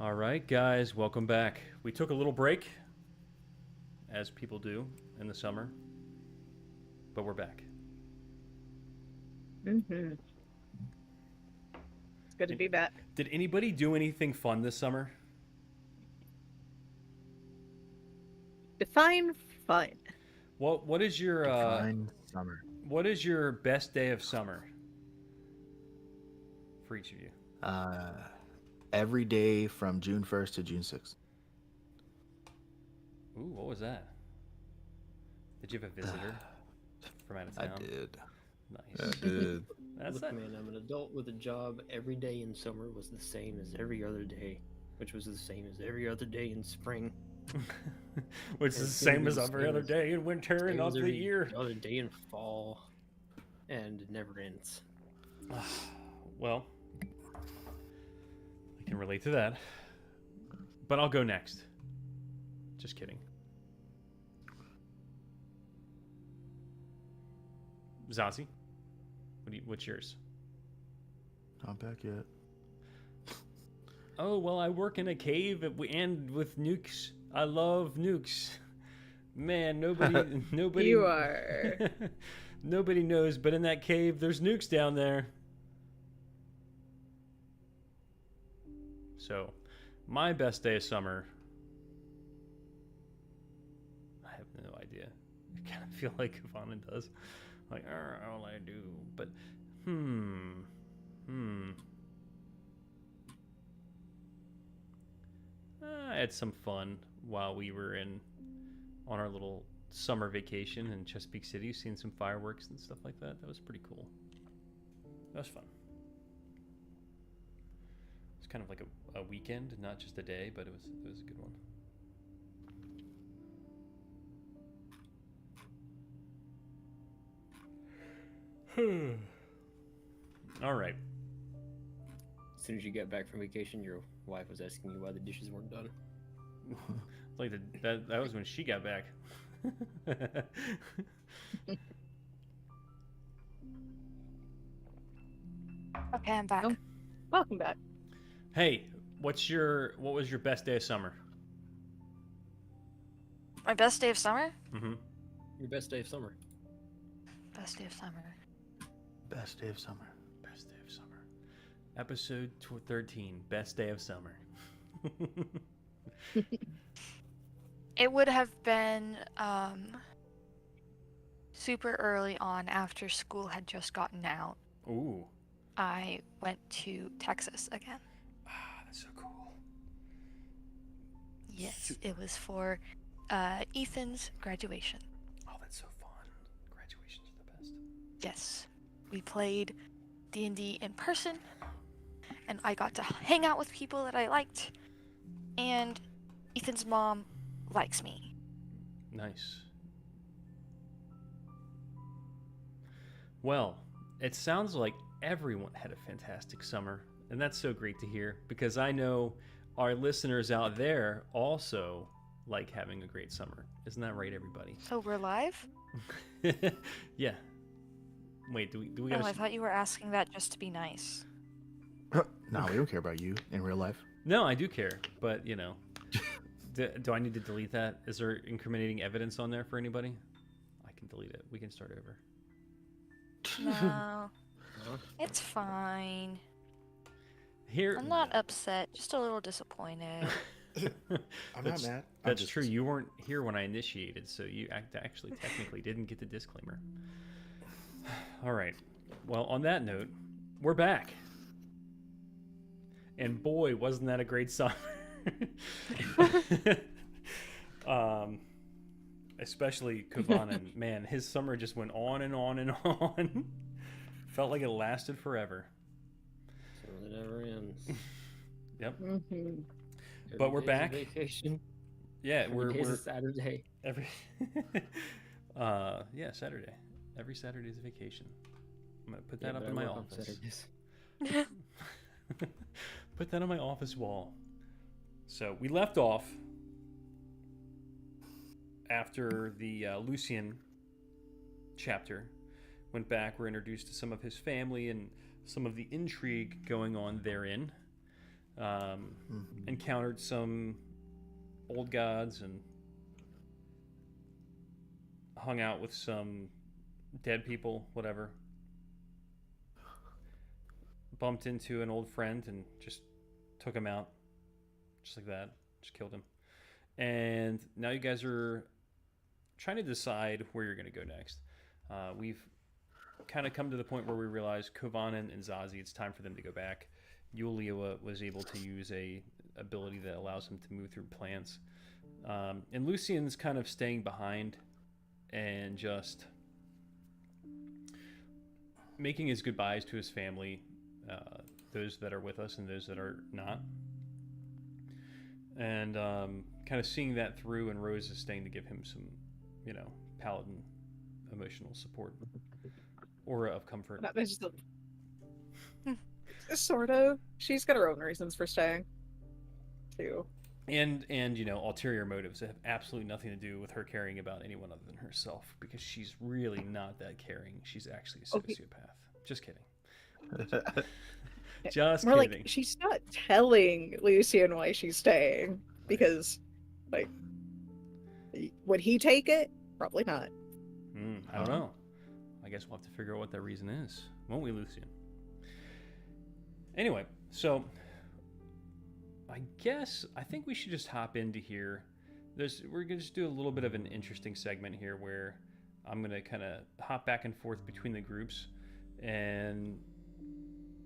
All right, guys, welcome back. We took a little break, as people do in the summer, but we're back. Mm-hmm. It's good to Did, be back. did anybody do anything fun this summer? Define fun. What is your Define summer. what is your best day of summer for each of you? Uh, every day from June 1st to June 6th. Ooh, what was that? Did you have a visitor from out of I town? did. Nice. I did. That's Look, that. man, I'm an adult with a job. Every day in summer was the same as every other day, which was the same as every other day in spring. Which is the And same as same every other as- day in winter and Same of as the every year. other day in fall, and it never ends. Well, I can relate to that. But I'll go next. Just kidding. Zazie, what's yours? Not back yet. Oh, well, I work in a cave and with nukes. I love nukes. Man, nobody You are. nobody knows, but in that cave there's nukes down there. So, my best day of summer, I have no idea. I kind of feel like Ivana does. Like, all I do. But, I had some fun while we were on our little summer vacation in Chesapeake City, seeing some fireworks and stuff like that. That was pretty cool. That was fun. It's kind of like a weekend, not just a day, but it was a good one. All right. As soon as you got back from vacation, your wife was asking you why the dishes weren't done. Like that was when she got back. Okay, I'm back. Oh. Welcome back. Hey, what was your best day of summer? My best day of summer? Mm-hmm. Your best day of summer. Best day of summer. Best day of summer. Best day of summer. Episode 13. Best day of summer. It would have been super early on after school had just gotten out. Ooh. I went to Texas again. Ah, that's so cool. Yes, it was for Ethan's graduation. Oh, that's so fun. Graduations are the best. Yes, we played D&D in person, and I got to hang out with people that I liked, and Ethan's mom likes me. Nice. Well, it sounds like everyone had a fantastic summer, and that's so great to hear because I know our listeners out there also like having a great summer. Isn't that right, everybody? So we're live? Yeah. Wait, do we Oh, gotta... I thought you were asking that just to be nice. No, we don't care about you in real life. No, I do care, but you know, do I need to delete that? Is there incriminating evidence on there for anybody? I can delete it. We can start over. No, Huh? it's fine. Here, I'm not upset, just a little disappointed. I'm That's- not mad. That's true. You weren't here when I initiated, so you actually technically didn't get the disclaimer. All right. Well, on that note, we're back. And boy, wasn't that a great summer. Especially Kavanen. Man, his summer just went on and on and on. Felt like it lasted forever. So it never ends. Yep. Mm-hmm. But we're Every day's a back. Vacation. Yeah, Every day's we're a Saturday. every yeah, Saturday. Every Saturday is a vacation. I'm gonna put that Yeah, up but in I my work on office. Saturdays. Put that on my office wall. So we left off after the Lucian chapter. Went back, we're introduced to some of his family and some of the intrigue going on therein. encountered some old gods and hung out with some dead people, whatever. Bumped into an old friend and just took him out, just like that. Just killed him. And now you guys are trying to decide where you're going to go next. We've kind of come to the point where we realize Kovanen and Zazie, it's time for them to go back. Yulia was able to use a ability that allows him to move through plants. And Lucian's kind of staying behind and just making his goodbyes to his family, those that are with us and those that are not. And kind of seeing that through, and Rose is staying to give him some, paladin emotional support, aura of comfort. That is sort of. She's got her own reasons for staying, too. And ulterior motives that have absolutely nothing to do with her caring about anyone other than herself, because she's really not that caring. She's actually a sociopath. Just kidding. Just More kidding. like, she's not telling Lucian why she's staying, because, would he take it? Probably not. I don't know. I guess we'll have to figure out what that reason is, won't we, Lucian? Anyway, so I think we should just hop into here. We're gonna just do a little bit of an interesting segment here where I'm gonna kind of hop back and forth between the groups and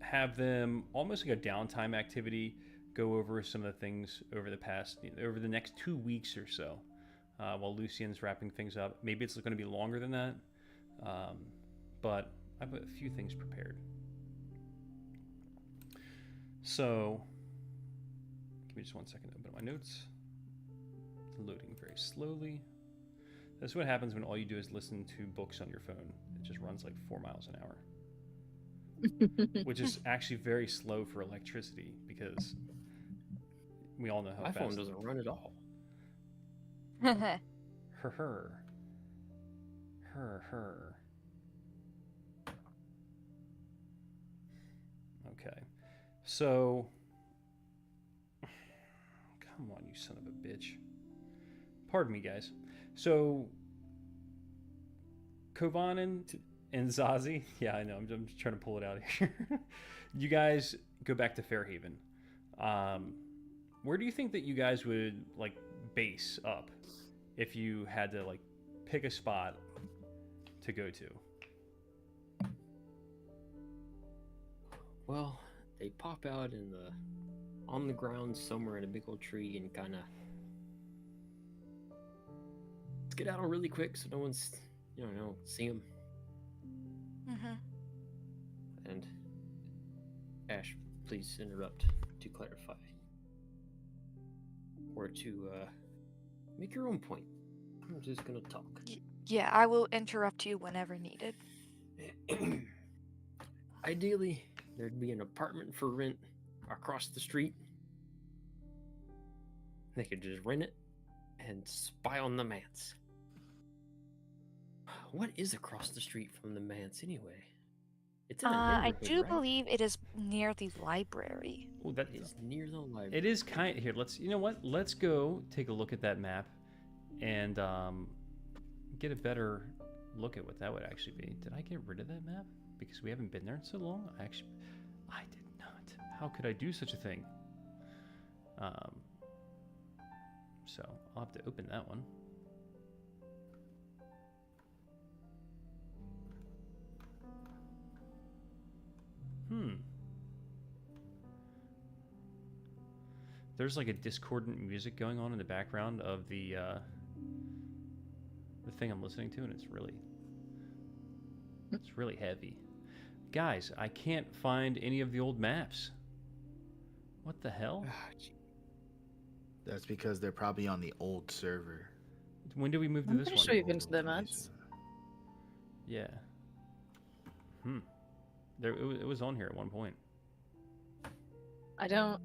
have them almost like a downtime activity, go over some of the things over the next 2 weeks or so, while Lucian's wrapping things up. Maybe it's going to be longer than that, but I have a few things prepared. So, give me just 1 second to open my notes. It's loading very slowly. That's what happens when all you do is listen to books on your phone. It just runs like 4 miles an hour. Which is actually very slow for electricity, because we all know how My fast phone doesn't run at all. her. Okay, so come on, you son of a bitch. Pardon me, guys. So Kovanen and Zazie, yeah, I know. I'm just trying to pull it out here. You guys go back to Fairhaven. Where do you think that you guys would base up if you had to pick a spot to go to? Well, they pop out on the ground somewhere in a big old tree and kind of skedaddle really quick so no one's see them. And Ash, please interrupt to clarify or to make your own point. I'm just gonna talk. Yeah, I will interrupt you whenever needed. Ideally, there'd be an apartment for rent across the street. They could just rent it and spy on the manse. What is across the street from the manse anyway? It's in a I neighborhood, do right? believe it is near the library. Oh, that It's near the library. it is kind of here. Let's go take a look at that map and get a better look at what that would actually be. Did I get rid of that map because we haven't been there in so long? I did not. How could I do such a thing? So I'll have to open that one. There's a discordant music going on in the background of the thing I'm listening to, and it's really heavy. Guys, I can't find any of the old maps. What the hell? That's because they're probably on the old server. When did we move to I'm this pretty one? sure you've been to the maps. Yeah. It was on here at one point. I don't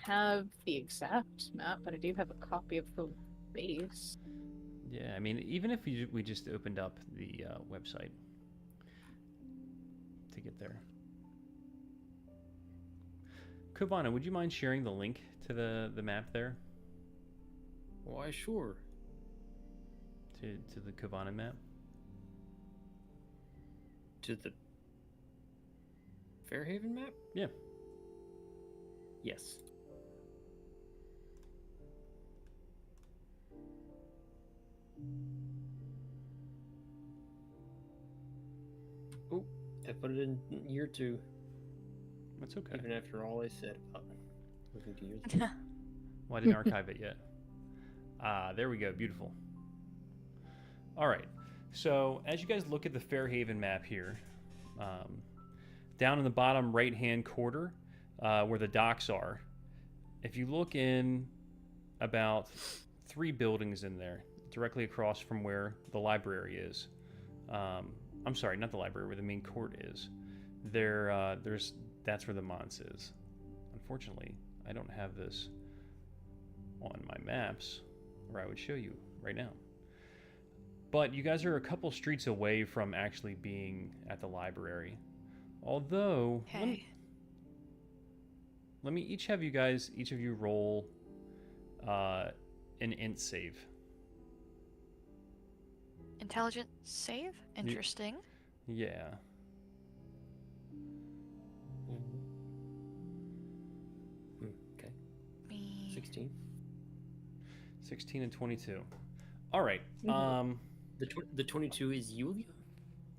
have the exact map, but I do have a copy of the base. Yeah, I mean, even if we just opened up the website to get there. Kavana, would you mind sharing the link to the map there? Why, sure. To the Kavana map? To the Fairhaven map? Yeah. Yes. Oh, I put it in year 2, That's okay. even after all I said about moving to year 3. Well, I didn't archive it yet. Ah, there we go. Beautiful. All right. So as you guys look at the Fairhaven map here, down in the bottom right-hand corner where the docks are, if you look in about 3 buildings in there, directly across from where the library is. I'm sorry, not the library, where the main court is. That's where the Mons is. Unfortunately, I don't have this on my maps, or I would show you right now. But you guys are a couple streets away from actually being at the library. Although, Okay. let me each of you roll an int save. Intelligent save? Interesting. Yeah. Okay. Me. 16. 16 and 22. All right. Mhm. The 22 is Yulia?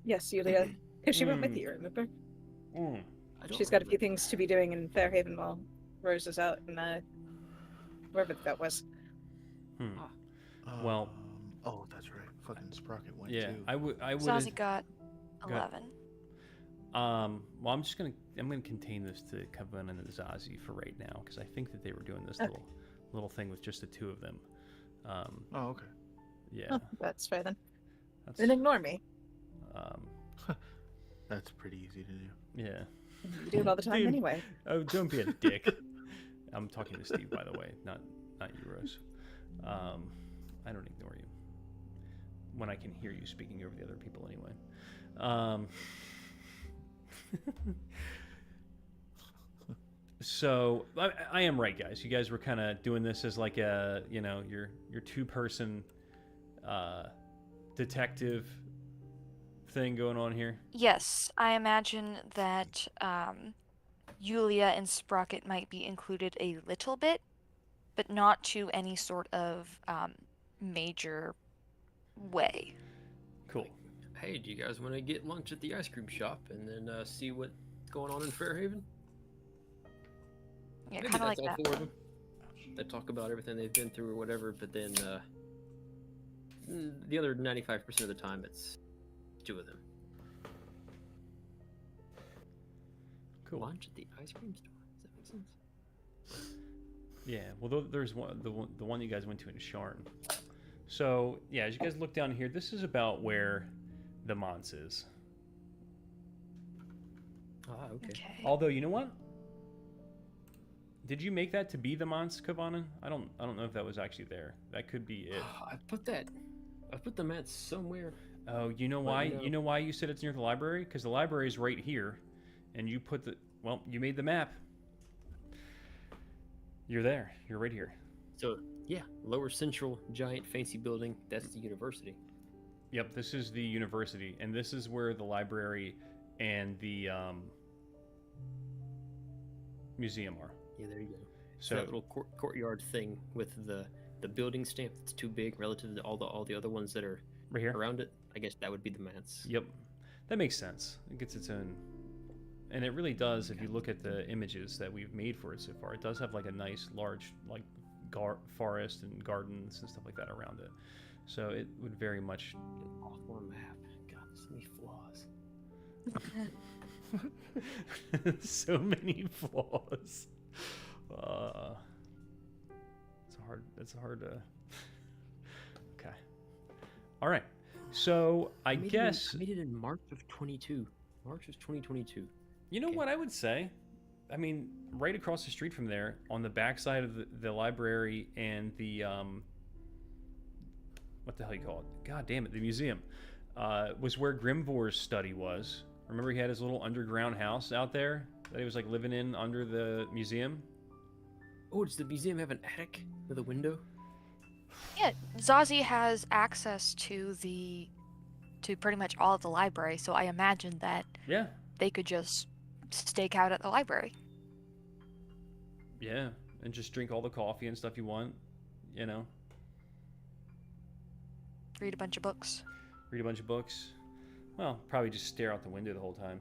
Yes, Yulia. Because she went with Mm. you, remember? Mm. I don't She's got a few remember. things to be doing in Fairhaven while Rose is out in wherever that was. Hmm. Well- Oh, that's right. Fucking Sprocket went Yeah, too. I would. Zazie got Go ahead. 11. Well, I'm gonna contain this to Kavana and Zazie for right now because I think that they were doing this Okay. little thing with just the 2 of them. Oh, okay. Yeah. Oh, that's fair then. That's, Then ignore me. um, That's pretty easy to do. yeah. You do it all the time Dude. anyway. Oh, don't be a dick. I'm talking to Steve, by the way, not you, Rose. I don't ignore you when I can hear you speaking over the other people anyway. So I am right, guys. You guys were kind of doing this as like a your 2-person detective thing going on here. Yes, I imagine that Yulia and Sprocket might be included a little bit, but not to any sort of major way. Cool. Hey, do you guys want to get lunch at the ice cream shop and then see what's going on in Fairhaven? Yeah, Maybe kind of like that's all that. 4 of them. They talk about everything they've been through or whatever, but then the other 95% of the time it's 2 of them. Cool. Lunch at the ice cream store? Does that make sense? Yeah. Well, there's the one you guys went to in Sharn. So yeah, as you guys look down here, this is about where the Mons is. Ah, okay. Okay. Although, you know what? Did you make that to be the Mons, Kavana? I don't know if that was actually there. That could be it. I put the mats somewhere. Oh, you know But, why? you know- You know why you said it's near the library? Because the library is right here, and you put you made the map. You're there. You're right here. So yeah, lower central, giant, fancy building. That's the university. Yep, this is the university, and this is where the library and the museum are. Yeah, there you go. So That little courtyard thing with the building stamp that's too big relative to all the other ones that are right here. around it. I guess that would be the mats. Yep, that makes sense. It gets its own, and it really does. If you look at the images that we've made for it so far, it does have like a nice large like forest and gardens and stuff like that around it. So it would very much. Awful map. God, so many flaws. So many flaws. It's hard to. Okay. All right. So I made it in- guess I made it in March of 22. March of 2022. you know Okay. what I would say. I mean, right across the street from there, on the backside of the library and the what the hell you call it? God damn it, the museum was where Grimvor's study was. Remember, he had his little underground house out there that he was like living in under the museum? Oh, does the museum have an attic with a window? Yeah, Zazie has access to pretty much all of the library, so I imagine that Yeah. they could just stake out at the library. Yeah. And just drink all the coffee and stuff you want, you know? Read a bunch of books. Read a bunch of books. Well, probably just stare out the window the whole time.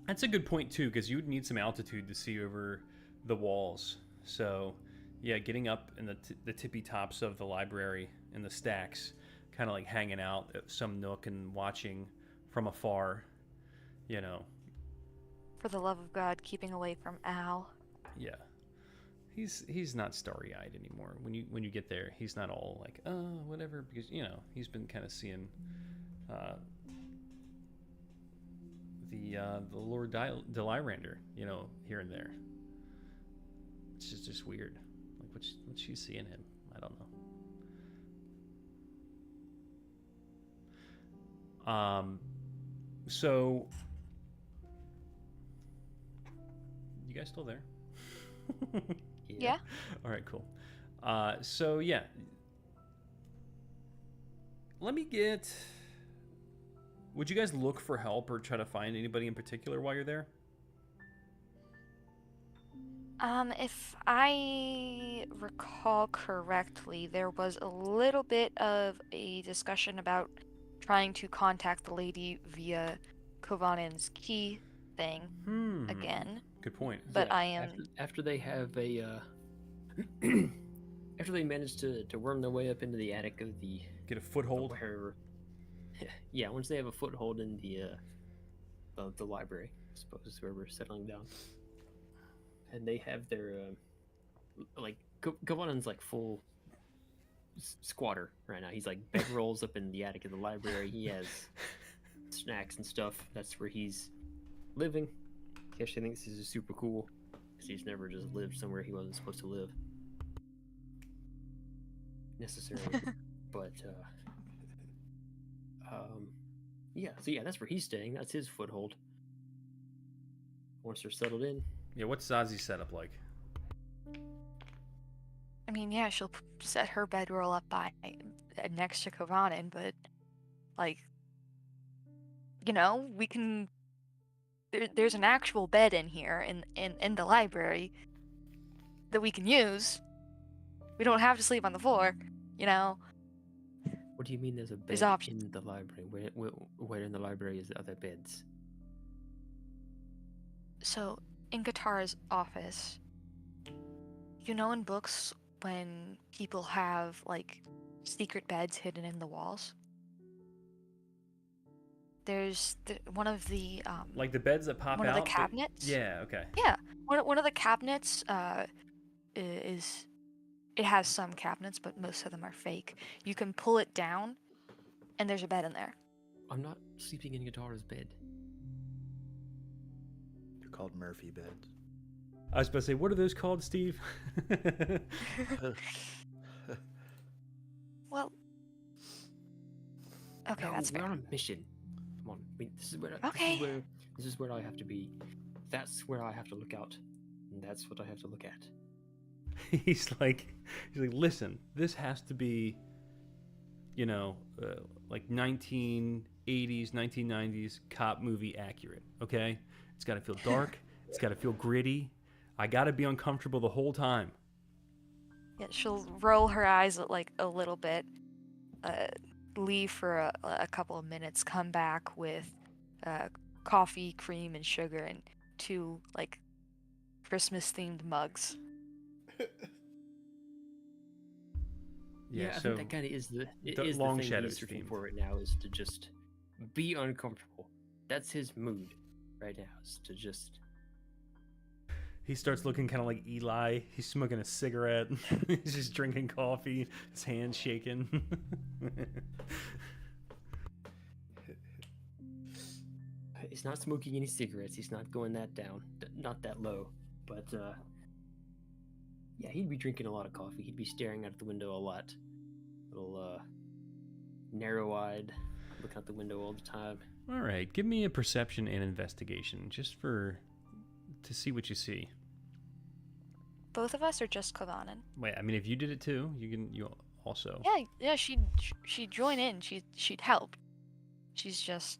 That's a good point too, because you would need some altitude to see over the walls. So, yeah, getting up in the tippy tops of the library in the stacks, kind of like hanging out at some nook and watching from afar, you know. For the love of God, keeping away from Al. Yeah, he's not starry-eyed anymore. When you get there, he's not all like, oh, whatever, because you know he's been kind of seeing the Lord Delyrander, you know, here and there. It's just weird. Like what's she seeing him? I don't know. So you guys still there? Yeah. All right, cool. So yeah, let me get. Would you guys look for help or try to find anybody in particular while you're there? If I recall correctly, there was a little bit of a discussion about trying to contact the lady via Kovanin's key thing again. Good point. But Yeah, I am after they have a after they manage to worm their way up into the attic of the Get a foothold. wherever. Yeah, once they have a foothold in the library, I suppose is where we're settling down, and they have their like Govanon's like full squatter right now. He's like bed rolls up in the attic of the library. He has snacks and stuff. That's where he's living. He actually thinks this is super cool because he's never just lived somewhere he wasn't supposed to live necessarily. But yeah, so yeah, that's where he's staying. That's his foothold. Once they're settled in, Yeah, what's Zazi's setup like? I mean, yeah, she'll set her bedroll up by next to Kovanin, but like, you know, we can. There's an actual bed in here in the library that we can use. We don't have to sleep on the floor, you know. what do you mean there's a bed There's options. in the library? Where in the library is the other beds? So, in Katara's office, you know, in books when people have like secret beds hidden in the walls. There's one of the Like the beds that pop one out? of the cabinets. Yeah. Okay. Yeah, one of the cabinets is it has some cabinets, but most of them are fake. You can pull it down, and there's a bed in there. I'm not sleeping in Katara's bed. They're called Murphy beds. I was about to say, what are those called, Steve? Well, okay, No, that's we're fair. on a mission. Come on, this is where Okay. this is where I have to be. That's where I have to look out, and that's what I have to look at. he's like, listen, this has to be, you know, like 1980s, 1990s cop movie accurate. Okay, it's got to feel dark. It's got to feel gritty. I got to be uncomfortable the whole time. Yeah, she'll roll her eyes like a little bit, leave for a couple of minutes, come back with coffee, cream, and sugar, and 2 like Christmas-themed mugs. Yeah. I So think that kind of is the Long thing Shadows he's searching themed. for right now, is to just be uncomfortable. That's his mood right now, is to just. he starts looking kind of like Eli. He's smoking a cigarette. He's just drinking coffee. His hands shaking. He's not smoking any cigarettes. He's not going that down, not that low. But yeah, he'd be drinking a lot of coffee. He'd be staring out the window a lot, little narrow-eyed, looking out the window all the time. All right, give me a perception and investigation, just to see what you see. Both of us, or just Kavanen? Wait, I mean, if you did it too, you also. Yeah, she'd join in. She'd help. She's just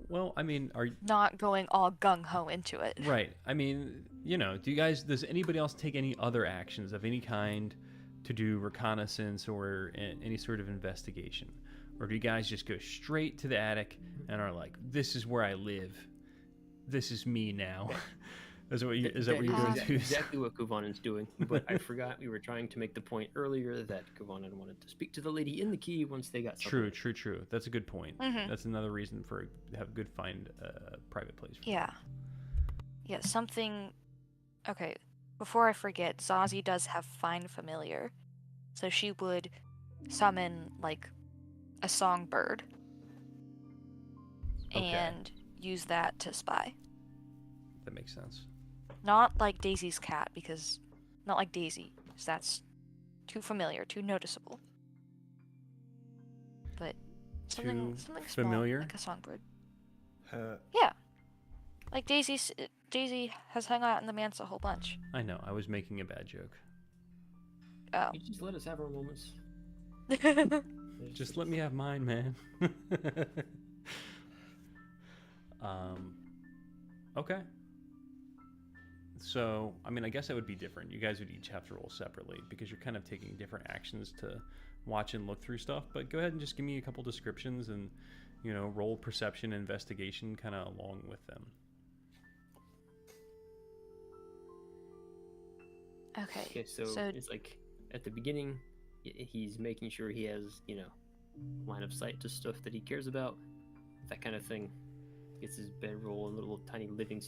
Well, I mean, not going all gung ho into it. right? I mean, does anybody else take any other actions of any kind to do reconnaissance or any sort of investigation, or do you guys just go straight to the attic and are like, "This is where I live. This is me now." Is that what you're doing too? Exactly what Kuvanen's doing. But I forgot we were trying to make the point earlier that Kuvanen wanted to speak to the lady in the key once they got something. True. That's a good point. Mhm. That's another reason to have a good find private place. Yeah. Yeah, something. Okay, before I forget, Zazie does have Find Familiar. So she would summon, like, a songbird Okay. and use that to spy. That makes sense. Not like Daisy's cat, because. Not like Daisy, because that's too familiar, too noticeable. But something Too small, familiar? like a songbird. Uh, Yeah. Like Daisy has hung out in the manse a whole bunch. I know. I was making a bad joke. Oh. You just let us have our moments. Just let me have mine, man. Okay. So, I mean, I guess that would be different. You guys would each have to roll separately because you're kind of taking different actions to watch and look through stuff. But go ahead and just give me a couple descriptions and, roll perception and investigation kind of along with them. Okay. Okay, so it's like at the beginning, he's making sure he has, line of sight to stuff that he cares about, that kind of thing. Gets his bedroll and little tiny living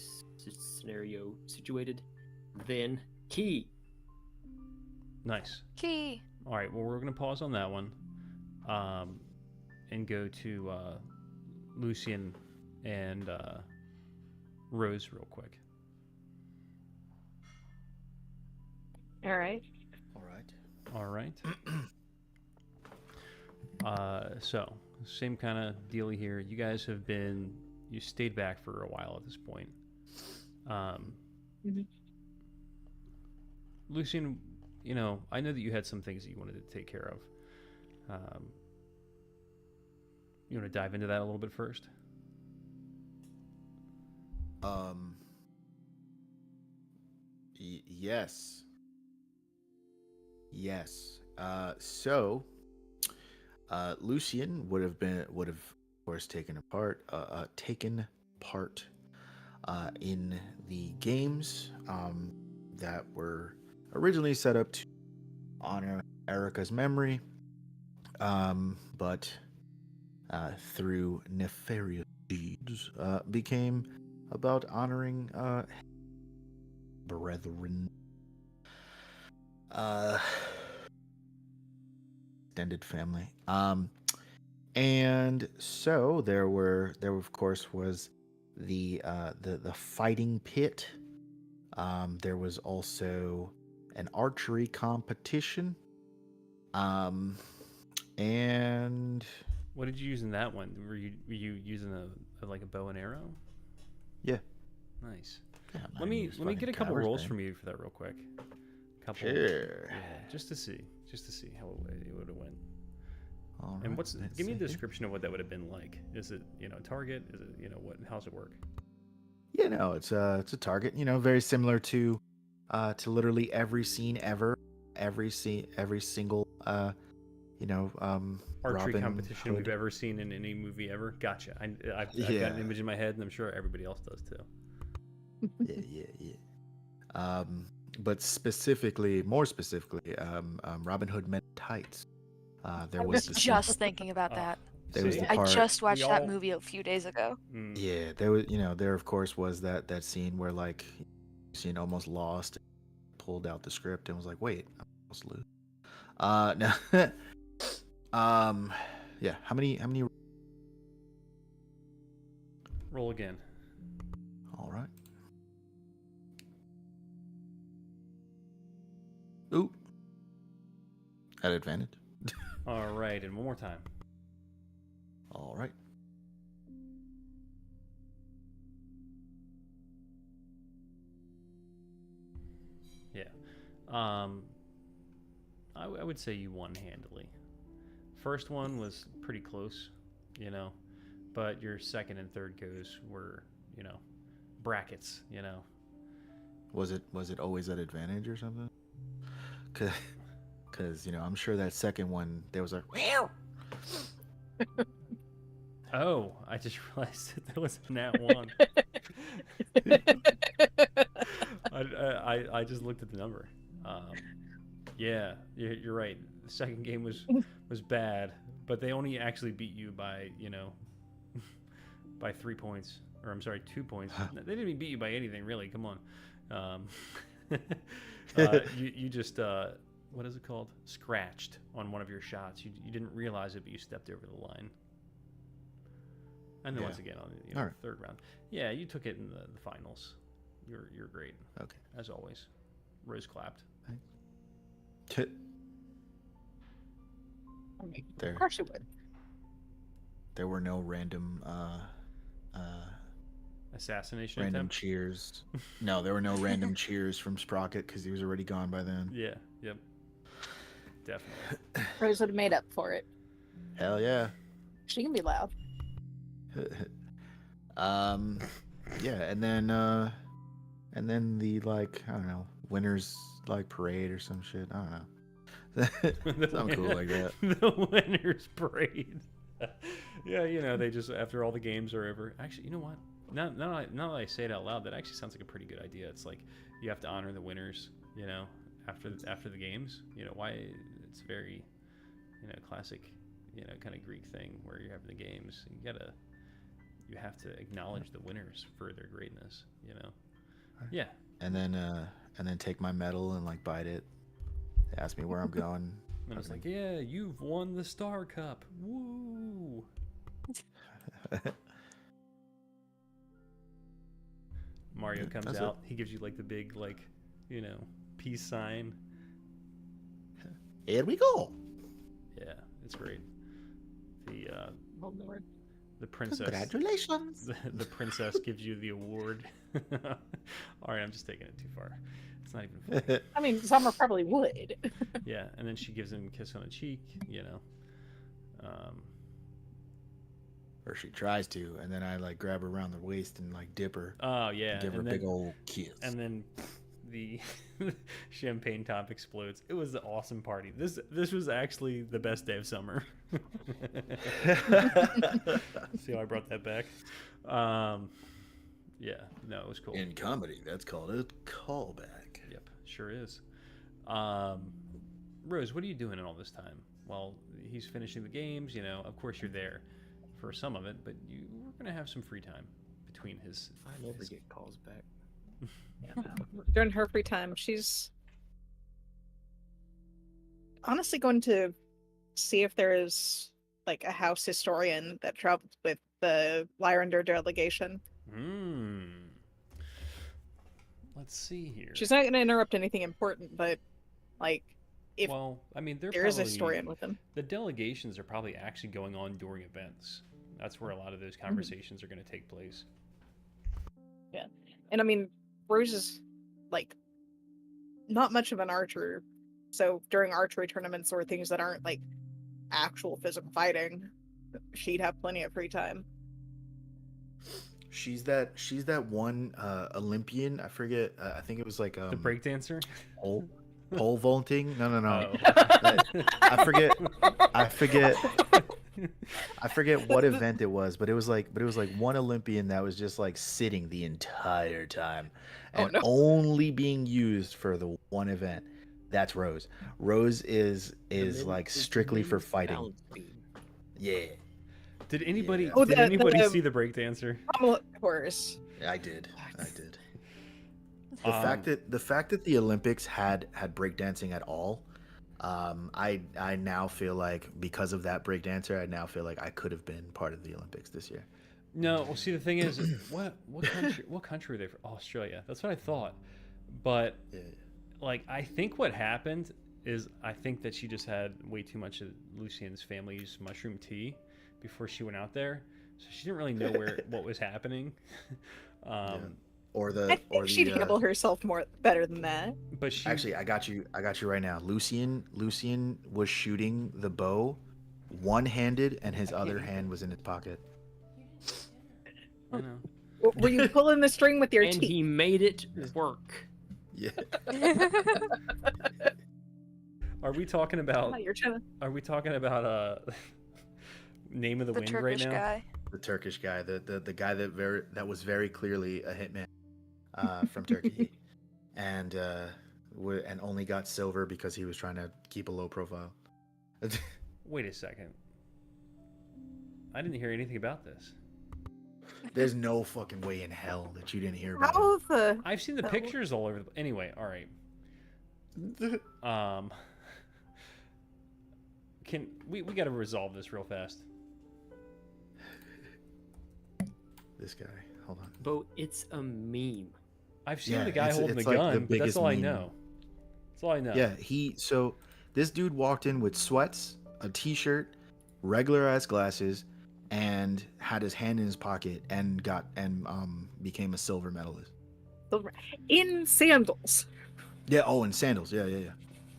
scenario situated. Then key. Nice. Key. All right. Well, we're going to pause on that one and go to Lucian and Rose real quick. All right. all right. All right. So, same kind of deal here. You guys you stayed back for a while at this point. Mhm. Lucian, I know that you had some things that you wanted to take care of. You want to dive into that a little bit first? Yes. So Lucian would have of course taken part in the games that were originally set up to honor Erica's memory, but through nefarious deeds became about honoring brethren, extended family. And so there of course was the fighting pit. There was also an archery competition. And What did you use in that one? Were you using a bow and arrow? yeah. Nice. Yeah, Let me get a couple rolls from you for that real quick. Sure. Yeah, just to see how it would have went. All And right, give me a description of what that would have been like. Is it target? Is it how's it work? Yeah, no, it's a target. Very similar to literally every scene ever. Every single Archery Robin competition we've Hood. ever seen in any movie ever. Gotcha. I've got Yeah. an image in my head, and I'm sure everybody else does too. Yeah. But more specifically, Robin Hood Men in Tights. There I was was this- just thinking about Oh, that. There was see? the I part. just watched we that all- movie a few days ago. Mm. Yeah, there of course was that scene where like scene almost lost, pulled out the script and was like, wait, I almost lose. No. Yeah. How many? Roll again. All right. Ooh. At advantage. All right, and one more time. All right. Yeah. I would say you won handily. First one was pretty close, you know, but your second and third goes were, you know, brackets, you know. Was it always at advantage or something? Because you know, I'm sure that second one there was a. Oh, I just realized that there was a nat one. I just looked at the number. Yeah, you're right. The second game was bad, but they only actually beat you by, you know, by 3 points, or I'm sorry, 2 points. They didn't even beat you by anything, really. Come on. You just what is it called? Scratched on one of your shots. You didn't realize it, but you stepped over the line. And then Yeah. once again on the Alright. third round. Yeah, you took it in the finals. You're great, Okay. as always. Rose clapped. I mean, There. of course you would. There were no random Assassination random attempt. cheers. No, there were no random cheers from Sprocket because he was already gone by then. Yeah. Yep. Definitely. Rose would have made up for it. Hell yeah. She can be loud. Yeah, and then the like I don't know winners like parade or some shit. I don't know. Something cool like that. The winners parade. Yeah, you know, they just after all the games are over. Actually, you know what? Now that I say it out loud, that actually sounds like a pretty good idea. It's like you have to honor the winners, you know, after the games. You know, why it's very, you know, classic, you know, kind of Greek thing where you're having the games. You have to acknowledge the winners for their greatness, you know. Yeah. And then take my medal and like bite it. Ask me where I'm going. And it's like, yeah, you've won the Star Cup. Woo! Mario Yeah, comes that's out. He gives you like the big, like, you know, peace sign. Here we go. Yeah, it's great. The Oh, Lord. the princess. Congratulations. The princess gives you the award. All right, I'm just taking it too far. It's not even funny. I mean, Summer probably would. Yeah, and then she gives him a kiss on the cheek. You know. Or she tries to, and then I like grab her around the waist and like dip her, Oh yeah, and give her a and big then, old kiss. and then the champagne top explodes. It was an awesome party. This was actually the best day of summer. See how I brought that back? Yeah, no, it was cool. In comedy, that's called a callback. Yep, sure is. Rose, what are you doing in all this time? Well, he's finishing the games, you know, of course you're there for some of it, but you were going to have some free time between his... I never get calls back. During her free time, she's honestly going to see if there is like a house historian that travels with the Lyrander delegation. Let's see here. She's not going to interrupt anything important, but like if Well, I mean, there is a historian with them. The delegations are probably actually going on during events. That's where a lot of those conversations are going to take place. Yeah. And I mean, Rose is like not much of an archer. So during archery tournaments or things that aren't like actual physical fighting, she'd have plenty of free time. She's that one Olympian. I forget. I think it was like The breakdancer? pole vaulting. No. Oh. I forget. I forget what event it was, but it was like one Olympian that was just like sitting the entire time, and no. only being used for the one event. That's Rose. Rose is like strictly for fighting. Yeah, Did anybody, Yeah. Oh, did the- anybody the- see the breakdancer? Of course. I did. Um, The fact that the Olympics had breakdancing at all, I now feel like because of that breakdancer, I now feel like I could have been part of the Olympics this year. No, well, see, the thing is, what country are they from? Australia. That's what I thought. But, Yeah. like, I think what happened is I think that she just had way too much of Lucien's family's mushroom tea before she went out there. So she didn't really know what was happening. Or I the think or she'd the handle herself more better than that. But she actually, I got you right now. Lucian was shooting the bow one-handed, and his I can't other eat hand was in his pocket. I know. Were you pulling the string with your And teeth? he made it work. Yeah. Are we talking about? Ah, you're trying to... Are we talking about Name of the, The Wind Turkish right now? guy. The Turkish guy, the guy that was very clearly a hitman from Turkey, and only got silver because he was trying to keep a low profile. Wait a second. I didn't hear anything about this. There's no fucking way in hell that you didn't hear about How the... I've seen the That pictures all over. Anyway, all right. it. Can we got to resolve this real fast? This guy, hold on. Bo, it's a meme. I've seen Yeah, the guy holding the it's like the gun, but that's biggest all I meme. know. That's all I know. Yeah, so this dude walked in with sweats, a t-shirt, regular ass glasses, and had his hand in his pocket and became a silver medalist. In sandals. Yeah, and sandals. Yeah.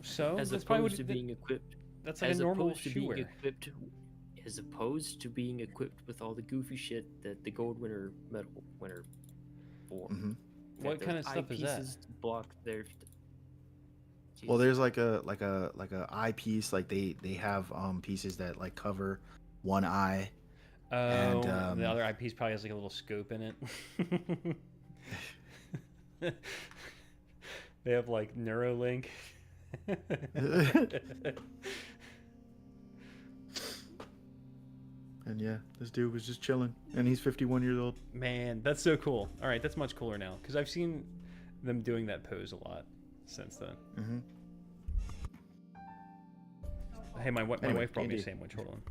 So As that's probably opposed to what, being equipped. that's like a As normal opposed to shoe being wear. equipped. As opposed to being equipped with all the goofy shit that the gold winner medal winner wore. hmm What Got kind those of stuff is that? eyepieces to block their. Well, Jesus. there's like a eyepiece. Like they have pieces that like cover one eye. Oh, And, the other eyepiece probably has like a little scope in it. They have like Neuralink. And yeah, this dude was just chilling, and he's 51 years old. Man, that's so cool. All right, that's much cooler now because I've seen them doing that pose a lot since then. Mm-hmm. Hey, my Anyway, wife brought me a D&D. sandwich. Hold on.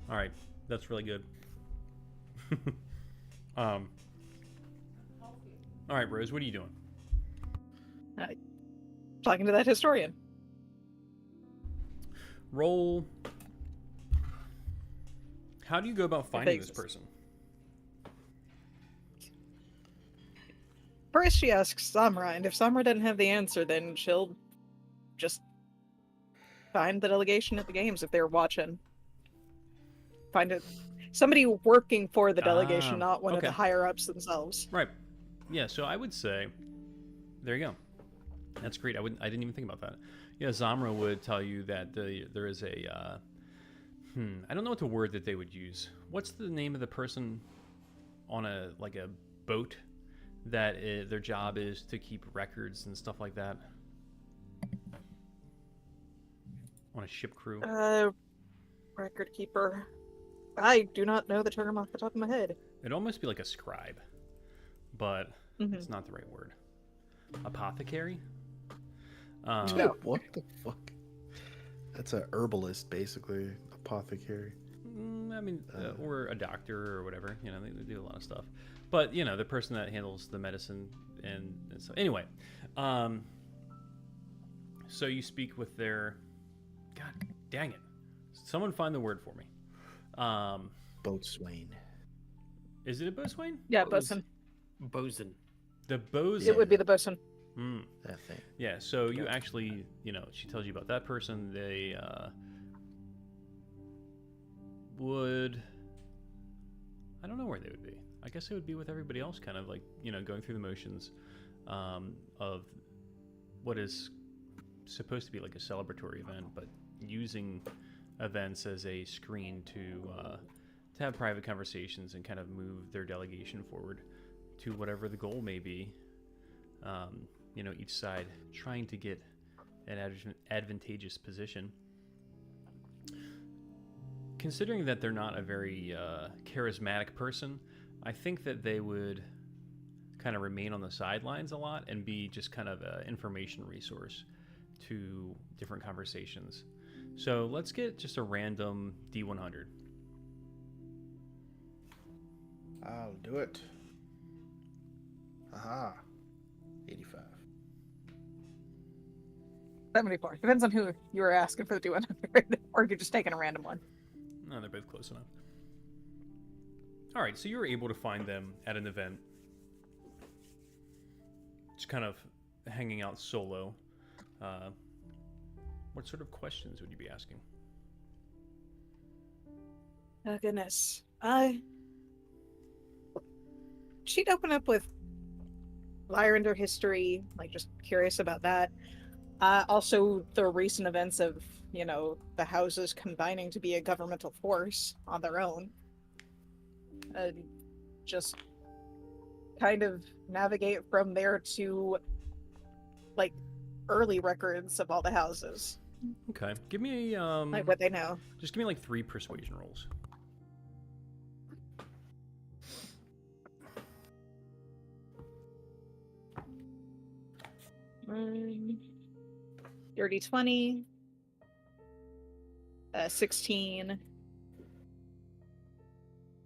All right, that's really good. All right, Rose, what are you doing? Talking to that historian. Roll. How do you go about finding this exists. person? First, she asks Samra, and if Samra doesn't have the answer, then she'll just find the delegation at the games if they're watching. Find it. Somebody working for the delegation, Ah, not one of okay. the higher ups themselves. Right. Yeah. So I would say, there you go. That's great. I didn't even think about that. Yeah, Zamra would tell you that there is a. I don't know what the word that they would use. What's the name of the person on a boat that their job is to keep records and stuff like that? On a ship crew. Record keeper. I do not know the term off the top of my head. It'd almost be like a scribe, but Mhm. it's not the right word. Apothecary. Dude, what the fuck? That's a herbalist, basically. Apothecary. I mean, or a doctor or whatever. You know, they do a lot of stuff. But you know, the person that handles the medicine and so anyway. So you speak with their. God dang it! Someone find the word for me. Boatswain. Is it a boatswain? Yeah, Bose- bosun. Bosun. The bosun. It would be the bosun. Hmm. That thing. Yeah, so you actually, she tells you about that person. They would. I don't know where they would be. I guess it would be with everybody else, kind of like, going through the motions of what is supposed to be like a celebratory event, but using events as a screen to have private conversations and kind of move their delegation forward to whatever the goal may be. Each side trying to get an advantageous position. Considering that they're not a very charismatic person, I think that they would kind of remain on the sidelines a lot and be just kind of an information resource to different conversations. So let's get just a random D100. I'll do it. Aha. 85. 74. Depends on who you were asking for the 200, or if you're just taking a random one. No, they're both close enough. All right, so you were able to find them at an event, just kind of hanging out solo. What sort of questions would you be asking? Oh goodness. She'd open up with Lyrander history, like just curious about that. Also the recent events of, the houses combining to be a governmental force on their own. Just kind of navigate from there to like early records of all the houses. Okay, give me a Like what they know. just give me like 3 persuasion rolls. Dirty 20. 16.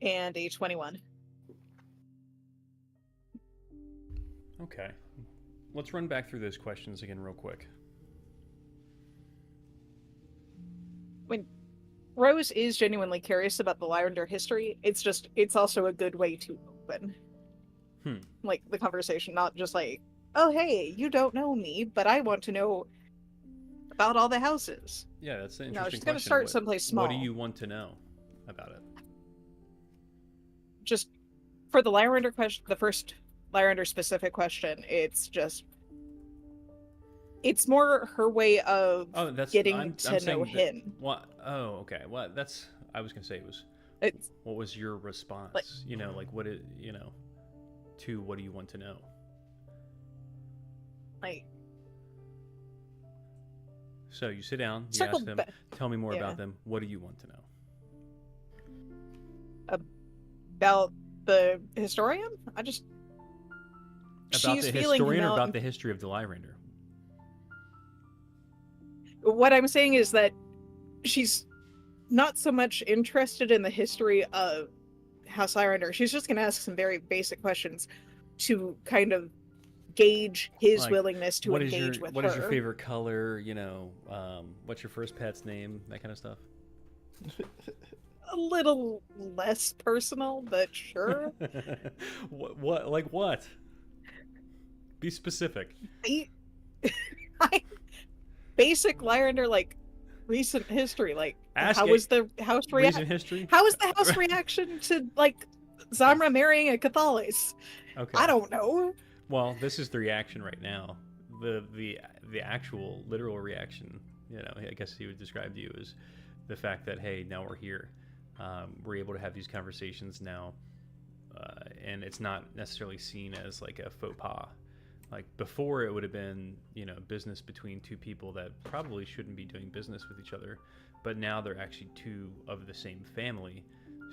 And a 21. Okay, let's run back through those questions again real quick. Rose is genuinely curious about the Lyrander history. It's also a good way to open. Like the conversation, not just like, oh hey, you don't know me, but I want to know about all the houses. Yeah, that's an No, interesting she's gonna question. start someplace small. What do you want to know about it? Just for the Lyrander question, the first Lyrander specific question, it's more her way of getting to know saying him. What? Oh, okay. What? That's. I was gonna say it was. It's What was your response? Like- to what do you want to know? like So you sit down, you circle ask them, ba- tell me more yeah. about them. What do you want to know? about the historian. About She's the feeling historian or humil- about the history of the Lyrander? What I'm saying is that she's not so much interested in the history of House Lyrander. She's just going to ask some very basic questions to kind of gauge his Like, willingness to What is engage your with What her. is your favorite color? What's your first pet's name? That kind of stuff. A little less personal, but sure. What? Like what? Be specific. Basic Lyrander, like recent history, like Ask how it. was the house reaction? Recent history. How was the house reaction to like Zamra marrying a Cathalis? Okay. I don't know. Well, this is the reaction right now. The actual literal reaction, I guess he would describe to you as the fact that, hey, now we're here. We're able to have these conversations now, and it's not necessarily seen as like a faux pas. Like before, it would have been, business between two people that probably shouldn't be doing business with each other, but now they're actually two of the same family.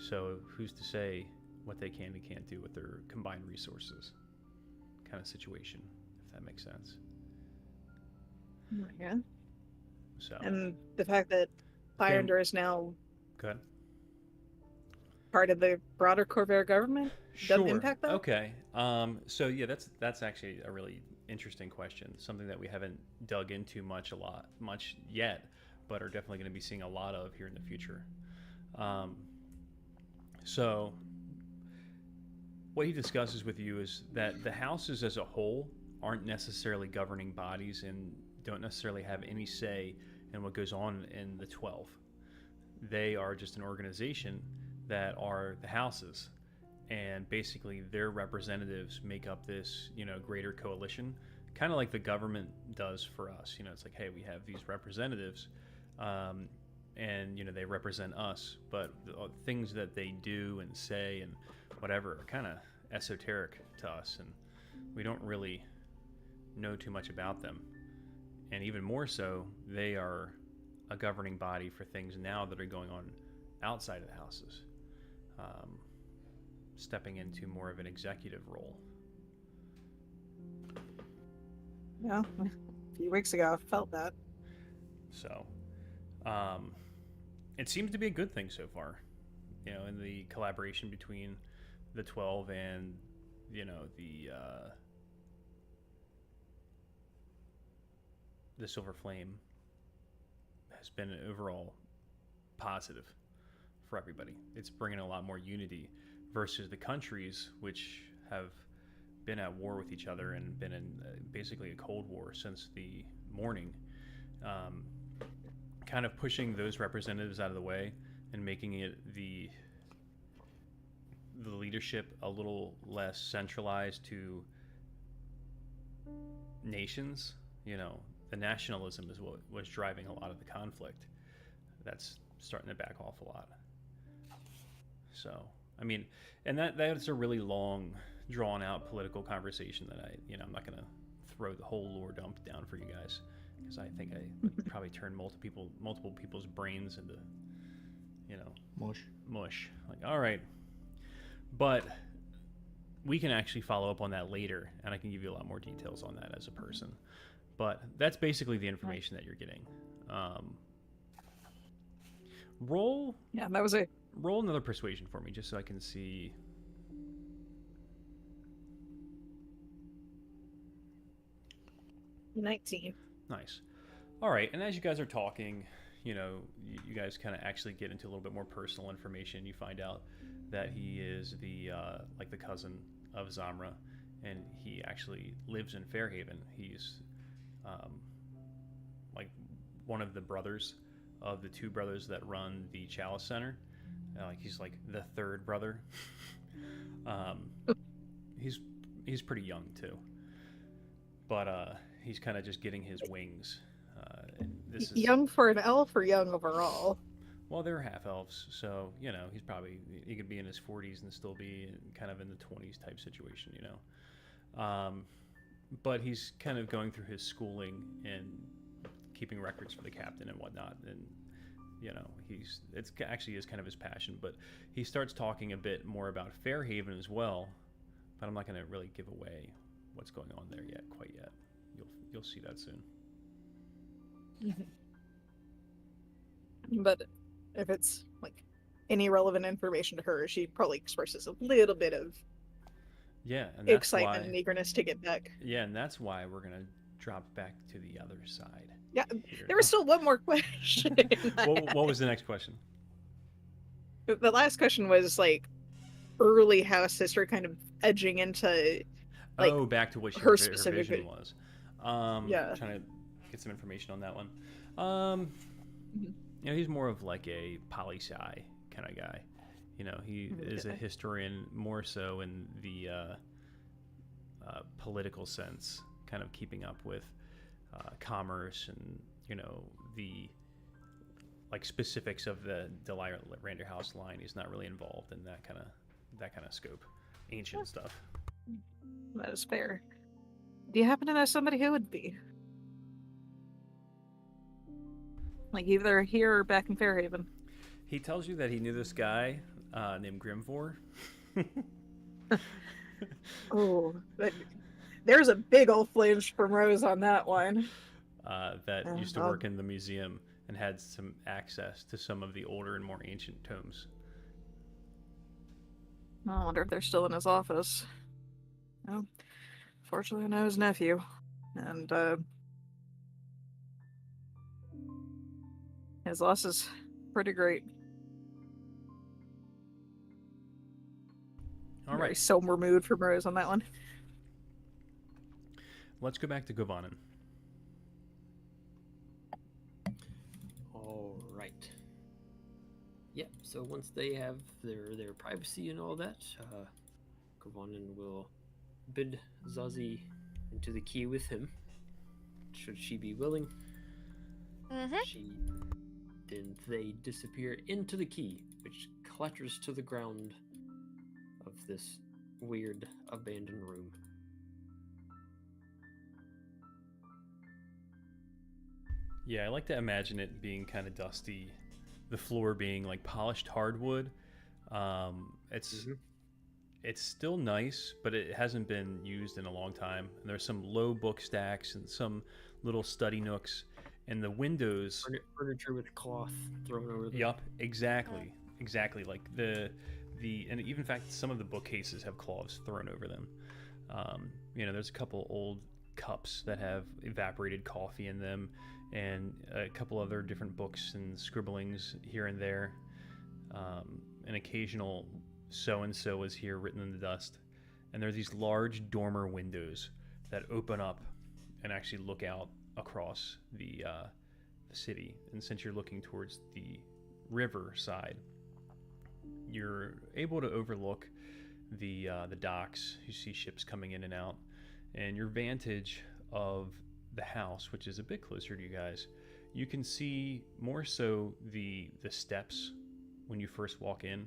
So who's to say what they can and can't do with their combined resources? Kind of situation, if that makes sense. Yeah. So And the fact that Lyrander is now go ahead. part of the broader Corvair government doesn't impact that? Okay. So yeah, that's actually a really interesting question. Something that we haven't dug into much yet, but are definitely going to be seeing a lot of here in the future. So what he discusses with you is that the houses as a whole aren't necessarily governing bodies and don't necessarily have any say in what goes on in the 12. They are just an organization that are the houses, and basically their representatives make up this, greater coalition, kind of like the government does for us. It's like, hey, we have these representatives, and they represent us, but the things that they do and say and whatever are kind of esoteric to us, and we don't really know too much about them. And even more so, they are a governing body for things now that are going on outside of the houses, stepping into more of an executive role. Yeah. A few weeks ago, I felt that. So it seems to be a good thing so far, in the collaboration between the 12 and the Silver Flame has been overall positive for everybody. It's bringing a lot more unity versus the countries which have been at war with each other and been in basically a Cold War since the morning. Kind of pushing those representatives out of the way and making it the leadership a little less centralized to nations. You know, the nationalism is what was driving a lot of the conflict. That's starting to back off a lot. So, I mean, and that's a really long, drawn out political conversation that I'm not going to throw the whole lore dump down for you guys, because I think I would probably turn multiple people's brains into, mush. Like, all right. But we can actually follow up on that later, and I can give you a lot more details on that as a person. But that's basically the information that you're getting. Roll Yeah, that was it. Roll another persuasion for me, just so I can see. 19. Nice. All right, and as you guys are talking, you guys kind of actually get into a little bit more personal information. You find out that he is the cousin of Zamra, and he actually lives in Fairhaven. He's like one of the brothers of the two brothers that run the Chalice Center. He's like the third brother. He's pretty young too, but he's kind of just getting his wings. And this is Young for an elf or young overall? well, they're half elves, so he could be in his 40s and still be kind of in the 20s type situation, But he's kind of going through his schooling and keeping records for the captain and whatnot, and it's actually is kind of his passion. But he starts talking a bit more about Fairhaven as well, but I'm not going to really give away what's going on there quite yet. You'll see that soon. But if it's like any relevant information to her, she probably expresses a little bit of Yeah, and that's excitement why, and eagerness to get back. yeah, and that's why we're gonna drop back to the other side. Yeah, here. there was still one more question. What was the next question? The last question was like early house sister kind of edging into like Back to what her her specific vision was. Yeah. Trying to get some information on that one. Mhm. He's more of like a poli-sci kind of guy. He is a Okay. historian more so in the political sense, kind of keeping up with commerce and the like specifics of the Delander House line. He's not really involved in that kind of scope, ancient stuff. That is fair. Do you happen to know somebody who would be? Like either here or back in Fairhaven. He tells you that he knew this guy named Grimvor. Oh, there's a big old flinch from Rose on that one. That Oh, used to oh. work in the museum and had some access to some of the older and more ancient tomes. I wonder if they're still in his office. Oh, fortunately, I know his nephew. And, his loss is pretty great. All Very right, somber mood from Rose on that one. let's go back to Govanen. All right. Yep. So once they have their privacy and all that, Kovanen will bid Zazie into the key with him, should she be willing. Mm-hmm. Then they disappear into the key, which clatters to the ground of this weird abandoned room. Yeah, I like to imagine it being kind of dusty, the floor being like polished hardwood. It's it's still nice, but it hasn't been used in a long time. And there's some low book stacks and some little study nooks, and the windows. Furniture with cloth thrown over them. Yup, exactly. Like the and even in fact some of the bookcases have cloths thrown over them. There's a couple old cups that have evaporated coffee in them, and a couple other different books and scribblings here and there. An occasional "so and so is here" written in the dust. And there are these large dormer windows that open up and actually look out across the city. And since you're looking towards the river side, you're able to overlook the docks. You see ships coming in and out, and your vantage of the house, which is a bit closer to you guys, you can see more so the steps when you first walk in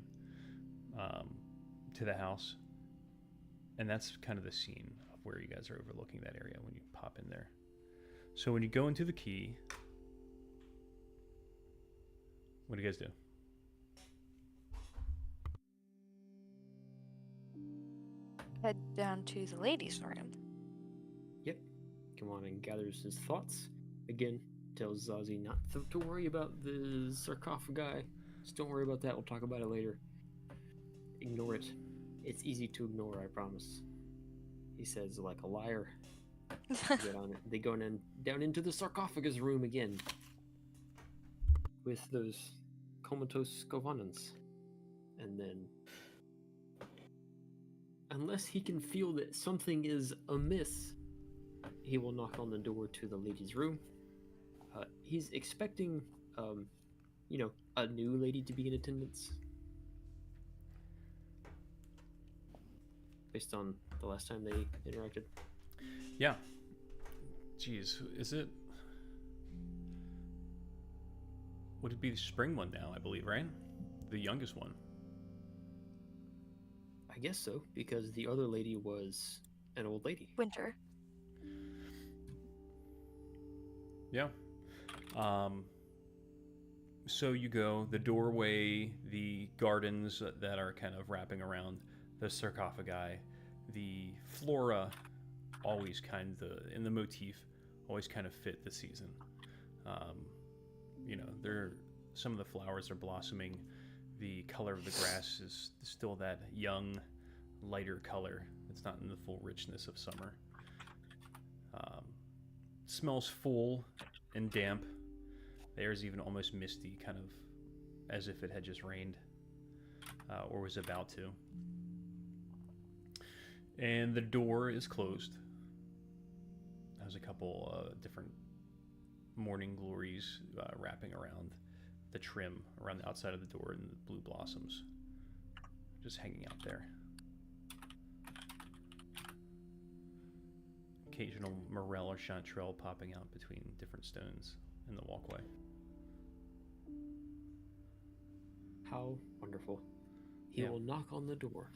to the house, and that's kind of the scene of where you guys are overlooking that area when you pop in there. So when you go into the key, what do you guys do? Head down to the ladies' room. Yep. Come on and gathers his thoughts. Again, tells Zazie not to worry about the sarcophagi. Just don't worry about that. We'll talk about it later. Ignore it. It's easy to ignore, I promise. He says, like a liar. Get on it. They go down into the sarcophagus room again. With those comatose Skovanans. And then, unless he can feel that something is amiss, he will knock on the door to the ladies' room. He's expecting, a new lady to be in attendance. Based on the last time they interacted. Yeah. Jeez, is it? Would it be the spring one now, I believe, right? The youngest one. I guess so, because the other lady was an old lady. Winter. Yeah. So you go, the doorway, the gardens that are kind of wrapping around the sarcophagi, the flora, always kind of in the motif, always kind of fit the season. Some of the flowers are blossoming. The color of the grass is still that young, lighter color. It's not in the full richness of summer. Smells full and damp. The air is even almost misty, kind of as if it had just rained or was about to. And the door is closed. There's a couple different morning glories wrapping around the trim around the outside of the door, and the blue blossoms just hanging out there. Occasional morel or chanterelle popping out between different stones in the walkway. How wonderful. He Yeah. will knock on the door.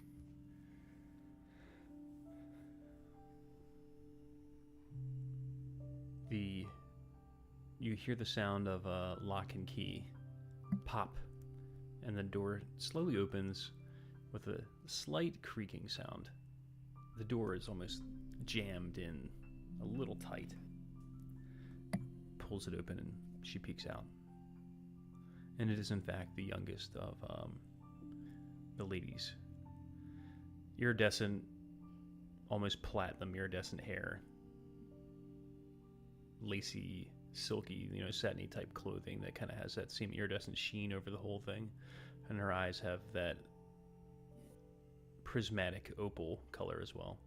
You hear the sound of a lock and key pop, and the door slowly opens with a slight creaking sound. The door is almost jammed in a little tight. Pulls it open and she peeks out. And it is in fact the youngest of the ladies. Iridescent, almost platinum iridescent hair. Lacy, silky, satiny type clothing that kind of has that same iridescent sheen over the whole thing. And her eyes have that prismatic opal color as well.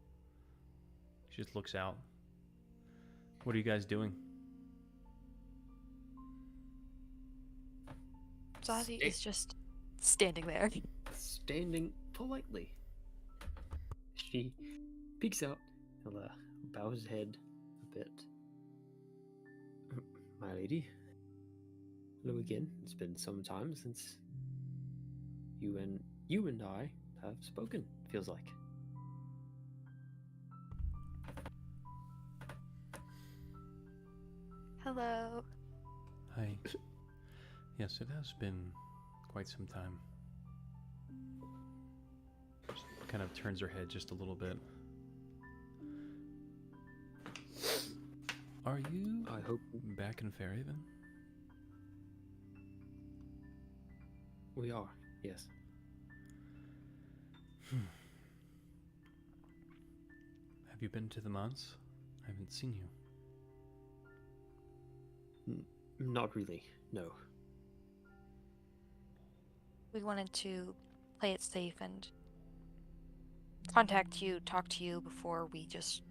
She just looks out. What are you guys doing? Zazie is just standing there. Standing politely. She peeks out, bows his head a bit. My lady, hello again. It's been some time since you and I have spoken, feels like. Hello. Hi. Yes, it has been quite some time. Just kind of turns her head just a little bit. Are you I hope back in Fairhaven? we are, yes. Have you been to the manse? I haven't seen you. Not really, no. We wanted to play it safe and contact you, talk to you before we just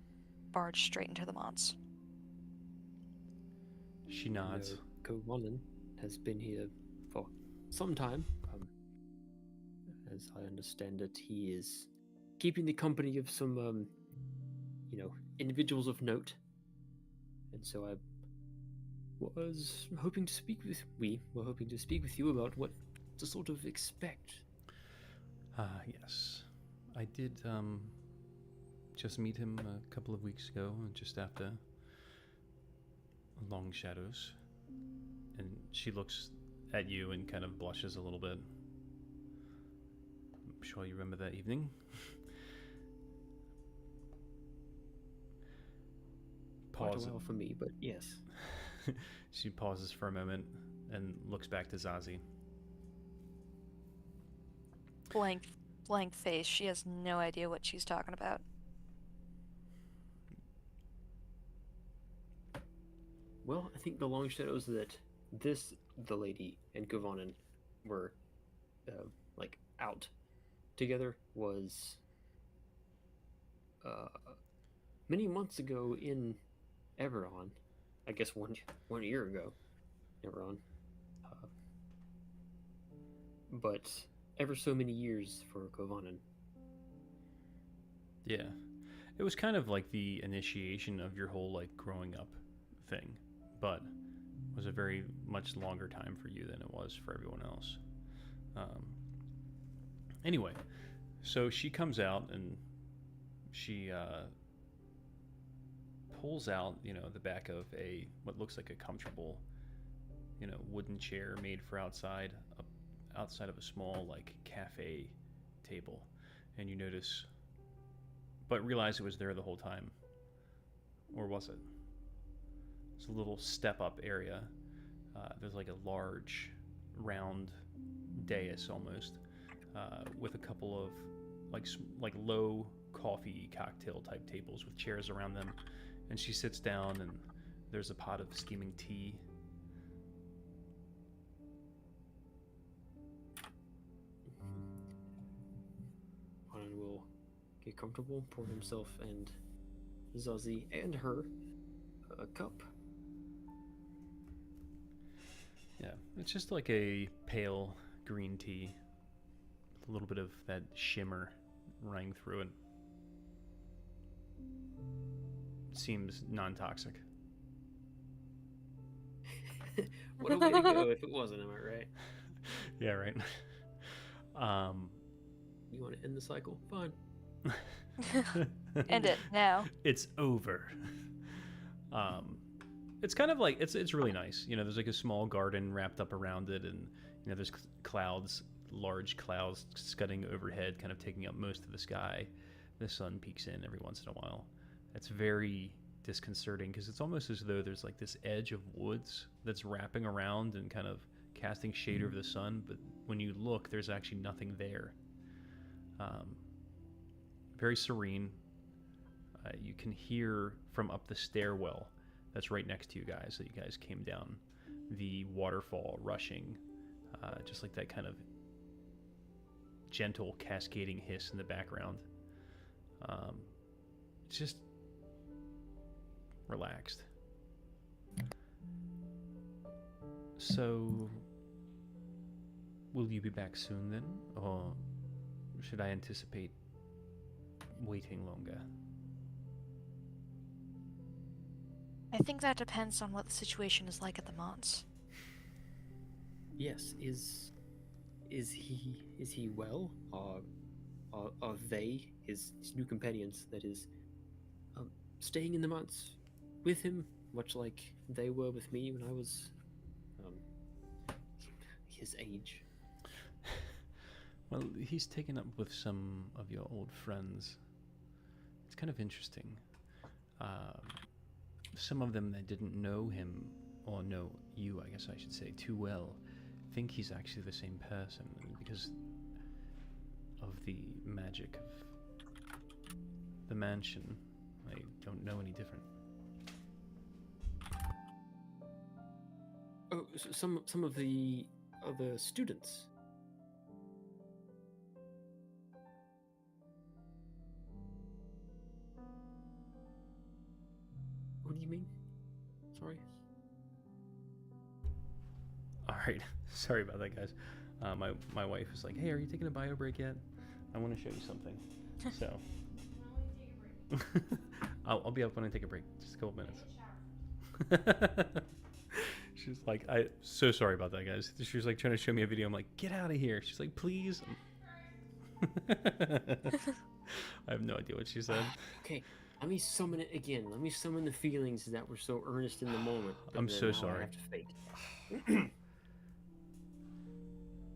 barge straight into the mods. She nods. Kovanen has been here for some time. As I understand it, he is keeping the company of some, individuals of note. And so I was hoping to speak with. We were hoping to speak with you about what to sort of expect. Yes. I did just meet him a couple of weeks ago, just after Long Shadows. And she looks at you and kind of blushes a little bit. I'm sure you remember that evening. Quite a while for me, but yes. She pauses for a moment and looks back to Zazie. Blank face. She has no idea what she's talking about. Well, I think the long shadows that the lady, and Kovanen were, out together was many months ago in Everon. I guess one year ago, Everon. But ever so many years for Kovanen. Yeah. It was kind of like the initiation of your whole, growing up thing, but it was a very much longer time for you than it was for everyone else. Anyway, so she comes out and she pulls out, the back of what looks like a comfortable, wooden chair made for outside of a small, cafe table. And you notice, but realize it was there the whole time. Or was it? It's a little step-up area. There's a large, round dais almost, with a couple of low coffee cocktail type tables with chairs around them. And she sits down, and there's a pot of steaming tea. Conan will get comfortable, pour himself and Zazie and her a cup. Yeah, it's just like a pale green tea. A little bit of that shimmer running through it. Seems non-toxic. What a way to go if it wasn't, am I right? Yeah, right. You want to end the cycle? Fine. End it now. It's over. It's kind of it's really nice. There's a small garden wrapped up around it, and there's clouds, large clouds scudding overhead, kind of taking up most of the sky. The sun peeks in every once in a while. It's very disconcerting because it's almost as though there's this edge of woods that's wrapping around and kind of casting shade over the sun, but when you look, there's actually nothing there. Very serene. You can hear from up the stairwell that's right next to you guys that you guys came down, the waterfall rushing, just like that kind of gentle cascading hiss in the background. It's just relaxed. So, will you be back soon then, or should I anticipate waiting longer? I think that depends on what the situation is like at the Mons. Yes, is he well? Are they his new companions? That is, staying in the months with him, much like they were with me when I was his age. Well, he's taken up with some of your old friends. It's kind of interesting. Some of them that didn't know him, or know you, I guess I should say, too well, think he's actually the same person because of the magic of the mansion. I don't know any different. Oh, some of the other students. What do you mean? Sorry. All right, sorry about that, guys. My wife is like, "Hey, are you taking a bio break yet? I want to show you something." So, I'll be up when I take a break. Just a couple minutes. She's like, so sorry about that, guys. She was like trying to show me a video. I'm like, get out of here. She's like, please. I have no idea what she said. Okay, let me summon it again. Let me summon the feelings that were so earnest in the moment. but I'm then so now I sorry. have to fake.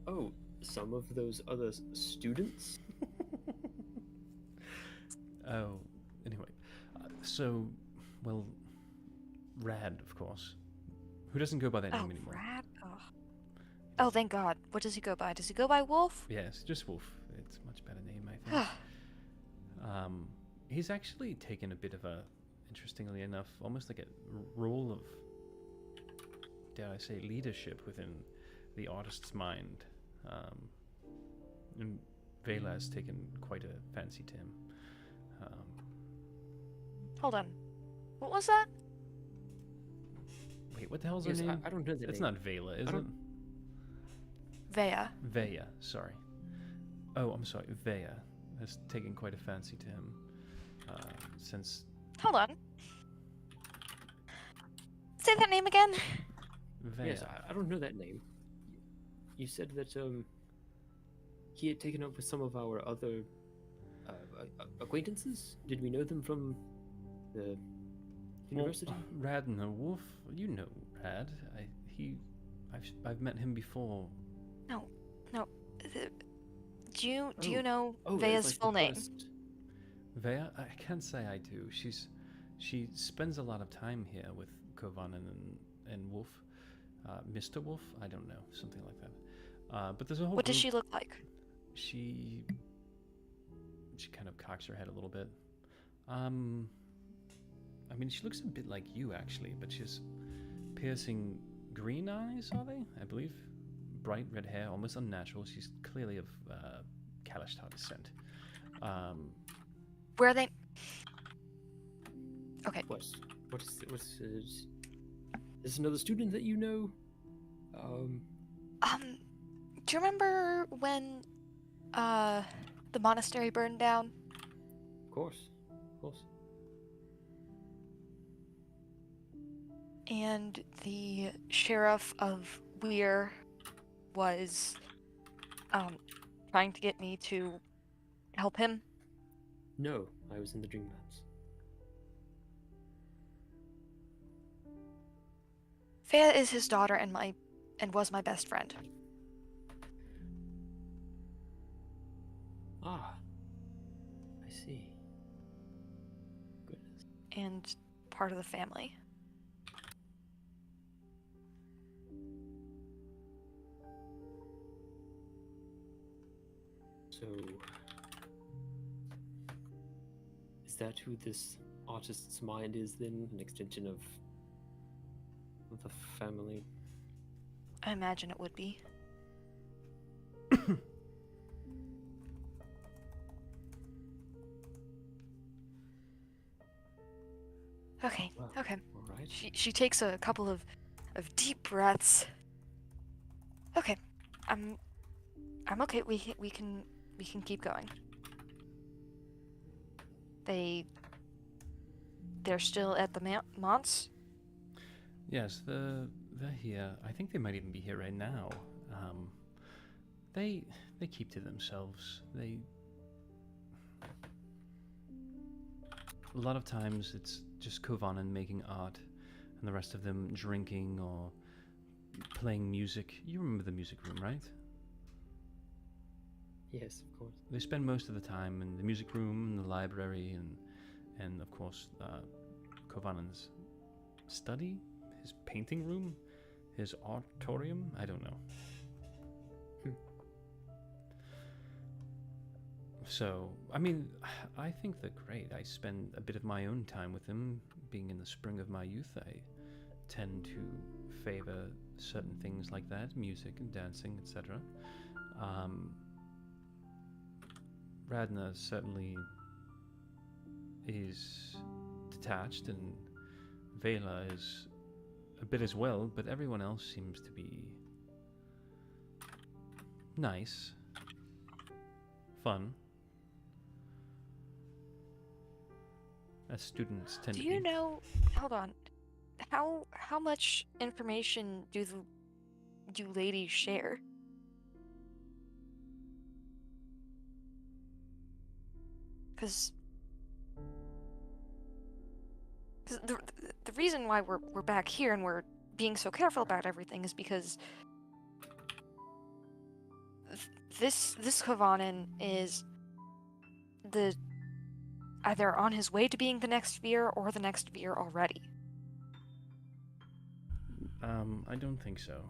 Oh, some of those other students? Oh, anyway. So, well, Rad, of course. Who doesn't go by that Oh, name anymore? Rad. Oh, thank God. What does he go by? Does he go by Wolf? Yes, just Wolf. It's a much better name, I think. He's actually taken a bit of a, interestingly enough, almost like a role of, dare I say, leadership within the artist's mind. And Vela has taken quite a fancy to him. Hold on. What was that? Wait, what the hell's Yes, her name? I don't know the It's name. not Vela, is I it? don't- Vea. Vea, sorry. Oh, I'm sorry. Vea has taken quite a fancy to him since Hold on. Say that name again. Vea. Yes, I don't know that name. You said that he had taken up with some of our other acquaintances. Did we know them from the university? Well, Rad and the Wolf, you know Rad. I've met him before. Do you Oh. know Oh, Vea's it's like full the name? first- Vea, I can't say I do. She spends a lot of time here with Kovanen and Wolf. Mr. Wolf, I don't know, something like that. But there's a whole. What does group- she look like? She kind of cocks her head a little bit. I mean, she looks a bit like you actually, but she's piercing green eyes, are they? I believe. Bright red hair, almost unnatural. She's clearly of Kalashtar descent. Where are they? Okay. What's is another student that you know? Do you remember when the monastery burned down? Of course. And the sheriff of Weir was trying to get me to help him. No, I was in the Dreamlands. Fea is his daughter and was my best friend. Ah, I see. Goodness. And part of the family. So, is that who this artist's mind is then? An extension of the family? I imagine it would be. Okay, Wow. okay. All right. She takes a couple of deep breaths. Okay, I'm okay. We can keep going. They're still at the Monts. Yes, they're here. I think they might even be here right now. They keep to themselves. A lot of times it's just Kovanen making art, and the rest of them drinking or playing music. You remember the music room, right? Yes, of course. They spend most of the time in the music room, in the library, and of course, Kovanen's study, his painting room, his artorium. I don't know. So, I mean, I think they're great. I spend a bit of my own time with them. Being in the spring of my youth, I tend to favor certain things like that, music and dancing, etc. Radna certainly is detached, and Vela is a bit as well, but everyone else seems to be nice, fun, as students tend Do to you be. know? Hold on. How much information do you ladies share? Because the reason why we're back here and we're being so careful about everything is because this Kavanen is the either on his way to being the next Veer or the next Veer already. I don't think so.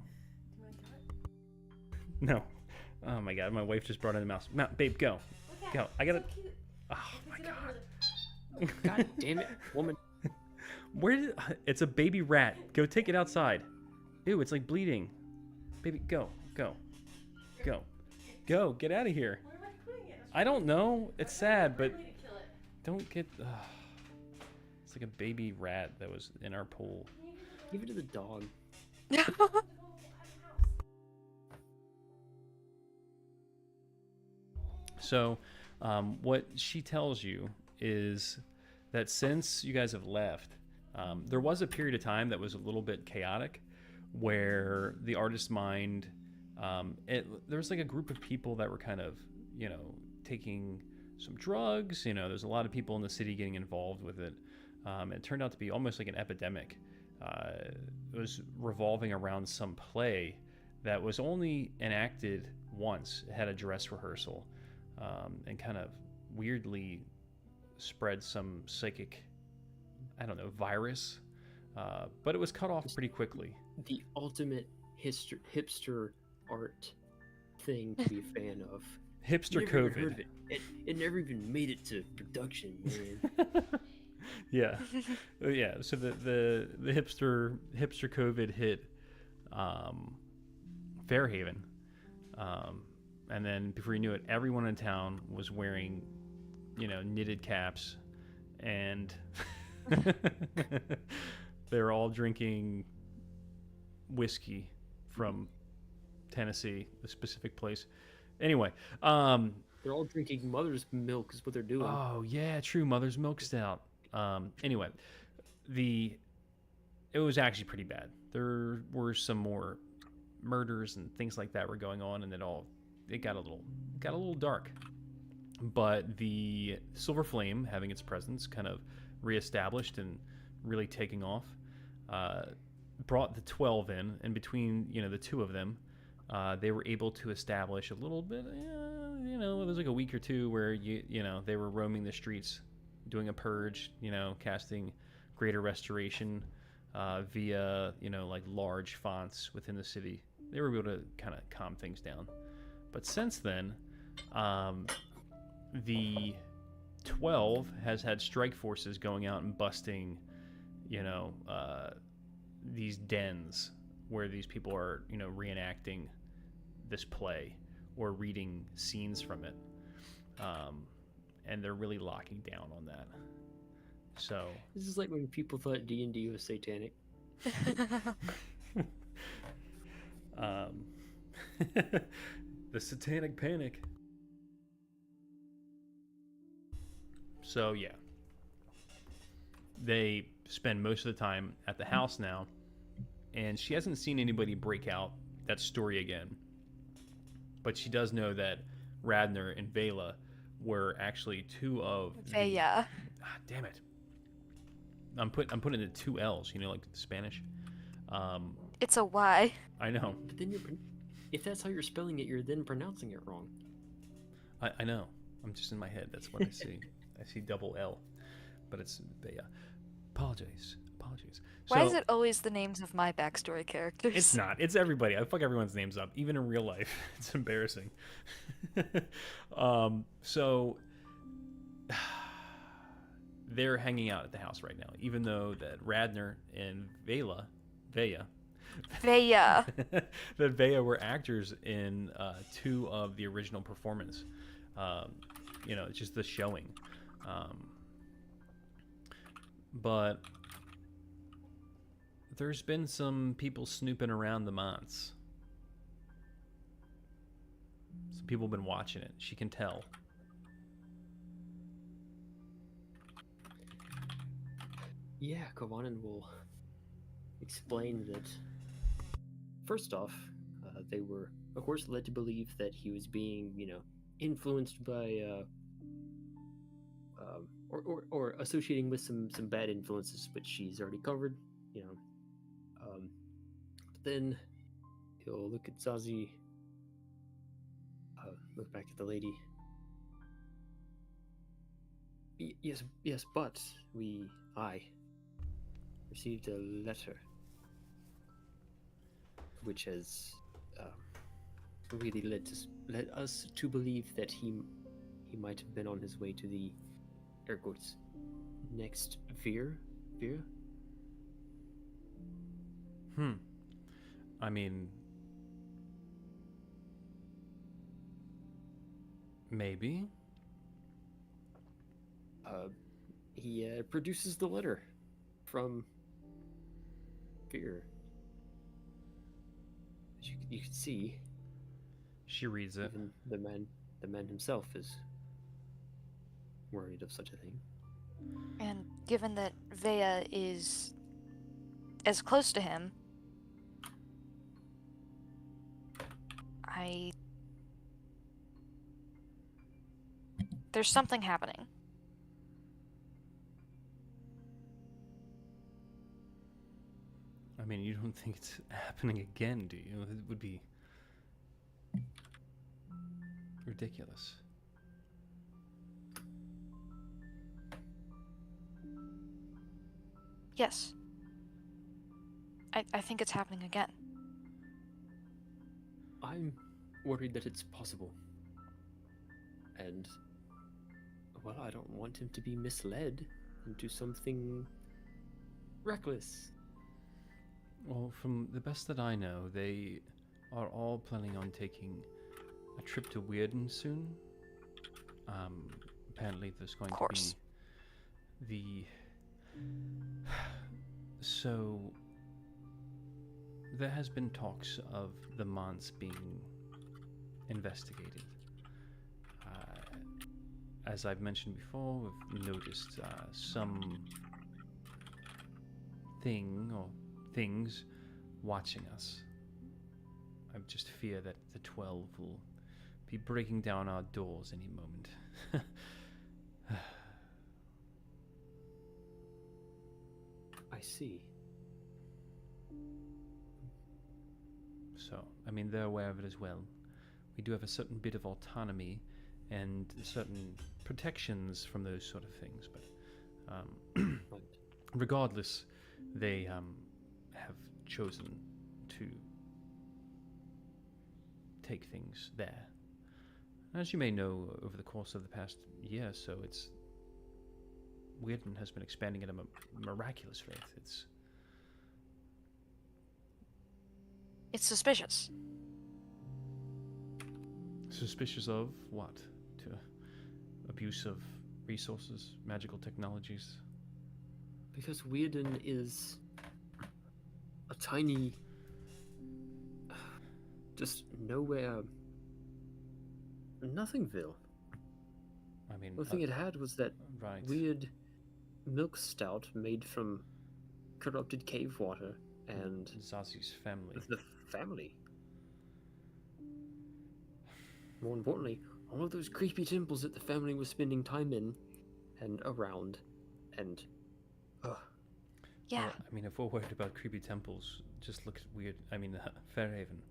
No. Oh my god, my wife just brought in the mouse. Babe, go. Go. I gotta. Oh my god. God damn it, woman. Where did. It's a baby rat. Go take it outside. Ew, it's like bleeding. Baby, go. Go. Go. Go. Get out of here. Where am I putting it? I don't know. It's sad, but I'm going to kill it. don't get. It's like a baby rat that was in our pool. Give it to the dog. So, what she tells you is that since you guys have left, there was a period of time that was a little bit chaotic, where the artist mind, there was like a group of people that were kind of, taking some drugs. There's a lot of people in the city getting involved with it. It turned out to be almost like an epidemic. It was revolving around some play that was only enacted once. It had a dress rehearsal. And kind of weirdly spread some psychic, I don't know, virus. But it was cut off pretty quickly. The ultimate hipster art thing to be a fan of. Hipster Never even heard COVID. of it never even made it to production, man. Yeah. Yeah. So the hipster COVID hit Fairhaven. And then before you knew it, everyone in town was wearing, knitted caps, and they were all drinking whiskey from Tennessee, a specific place. Anyway, They're all drinking mother's milk is what they're doing. oh yeah, true, mother's milk stout. Anyway, it was actually pretty bad. There were some more murders and things like that were going on, and it got a little dark. But the Silver Flame, having its presence kind of reestablished and really taking off, brought the 12 in, and between the two of them, they were able to establish a little bit. It was like a week or two where they were roaming the streets, doing a purge, casting greater restoration via like large fonts within the city. They were able to kind of calm things down. But since then, the 12 has had strike forces going out and busting, these dens where these people are, reenacting this play or reading scenes from it. And they're really locking down on that. So This is like when people thought D&D was satanic. the satanic panic. So yeah, they spend most of the time at the house now, and she hasn't seen anybody break out that story again. But she does know that Radner and Vela were actually two of Veya. damn it. I'm putting the two L's, like Spanish. It's a Y. I know. But then if that's how you're spelling it, you're then pronouncing it wrong. I know. I'm just in my head. That's what I see. I see double L, but it's Veya. Apologies. Why So, is it always the names of my backstory characters? It's not. It's everybody. I fuck everyone's names up, even in real life. It's embarrassing. So they're hanging out at the house right now, even though that Radner and Veya Vaya. that Vea were actors in 2 of the original performance. It's just the showing. But there's been some people snooping around the manse. Some people have been watching it. She can tell. Yeah, Kovanen will explain that. First off, they were, of course, led to believe that he was being, influenced by, or associating with some bad influences, which she's already covered. But then he'll look at Zazie, look back at the lady. Yes, but I received a letter which has really led us to believe that he might have been on his way to the air quotes next Vera. I mean, maybe. He produces the letter from Vera. As you can see, She reads it. even the man himself is worried of such a thing. And given that Vea is as close to him, there's something happening. I mean, you don't think it's happening again, do you? It would be ridiculous. Yes. I think it's happening again. I'm worried that it's possible. And, well, I don't want him to be misled into something reckless. Well, from the best that I know, they are all planning on taking a trip to Weirden soon. Apparently there's going to be So there has been talks of the manse being investigated. As I've mentioned before, we've noticed some things watching us. I just fear that the 12 will be breaking down our doors any moment. I see. So, I mean, they're aware of it as well. We do have a certain bit of autonomy and certain protections from those sort of things, but Right. regardless, they have chosen to take things there. As you may know, over the course of the past year or so, Weirden has been expanding at a miraculous rate. It's suspicious. Suspicious of what? To abuse of resources, magical technologies. Because Weirden is a tiny, just nowhere, nothingville. I mean, The thing it had was that right. weird milk stout made from corrupted cave water and Zazie's family. the family. More importantly, all of those creepy temples that the family was spending time in and around, and Yeah. Well, I mean, if we're worried about creepy temples, just look at Fairhaven.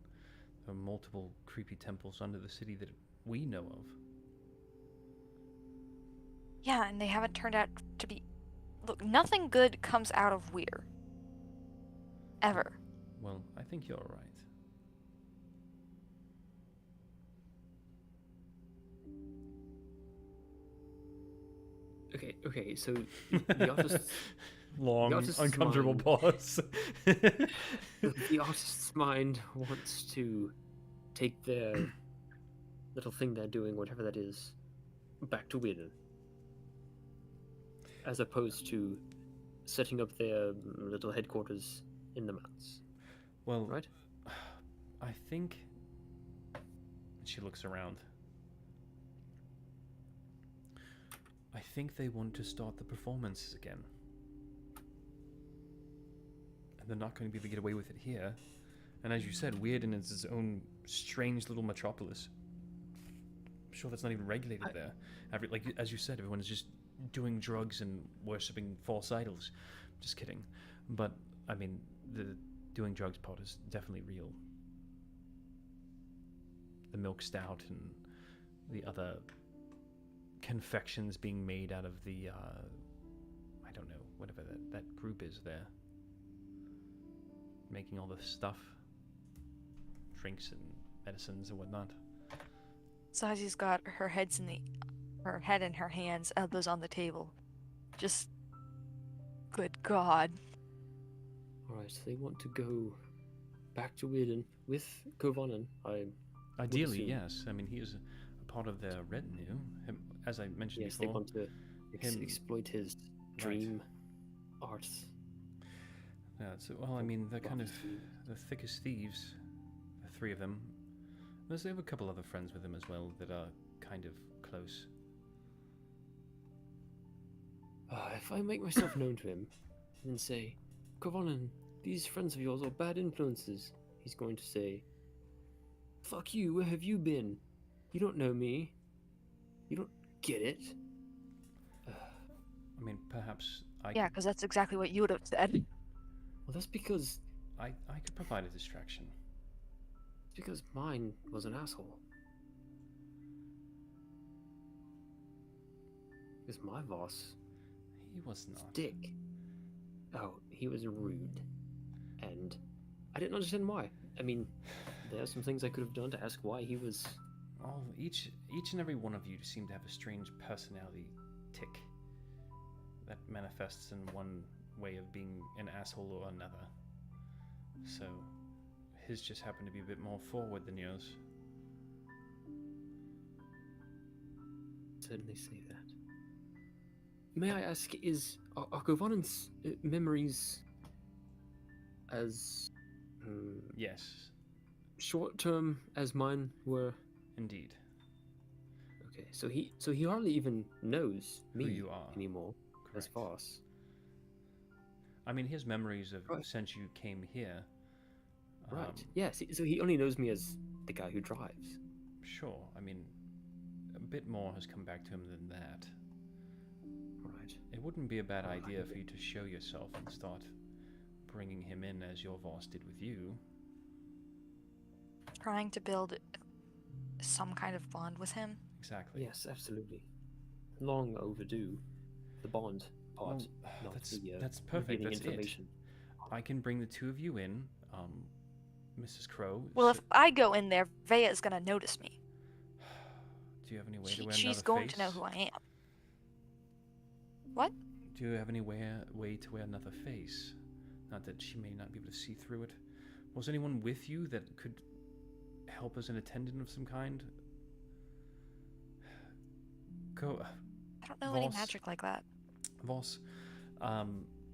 There are multiple creepy temples under the city that we know of. Yeah, and they haven't turned out to be. Look, nothing good comes out of Weir. Ever. Well, I think you're right. okay, so the office long, artist's uncomfortable mind. pause. The artist's mind wants to take their little thing they're doing, whatever that is, back to Whedon, as opposed to setting up their little headquarters in the mountains. Well, Right? I think she looks around. I think they want to start the performances again. And they're not going to be able to get away with it here. And as you said, Weirden is its own strange little metropolis. I'm sure that's not even regulated there. Like as you said, everyone is just doing drugs and worshipping false idols. Just kidding. But I mean, the doing drugs part is definitely real. The milk stout and the other confections being made out of the I don't know, whatever that group is there, making all the stuff, drinks and medicines and whatnot. Sazi's got her head in her hands, elbows on the table. Just, good God. Alright, so they want to go back to Whedon with Kovanen. Ideally, assume. yes. I mean, he is a part of their retinue. As I mentioned Yes, they before. want to him- exploit his Right. dream art. Yeah, well, I mean, they're kind of Prophecy. the thickest thieves, the three of them. They have a couple other friends with them as well that are kind of close. If I make myself known to him and say, Kovanen, these friends of yours are bad influences, he's going to say, fuck you, where have you been? You don't know me. You don't get it. I mean, perhaps Yeah, because that's exactly what you would have said. Well, that's because I could provide a distraction. mine was an asshole. Because my boss, He was not. Dick. Oh, he was rude. And I didn't understand why. I mean, there are some things I could have done to ask why he was. Each and every one of you seem to have a strange personality tick that manifests in one way of being an asshole or another. So, his just happened to be a bit more forward than yours. Certainly say that. May I ask, are Kovanen's memories as Yes, short term as mine were? indeed. Okay, so he hardly even knows me Who you are. anymore as Correct. boss. I mean, his memories of Right. since you came here. Right. Yes. So he only knows me as the guy who drives. Sure. I mean, a bit more has come back to him than that. Right. It wouldn't be a bad Oh, I idea get for you to show yourself and start bringing him in as your boss did with you. Trying to build some kind of bond with him. Exactly. Yes, absolutely. Long overdue. The bond part. Well, not that's the, that's perfect. revealing That's it. information. I can bring the two of you in, Mrs. Crow. Well, if I go in there, Veya's gonna notice me. Do you have any way to wear She's another going face? to know who I am. What? Do you have any way to wear another face? Not that she may not be able to see through it. Was anyone with you that could help as an attendant of some kind? Go, I don't know any Voss. magic like that. Voss.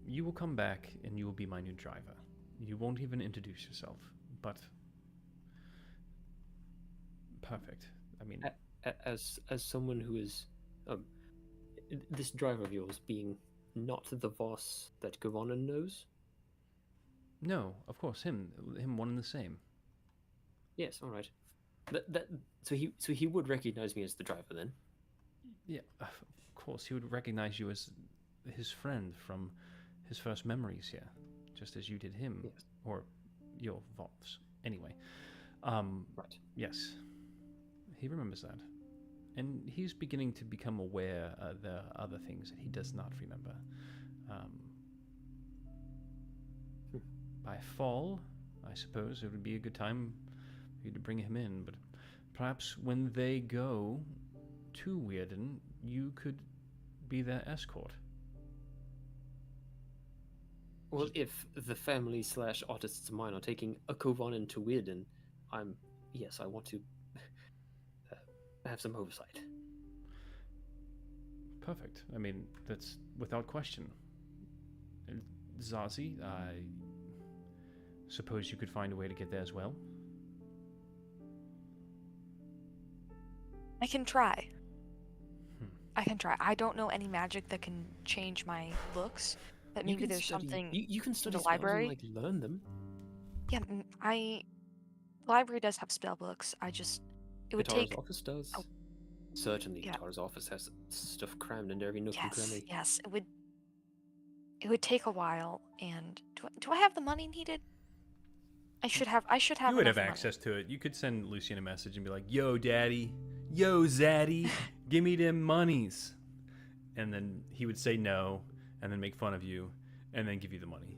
You will come back and you will be my new driver. You won't even introduce yourself, but perfect. I mean, As someone who is this driver of yours being not the boss that Kovanen knows. no, of course, him one and the same. Yes. All right. So he would recognize me as the driver then. Yeah, of course, he would recognize you as his friend from his first memories here, just as you did him, Yes. or your Voss. Anyway, Right. yes, he remembers that, and he's beginning to become aware there are other things that he does not remember. By fall, I suppose it would be a good time for you to bring him in, but perhaps when they go to Weirden, you could be their escort. Well, if the family slash artists of mine are taking a Kovanen to Widden, I want to have some oversight. Perfect. I mean, that's without question. And Zazie, I suppose you could find a way to get there as well. I can try. Hmm. I can try. I don't know any magic that can change my looks, but You maybe can there's study- something. You can study the spells library? and like learn them. Yeah, the library does have spell books. It would Katara's take. office does. Oh, Certainly, yeah. Katara's office has stuff crammed into every nook and Yes, cranny. yes. It would take a while, and do I have the money needed? I should have. You would enough have money. access to it. You could send Lucian a message and be like, "Yo, daddy. Yo, zaddy. Give me them monies." And then he would say no, and then make fun of you, and then give you the money.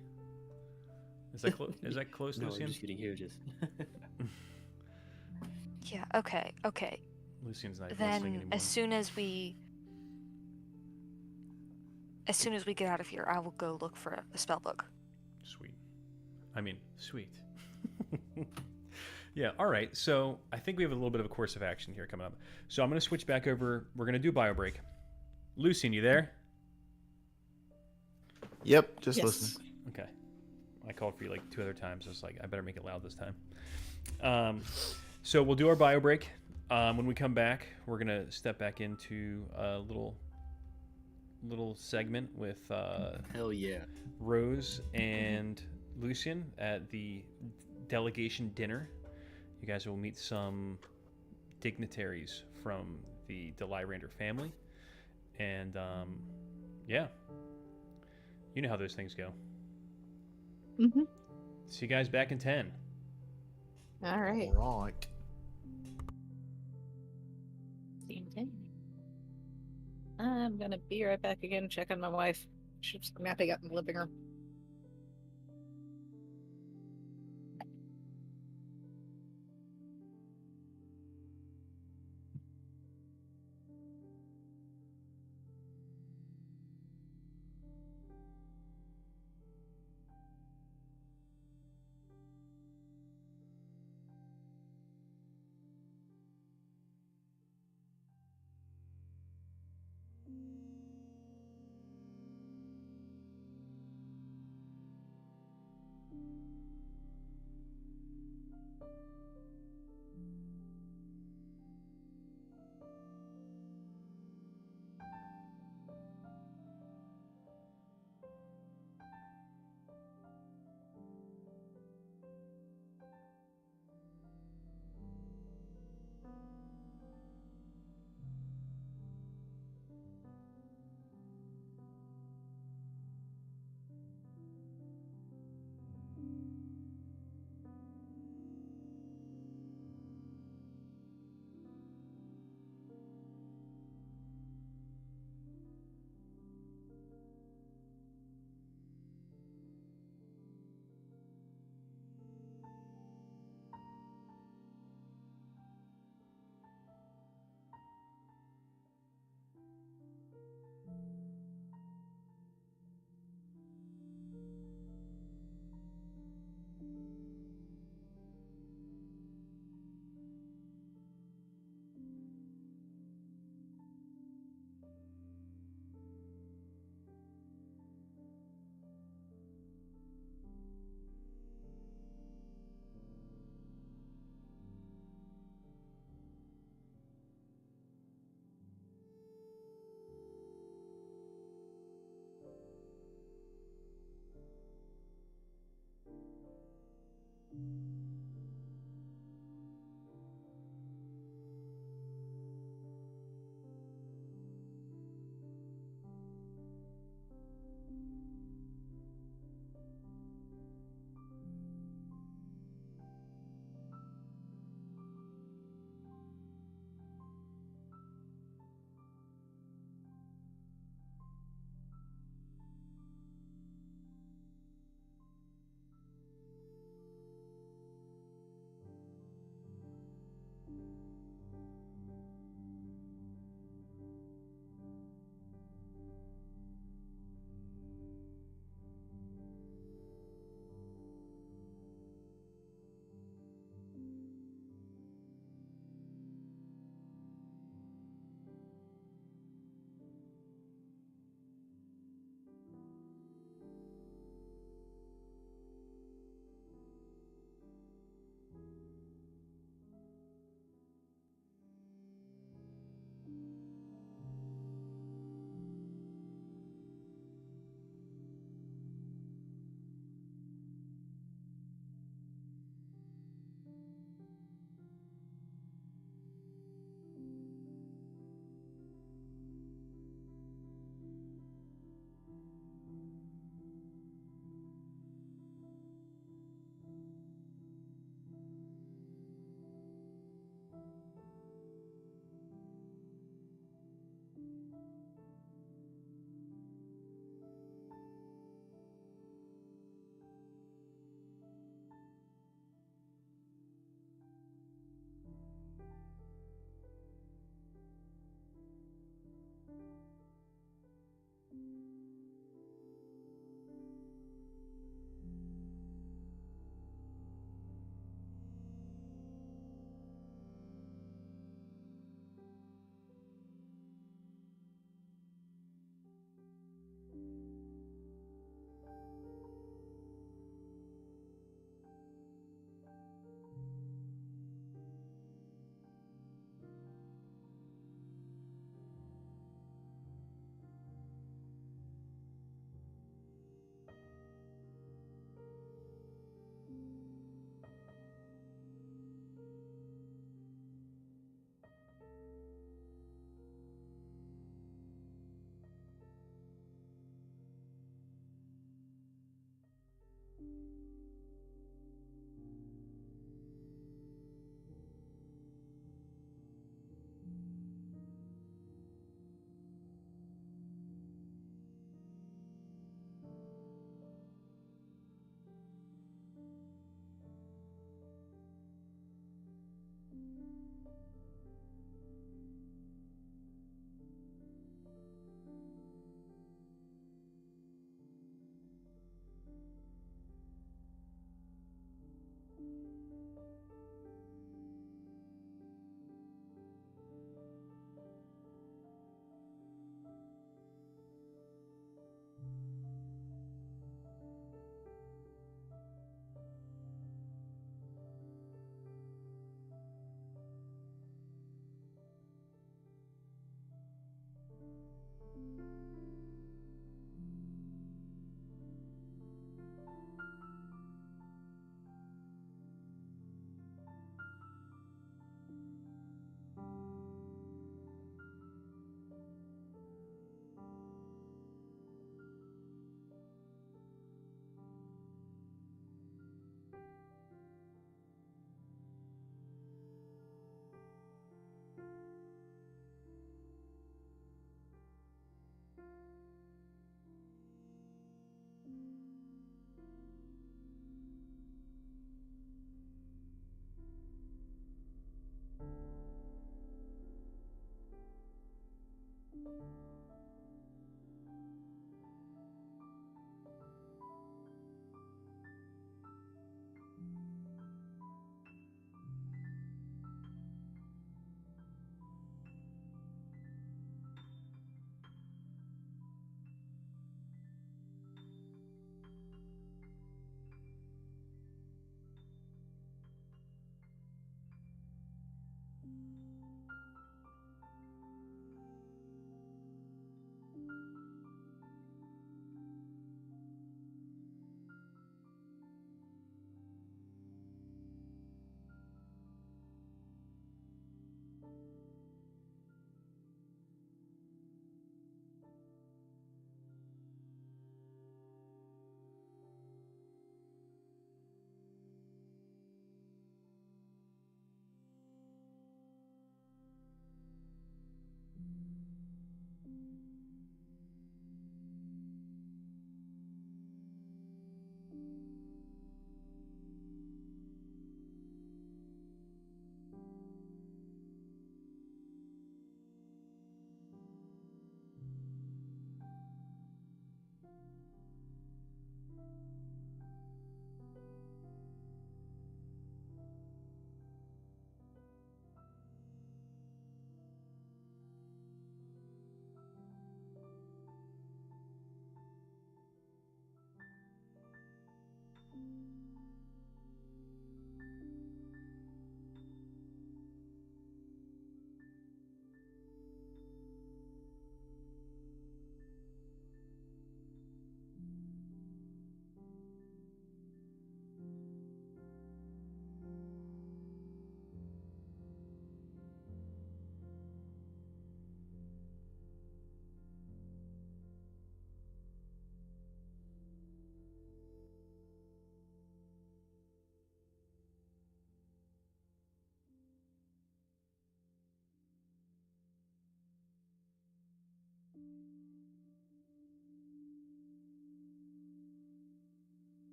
Is that is that close, No, Lucian? I'm just kidding. Here it is. Yeah. Okay. Okay. Lucian's not even listening Then anymore. as soon as we get out of here, I will go look for a spell book. Sweet. I mean, sweet. Yeah, all right. So I think we have a little bit of a course of action here coming up. So I'm going to switch back over. We're going to do bio break. Lucian, you there? Yep, just Yes. listening. Okay. I called for you like 2 other times. I was like, I better make it loud this time. So we'll do our bio break. When we come back, we're going to step back into a little segment with Hell yeah. Rose and Lucian at the delegation dinner. You guys will meet some dignitaries from the Delirander family. And yeah, you know how those things go. Mm-hmm. See you guys back in 10. All right. Right. Same thing. I'm gonna be right back again. Check on my wife. She's napping up in the living room.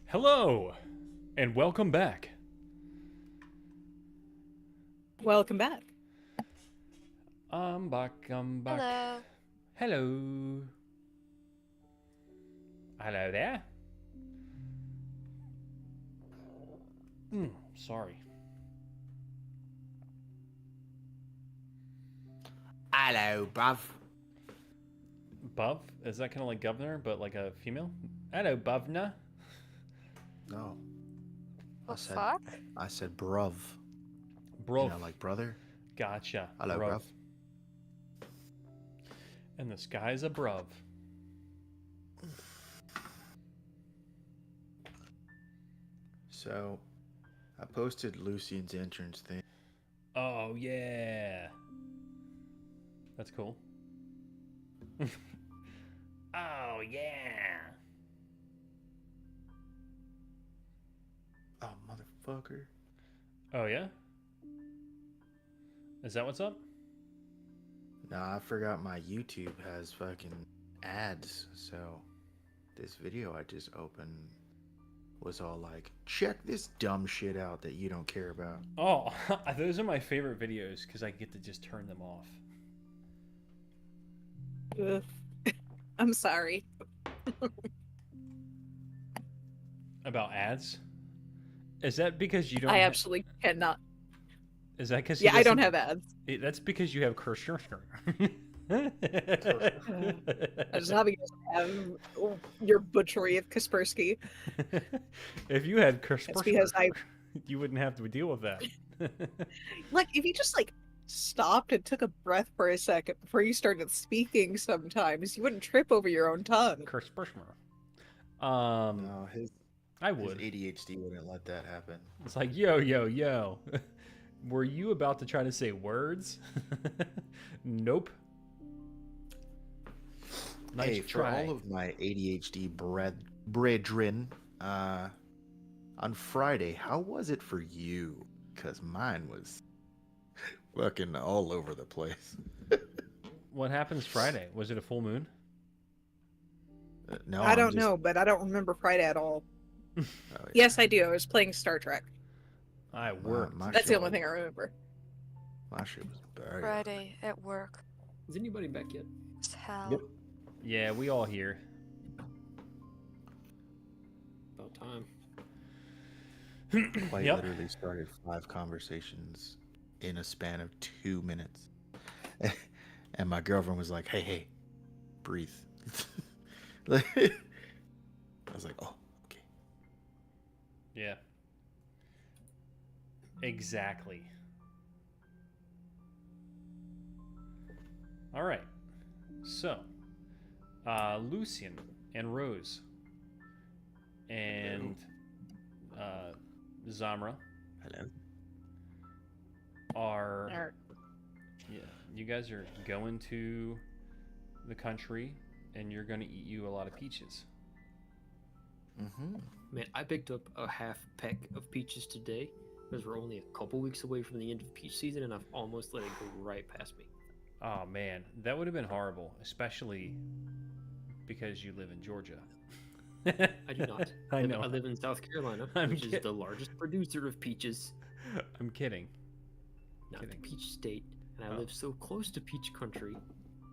Hello, and welcome back. Welcome back. I'm back. Hello. Hello. Hello there. Sorry. Hello, bruv. Buv? Is that kind of like governor, but like a female? Hello, Buvna. No. The fuck? I said bruv. Bro. You know, like brother. Gotcha. Hello, bruv. And the sky's a bruv. So, I posted Lucian's entrance thing. Oh, yeah. That's cool. Oh, yeah. Oh, motherfucker. Oh, yeah? Is that what's up? Nah, I forgot my YouTube has fucking ads, so this video I just opened was all like, check this dumb shit out that you don't care about. Oh, those are my favorite videos because I get to just turn them off. Ugh. I'm sorry. About ads? Is that because you don't? I absolutely cannot. Is that because? Yeah, I don't have ads. That's because you have cursor. It's not because I have your butchery of Kaspersky. If you had cursor, It's because you wouldn't have to deal with that. Like, if you just like stopped and took a breath for a second before you started speaking, sometimes you wouldn't trip over your own tongue. Cursor. No, his I would. ADHD wouldn't let that happen. It's like, yo. Were you about to try to say words? Nope. Nice Hey, for try. all of my ADHD brethren, on Friday, how was it for you? Because mine was fucking all over the place. What happens Friday? Was it a full moon? No, I don't know, but I don't remember Friday at all. Oh, Yes, I do. I was playing Star Trek. I worked. my That's the shit only was- thing I remember. My shit was bad. Friday at work. Is anybody back yet? It's hell. Yep. Yeah, we all here. About time. Quite Yep. literally started 5 conversations in a span of 2 minutes. And my girlfriend was like, hey, breathe. I was like, oh, okay. Yeah. Exactly. All right. So, Lucian and Rose and Zamra Hello. are Or- yeah, you guys are going to the country and you're going to eat you a lot of peaches. Mm-hmm. Man, I picked up a half peck of peaches today because we're only a couple weeks away from the end of peach season, and I've almost let it go right past me. Oh man, that would have been horrible, especially because you live in Georgia. I do not. I know. I live in South Carolina, I'm which is kid- the largest producer of peaches, I'm kidding. not Kidding. the peach state. And I Oh. live so close to peach country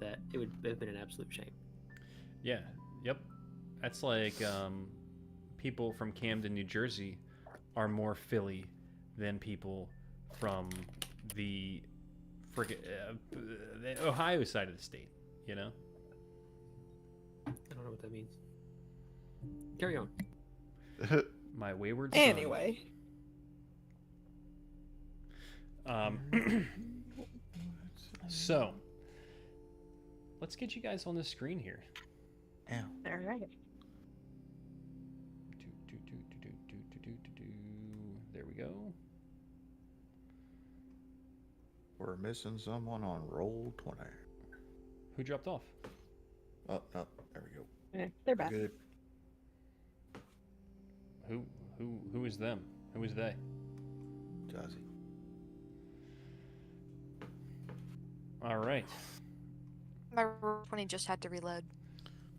that it would have been an absolute shame. Yeah. Yep. That's like people from Camden, New Jersey, are more Philly than people from the the Ohio side of the state. You know. I don't know what that means. Carry on. My wayward son. Anyway, So, let's get you guys on the screen here. Ow. All right. There we go. We're missing someone on roll 20. Who dropped off? Oh, no, there we go. They're back. Good. Who is them? Who is they? Jazzy. All right. My roll 20 just had to reload.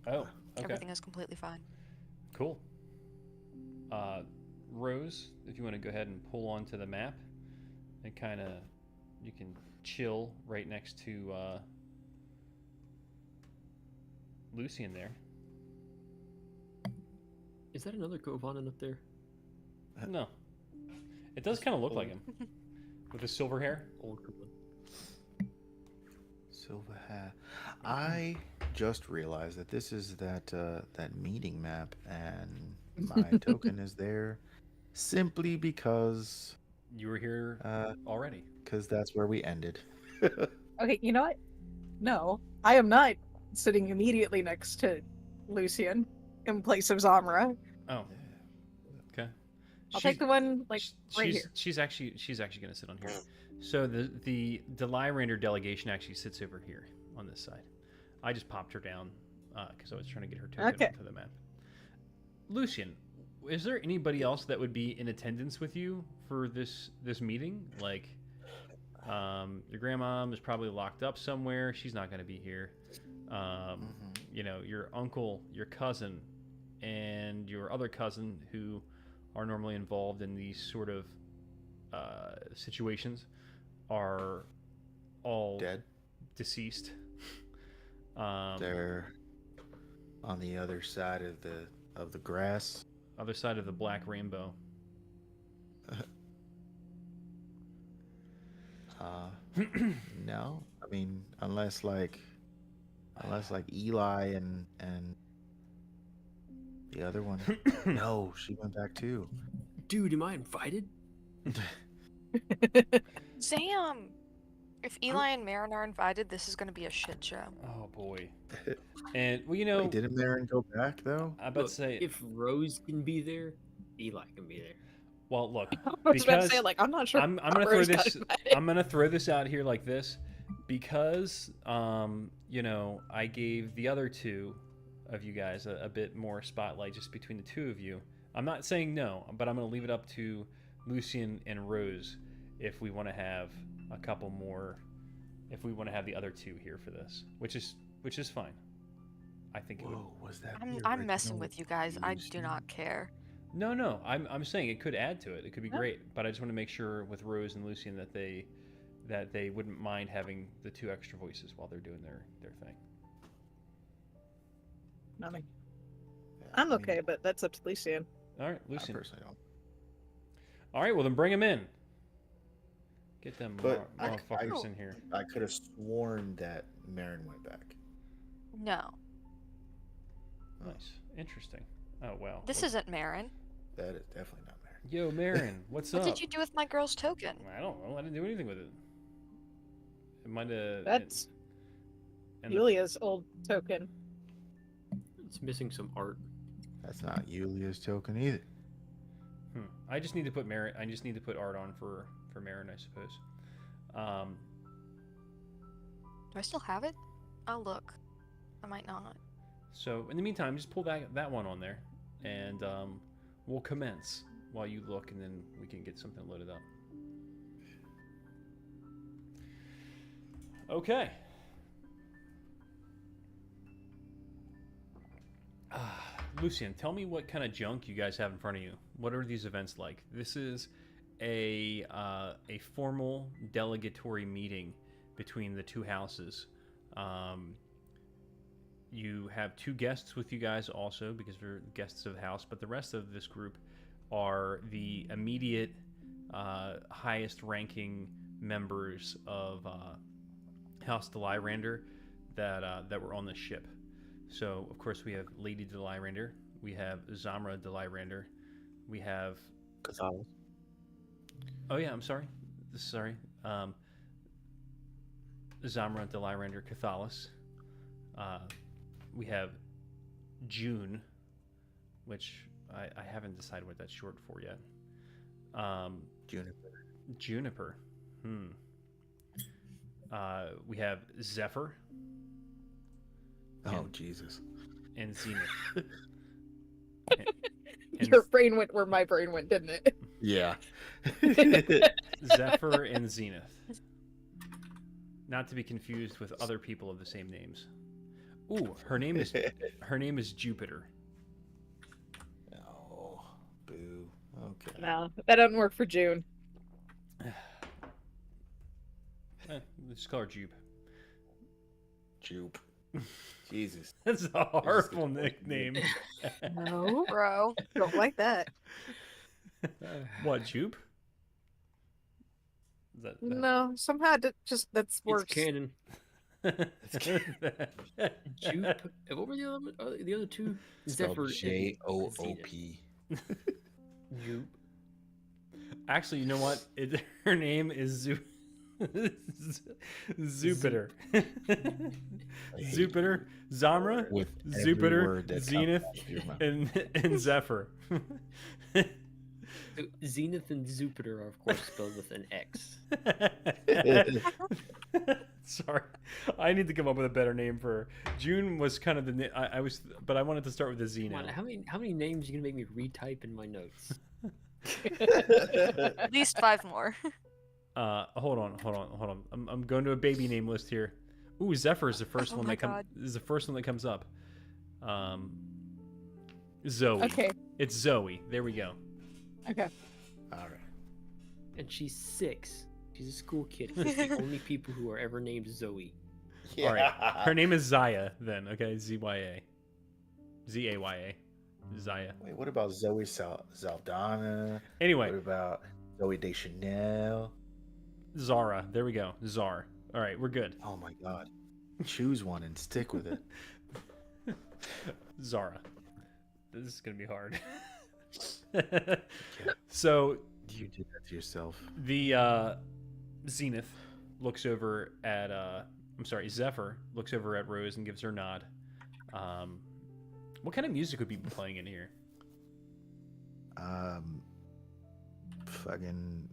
Oh, okay. Everything is completely fine. Cool. Rose, if you want to go ahead and pull onto the map and kind of, you can chill right next to Lucian there. Is that another Govanen up there? No. It does kind of look like him. With the silver hair. Old Govan. Silver hair. I just realized that this is that meeting map, and my token is there simply because You were here already. that's where we ended. Okay, you know what? No, I am not sitting immediately next to Lucian in place of Zamra. Oh, okay. I'll take the one like right she's, here. She's actually going to sit on here. So the Delirander delegation actually sits over here on this side. I just popped her down because I was trying to get her token Okay. onto the map. Lucian, is there anybody else that would be in attendance with you for this meeting? Like, your grandmom is probably locked up somewhere. She's not going to be here. You know, your uncle, your cousin, and your other cousin who are normally involved in these sort of situations are all Dead. deceased. They're on the other side of the grass. Other side of the black rainbow. No, I mean unless like Eli and the other one. No, she went back too. Dude, am I invited? Sam! If Eli and Marin are invited, this is going to be a shit show. Oh boy. And well, you know, Wait, didn't Marin go back though? I about Look, to say, if Rose can be there, Eli can be there. well, look, I was about to because say, like, I'm not sure. I'm how gonna throw Rose got this. invited. I'm gonna throw this out here like this, because you know, I gave the other two of you guys a bit more spotlight just between the two of you. I'm not saying no, but I'm gonna leave it up to Lucian and Rose if we want to have a couple more. If we want to have the other two here for this, which is fine. I think it would. Whoa, was that? I'm messing with you guys. I do not care. No. I'm saying it could add to it. It could be great, but I just want to make sure with Rose and Lucian that they wouldn't mind having the two extra voices while they're doing their thing. Nothing. I'm okay, but that's up to Lucian. All right, I Lucian. personally don't. All right, well then bring him in. Get them But motherfuckers in here. I could have sworn that Marin went back. No. Nice, interesting. Oh wow. This isn't Marin. That is definitely not Marin. Yo, Marin, what's What up? did you do with my girl's token? I don't know. I didn't do anything with it. It might have. That's and Yulia's old token. It's missing some art. That's not Yulia's token either. I just need to put Marin. I just need to put art on for Marin, I suppose. Do I still have it? I'll look. I might not. So in the meantime, just pull that one on there, and we'll commence while you look, and then we can get something loaded up. Okay. Lucian, tell me what kind of junk you guys have in front of you. What are these events like? This is a formal delegatory meeting between the two houses. You have two guests with you guys also, because they're guests of the house, but the rest of this group are the immediate highest ranking members of House Delirander that were on the ship. So, of course, we have Lady Delirander, we have Zamra Delirander, we have... Gonzalez. Oh, yeah, I'm sorry. Sorry. Zamra the Lyrander Cathalis. We have June, which I haven't decided what that's short for yet. Juniper. Juniper. We have Zephyr Oh, And- Jesus. and Zenith. and, and Your brain went where my brain went, didn't it? Yeah. Zephyr and Zenith. Not to be confused with other people of the same names. Ooh, her name is Jupiter. Oh, boo. Okay. No, that doesn't work for June. Let's call her Jupe. Jupe. Jesus. That's a horrible nickname. No, Bro. don't like that. What, Jupe? Is that, No, somehow that's It's worse. canon. Jupe. Jupe. What were the other two? Spelled Zephyr and Joop. Jupe. Actually, you know what? Her name is Zupiter. Zupiter, Zamra, With every Jupiter, word that comes Zenith, out of your mouth. and Zephyr. So Zenith and Jupiter are of course spelled with an X. Sorry, I need to come up with a better name for her. June was kind of the I was, but I wanted to start with the Z Come on, now. how many names are you gonna make me retype in my notes? At least 5 more. Hold on. I'm going to a baby name list here. Ooh, Zephyr is the first Oh one my that comes. God. Is the first one that comes up. Zoe. Okay, It's Zoe. There we go. okay. All right. And she's 6. She's a school kid. She's the only people who are ever named Zoe. All right. Her name is Zaya. Then okay, Z-Y-A, Z-A-Y-A, Zaya. Wait, what about Zoe Saldana? Anyway, What about Zoe Deschanel? Zara. There we go. Zar. All right, we're good. Oh my God. Choose one and stick with it. Zara. This is gonna be hard. So You did that to yourself. the Zenith looks over at Zephyr looks over at Rose and gives her a nod. What kind of music would be playing in here? Fucking.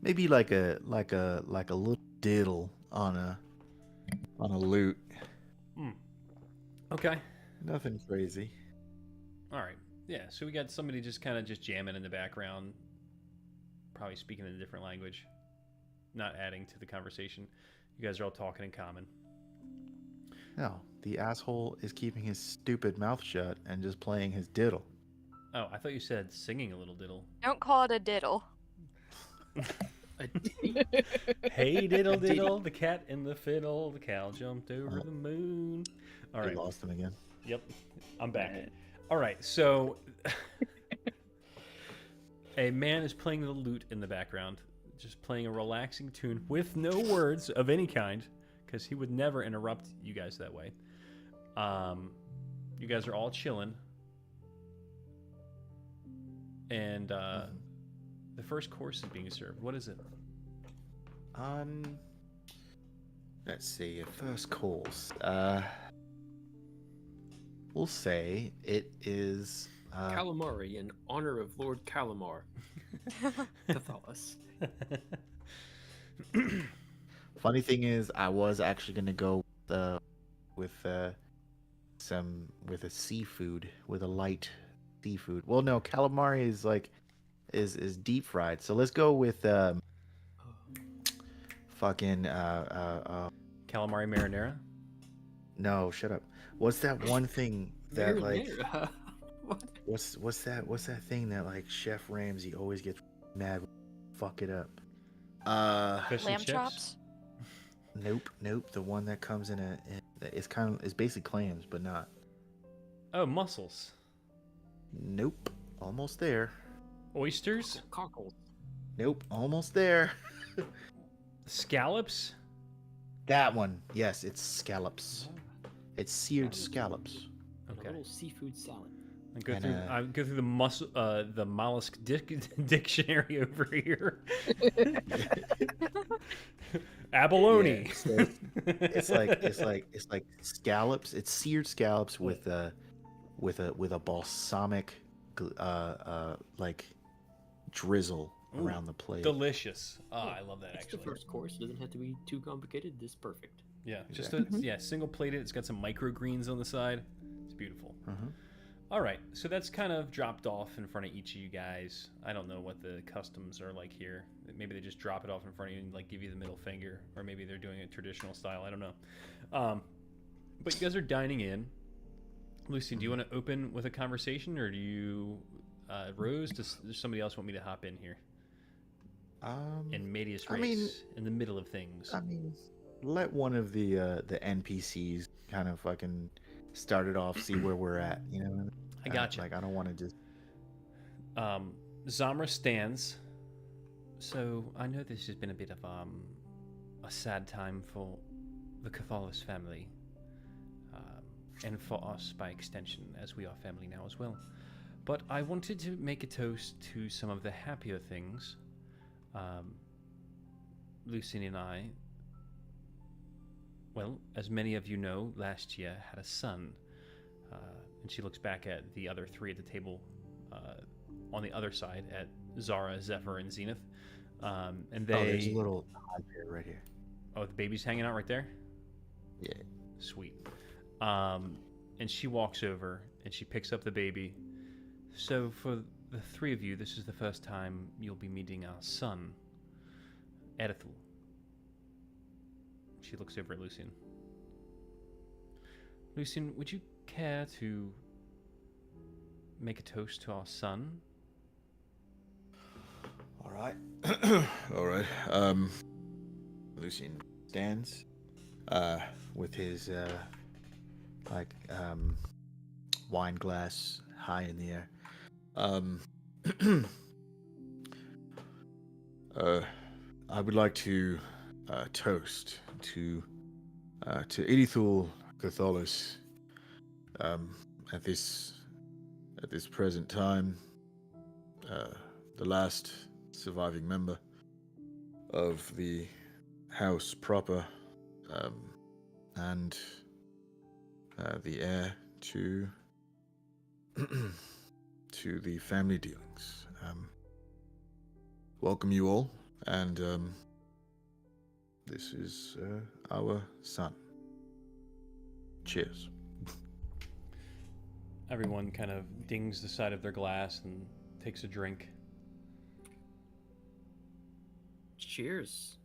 Maybe like a little diddle on a lute. Okay. Nothing crazy. All right. Yeah. So we got somebody just kind of just jamming in the background, probably speaking in a different language, not adding to the conversation. You guys are all talking in common. No, the asshole is keeping his stupid mouth shut and just playing his diddle. Oh, I thought you said singing a little diddle. Don't call it a diddle. Hey diddle diddle, the cat and the fiddle, the cow jumped over the moon. All I right. lost him again. Yep, I'm back. All right, so a man is playing the lute in the background, just playing a relaxing tune with no words of any kind, because he would never interrupt you guys that way. You guys are all chilling, and the first course is being served. What is it? Let's see. First course. We'll say it is. Calamari in honor of Lord Calamar. Cathalis. Funny thing is, I was actually gonna go with a seafood, with a light seafood. Well, no, calamari is is deep fried. So let's go with fucking Calamari marinara. no, shut up. What's that one thing that like Marinara? What? what's that thing that like Chef Ramsay always gets mad when I fuck it up? Fish and Lamb chips? chops? Nope. The one that comes in it's basically clams, but not. Oh, mussels. Nope. Almost there. Oysters? Cockles. Nope. Almost there. Scallops? That one. Yes, it's scallops. It's seared scallops. A Okay. little seafood salad. I go through the mollusk dictionary over here. Abalone. Yeah, so it's like scallops. It's seared scallops with a balsamic like drizzle Ooh, around the plate. Delicious. I love that It's actually. the first course. It doesn't have to be too complicated. This is perfect. Yeah, just Exactly. single plated. It's got some micro greens on the side. It's beautiful. Uh-huh. All right, so that's kind of dropped off in front of each of you guys. I don't know what the customs are like here. Maybe they just drop it off in front of you and like give you the middle finger, or maybe they're doing it traditional style. I don't know. But you guys are dining in. Lucy, do you want to open with a conversation, or do you, Rose? Does somebody else want me to hop in here? In medias I res, mean- in the middle of things. I mean, let one of the NPCs kind of fucking start it off, see where we're at. You know, I gotcha. Like I don't want to just. Zamra stands. So I know this has been a bit of a sad time for the Cathalos family, and for us by extension, as we are family now as well. But I wanted to make a toast to some of the happier things. Lucien and I, well, as many of you know, last year had a son. And she looks back at the other three at the table on the other side at Zara, Zephyr, and Zenith. And they. Oh, there's a little hot pair right here. Oh, the baby's hanging out right there? Yeah. Sweet. And she walks over and she picks up the baby. So, for the three of you, this is the first time you'll be meeting our son, Erithul. She looks over at Lucien. Lucien, would you care to make a toast to our son? All right. All right. Lucien stands with his wine glass high in the air. I would like to toast to Edithul Cathalos at this present time, the last surviving member of the house proper, and the heir to to the family dealings. Welcome you all, and this is our son. Cheers. Everyone kind of dings the side of their glass and takes a drink. Cheers.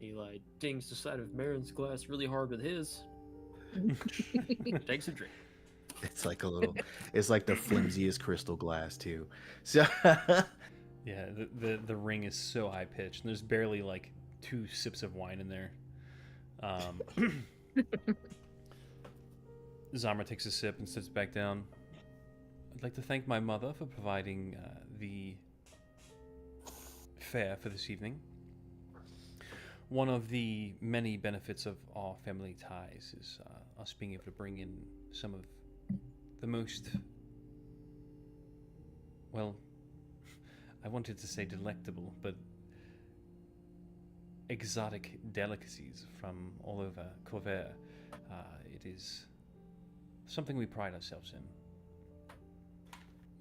Eli dings the side of Marin's glass really hard with his. Takes a drink. It's like a little. It's like the flimsiest crystal glass too. So. Yeah, the ring is so high pitched, and there's barely like 2 sips of wine in there. Zamra takes a sip and sits back down. I'd like to thank my mother for providing the fare for this evening. One of the many benefits of our family ties is us being able to bring in some of the most, well, I wanted to say delectable, but exotic delicacies from all over Corvair. It is something we pride ourselves in,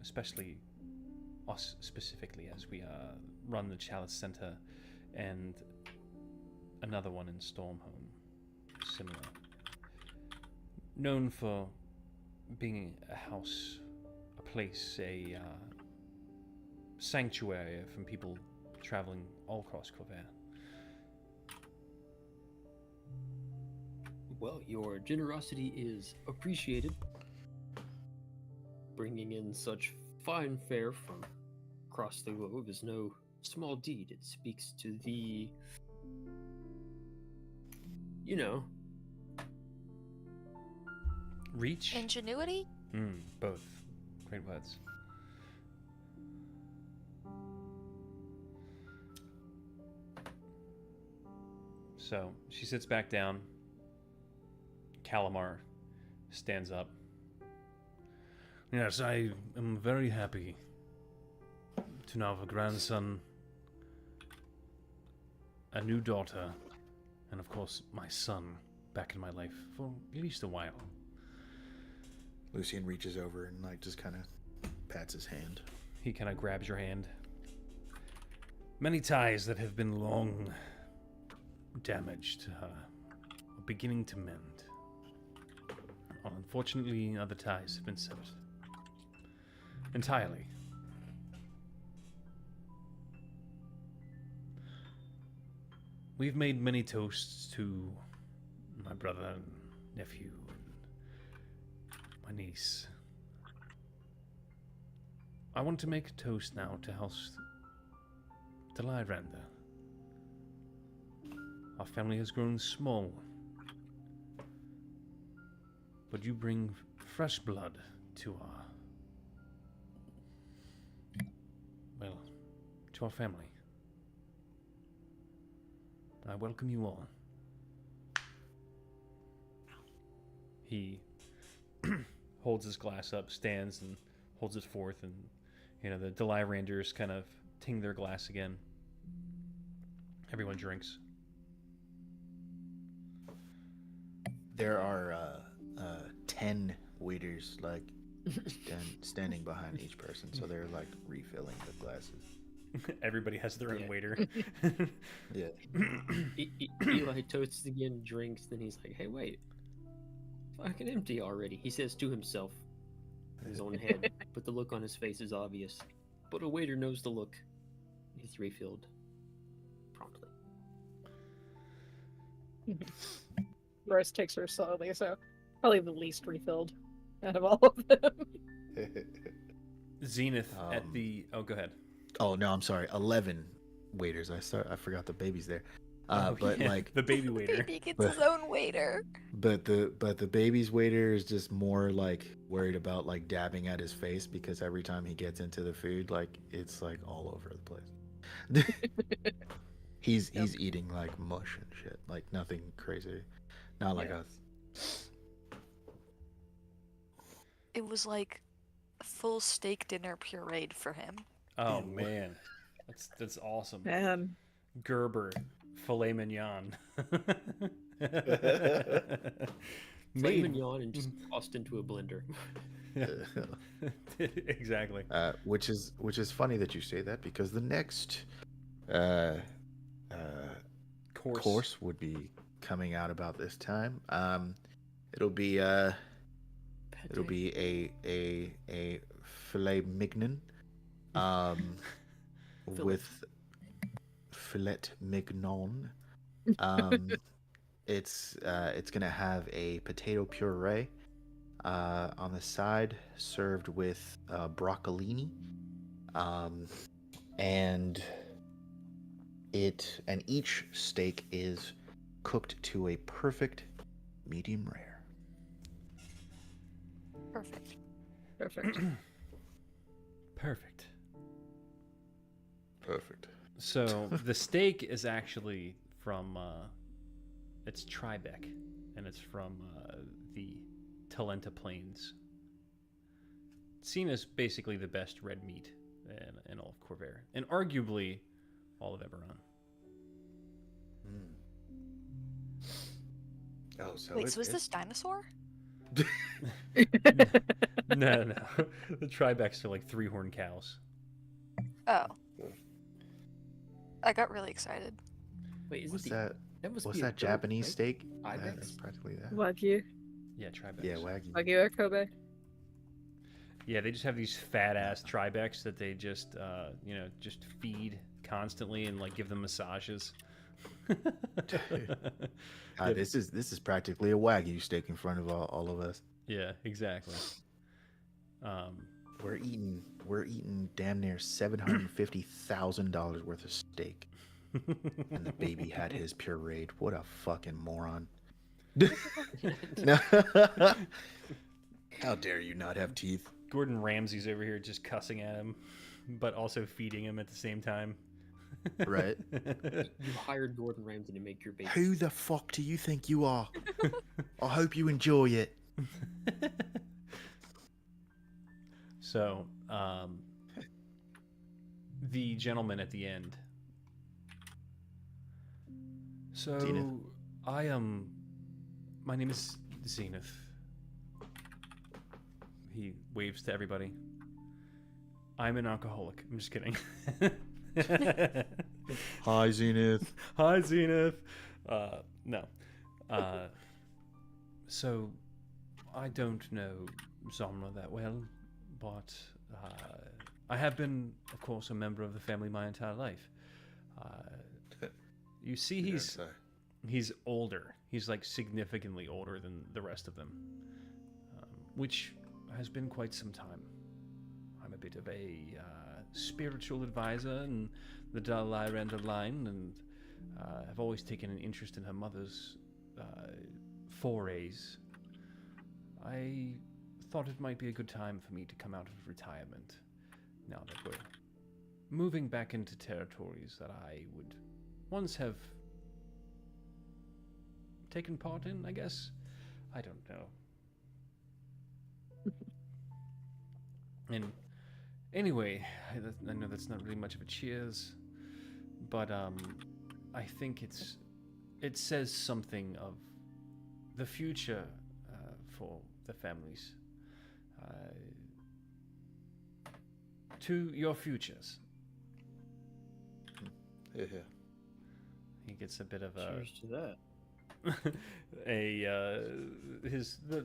especially us specifically, as we run the Chalice Center and another one in Stormhome, similar. Known for being a house, a place, a sanctuary from people traveling all across Corvair. Well, your generosity is appreciated. Bringing in such fine fare from across the globe is no small deed. It speaks to the, you know, Reach? Ingenuity? Both. Great words. So she sits back down. Calamar stands up. Yes, I am very happy to now have a grandson, a new daughter, and of course my son back in my life for at least a while. Lucian reaches over and like just kind of pats his hand. He kind of grabs your hand. Many ties that have been long damaged are beginning to mend. Unfortunately, other ties have been severed. Entirely. We've made many toasts to my brother and nephew and my niece. I want to make a toast now to House Deliranda. Our family has grown small, but you bring fresh blood to our family. I welcome you all. He holds his glass up, stands, and holds it forth, and the Deliranders kind of ting their glass again. Everyone drinks. There are 10 waiters like standing behind each person, so they're like refilling the glasses. Everybody has their own waiter. Yeah. Eli toasts again, drinks, then he's like, "Hey, wait, fucking empty already." He says to himself in his own head, but the look on his face is obvious. But a waiter knows the look. He's refilled promptly. Rose takes her slowly, so probably the least refilled out of all of them. Zenith at the... Oh, go ahead. Oh no, I'm sorry. 11 waiters. I forgot the baby's there. But yeah, like the baby waiter. Baby gets his own waiter. But the baby's waiter is just more like worried about like dabbing at his face because every time he gets into the food, like it's like all over the place. he's eating like mush and shit, like nothing crazy, not like us. It was like a full steak dinner pureed for him. Oh man, that's awesome. Man, Gerber filet mignon. Filet mignon and just tossed into a blender. Exactly. Which is funny that you say that because the next course would be coming out about this time. It'll be a filet mignon with filet mignon. It's gonna have a potato puree on the side, served with broccolini, and each steak is cooked to a perfect medium rare. Perfect. perfect. Perfect. Perfect. So the steak is actually from it's Tribeca, and it's from the Talenta Plains. Seen as basically the best red meat in all of Corvair, and arguably all of Eberron. Oh, so Wait, so is this dinosaur? No. The Tribecs are like 3-horned cows. Oh. I got really excited. Wait, is What's it that? that must What's be a that goat, Japanese right? steak? Ibex? That's practically that. Wagyu. Yeah, Tribecs. Yeah, Wagyu. Wagyu or Kobe. Yeah, they just have these fat ass Tribecs that they just just feed constantly and like give them massages. This is practically a Wagyu steak in front of all of us. Yeah, exactly. We're eating damn near $750,000 worth of steak, and the baby had his pureed. What a fucking moron! How dare you not have teeth? Gordon Ramsay's over here just cussing at him, but also feeding him at the same time. Right? You hired Gordon Ramsay to make your baby. Who the fuck do you think you are? I hope you enjoy it. So, the gentleman at the end. So, Zenith. I am. My name is Zenith. He waves to everybody. I'm an alcoholic. I'm just kidding. Hi, Zenith. Hi, Zenith. No. So, I don't know Zamra that well, but I have been, of course, a member of the family my entire life. You see, he's older. He's like significantly older than the rest of them, which has been quite some time. I'm a bit of a spiritual advisor in the Dalai-Randa line, and I've always taken an interest in her mother's forays. I thought it might be a good time for me to come out of retirement, now that we're moving back into territories that I would once have taken part in, I guess. I don't know. And anyway, I know that's not really much of a cheers, but I think it says something of the future for the families. To your futures. Yeah. He gets a bit of a Cheers to that.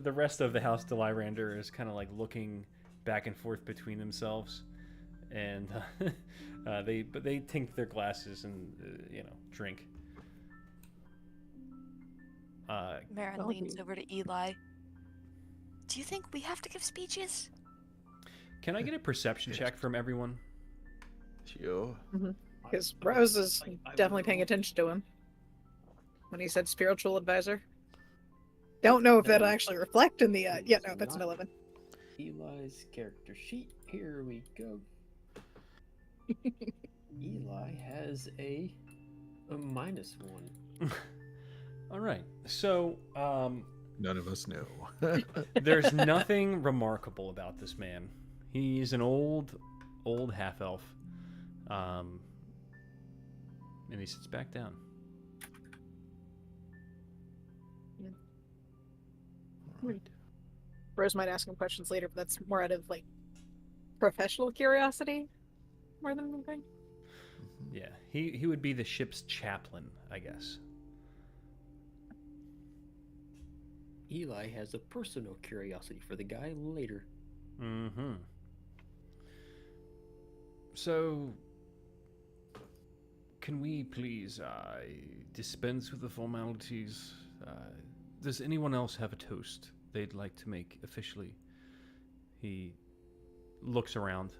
the rest of the House Dalirander is kind of like looking back and forth between themselves, and they tink their glasses and drink. Marin Well, leans over to Eli. Do you think we have to give speeches? Can I get a perception check from everyone? Sure. Because Rose is definitely paying attention to him when he said spiritual advisor. Don't know if that'll actually reflect in the. Yeah, no, that's an 11. Eli's character sheet. Here we go. Eli has a -1. All right. So, None of us know. there's nothing remarkable about this man. He's an old half elf. And he sits back down. Right. Rose might ask him questions later, but that's more out of like professional curiosity more than anything. Yeah, he would be the ship's chaplain, I guess. Eli has a personal curiosity for the guy later. Mm-hmm. So, can we please dispense with the formalities? Does anyone else have a toast they'd like to make officially? He looks around.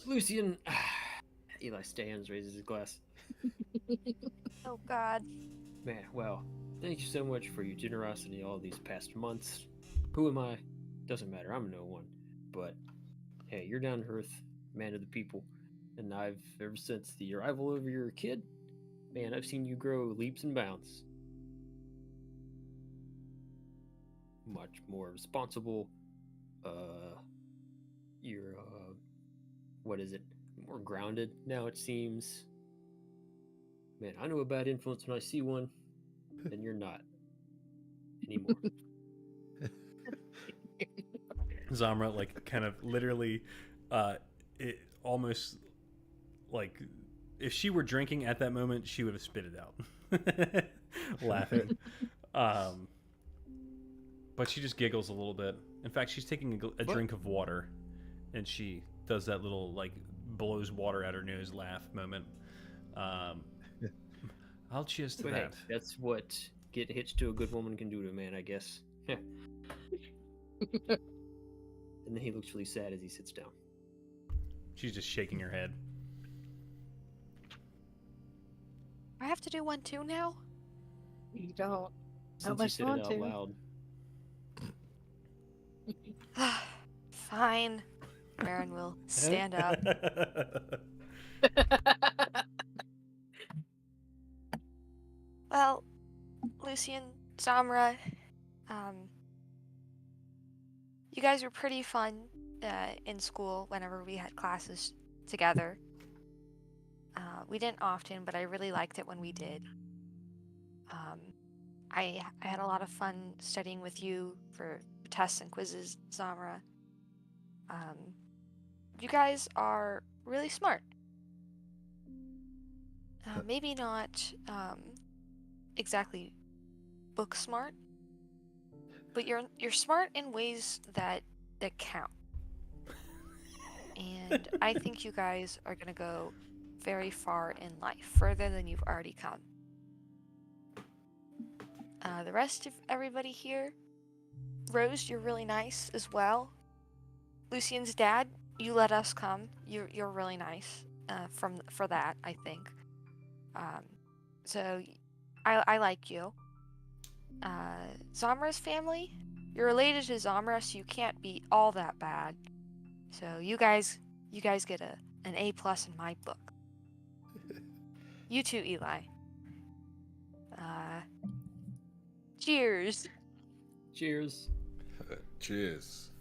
Lucian. Eli stands, raises his glass. Oh God. Man, well, thank you so much for your generosity all these past months. Who am I? Doesn't matter, I'm no one. But, hey, you're down to earth, man of the people. And ever since the arrival of your kid, man, I've seen you grow leaps and bounds. Much more responsible. You're, what is it? More grounded now, it seems. Man, I know a bad influence when I see one, and you're not anymore. Zamra, like, kind of literally, it almost like if she were drinking at that moment, she would have spit it out, laughing. But she just giggles a little bit. In fact, she's taking a drink of water, and she does that little like blows water out her nose laugh moment. I'll cheers to But that. hey, that's what getting hitched to a good woman can do to a man, I guess. And then he looks really sad as he sits down. She's just shaking her head. I have to do one too now? You don't. Since you Unless said you it want out to. loud. Fine. Marin will stand up. Well, Lucian, Zamra, You guys were pretty fun in school whenever we had classes together. We didn't often, but I really liked it when we did. I had a lot of fun studying with you for tests and quizzes, Zamra. You guys are really smart. Maybe not exactly book smart, but you're smart in ways that count. And I think you guys are gonna go very far in life, further than you've already come. The rest of everybody here, Rose, you're really nice as well. Lucian's dad, you let us come. You're really nice. For that, I think. So I like you. Zamra's family, you're related to Zamra, so you can't be all that bad. So you guys get an A+ in my book. You too, Eli. Cheers. Cheers. Cheers.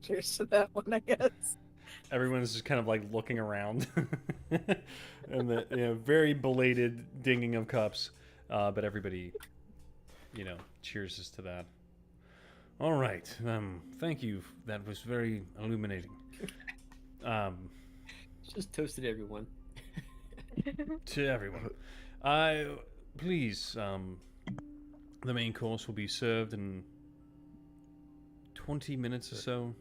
Cheers to that one, I guess. Everyone's just kind of like looking around, and the very belated dinging of cups, but everybody, cheers to that. All right, thank you. That was very illuminating. Just toasted everyone. To everyone, please, the main course will be served in 20 minutes or so.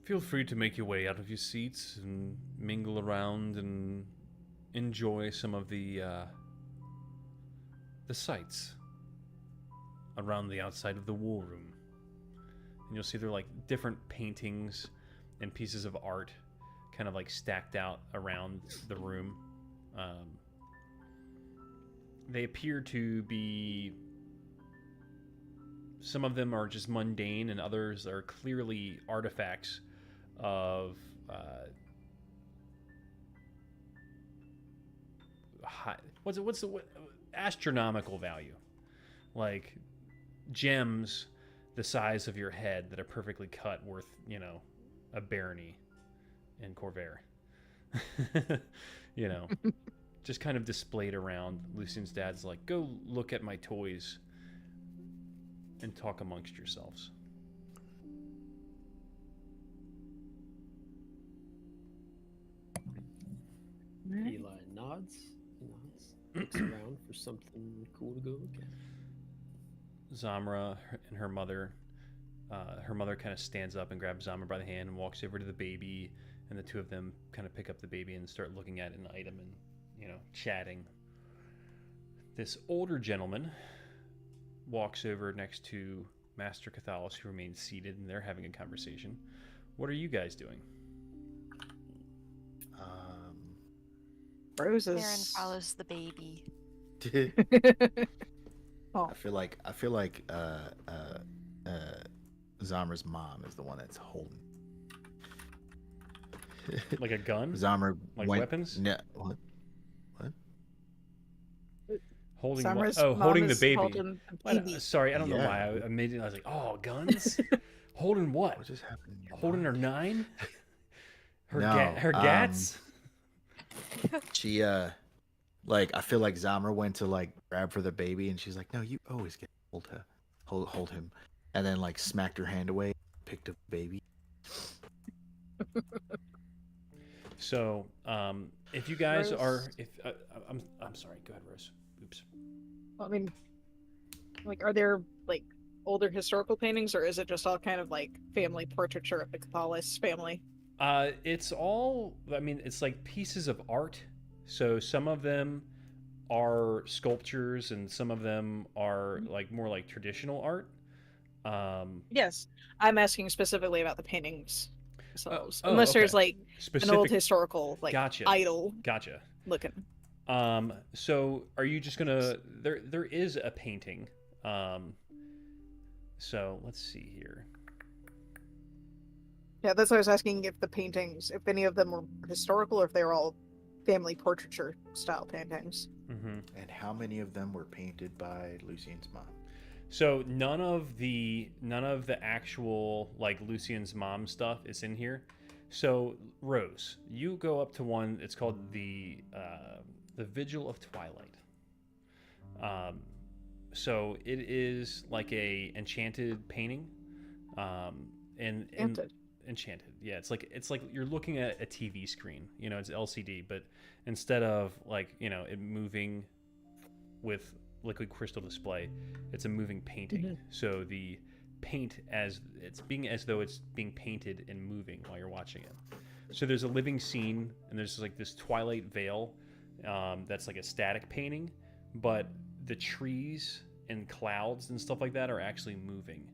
Feel free to make your way out of your seats and mingle around and enjoy some of the sights around the outside of the war room. And you'll see there are like different paintings and pieces of art kind of like stacked out around the room. They appear to be... Some of them are just mundane, and others are clearly artifacts of astronomical value, like gems the size of your head that are perfectly cut, worth a barony in Corvair. Just kind of displayed around. Lucian's dad's like, go look at my toys and talk amongst yourselves. Eli nods, looks around for something cool to go look at. Zamra and her mother kind of stands up and grabs Zamra by the hand and walks over to the baby, and the two of them kind of pick up the baby and start looking at an item and, chatting. This older gentleman walks over next to Master Cathalos, who remains seated, and they're having a conversation. What are you guys doing? Roses. Aaron follows the baby. Oh. I feel like Zamra's mom is the one that's holding. Like a gun? Zamra Like went, weapons? No, what? Holding Summer's what? Oh, mom holding the is baby. holding the Why- baby. sorry, I don't know Yeah. why. I was like, oh, guns? Holding what? What just happened? in your Holding her mind? 9? Her No, her gats? She I feel like Zamra went to like grab for the baby, and she's like, "No, you always get to hold him," and then like smacked her hand away, picked up the baby. So, if you guys Rose. are, if I'm sorry, go ahead, Rose. Oops. I mean, like, are there like older historical paintings, or is it just all kind of like family portraiture of the Cathalis family? It's all. I mean, it's like pieces of art. So some of them are sculptures, and some of them are like more like traditional art. Yes, I'm asking specifically about the paintings themselves. oh, Unless okay. there's like Specific. an old historical like Gotcha. idol Gotcha. looking. So are you just gonna? There is a painting. So let's see here. Yeah, that's why I was asking if the paintings, if any of them were historical, or if they were all family portraiture style paintings. Mm-hmm. And how many of them were painted by Lucian's mom? So none of the actual like Lucian's mom stuff is in here. So Rose, you go up to one. It's called the Vigil of Twilight. So it is like a enchanted painting, and enchanted. Yeah, it's like you're looking at a TV screen. You know, it's LCD, but instead of like it moving with liquid crystal display, it's a moving painting. So the paint as though it's being painted and moving while you're watching it. So there's a living scene, and there's like this twilight veil that's like a static painting, but the trees and clouds and stuff like that are actually moving,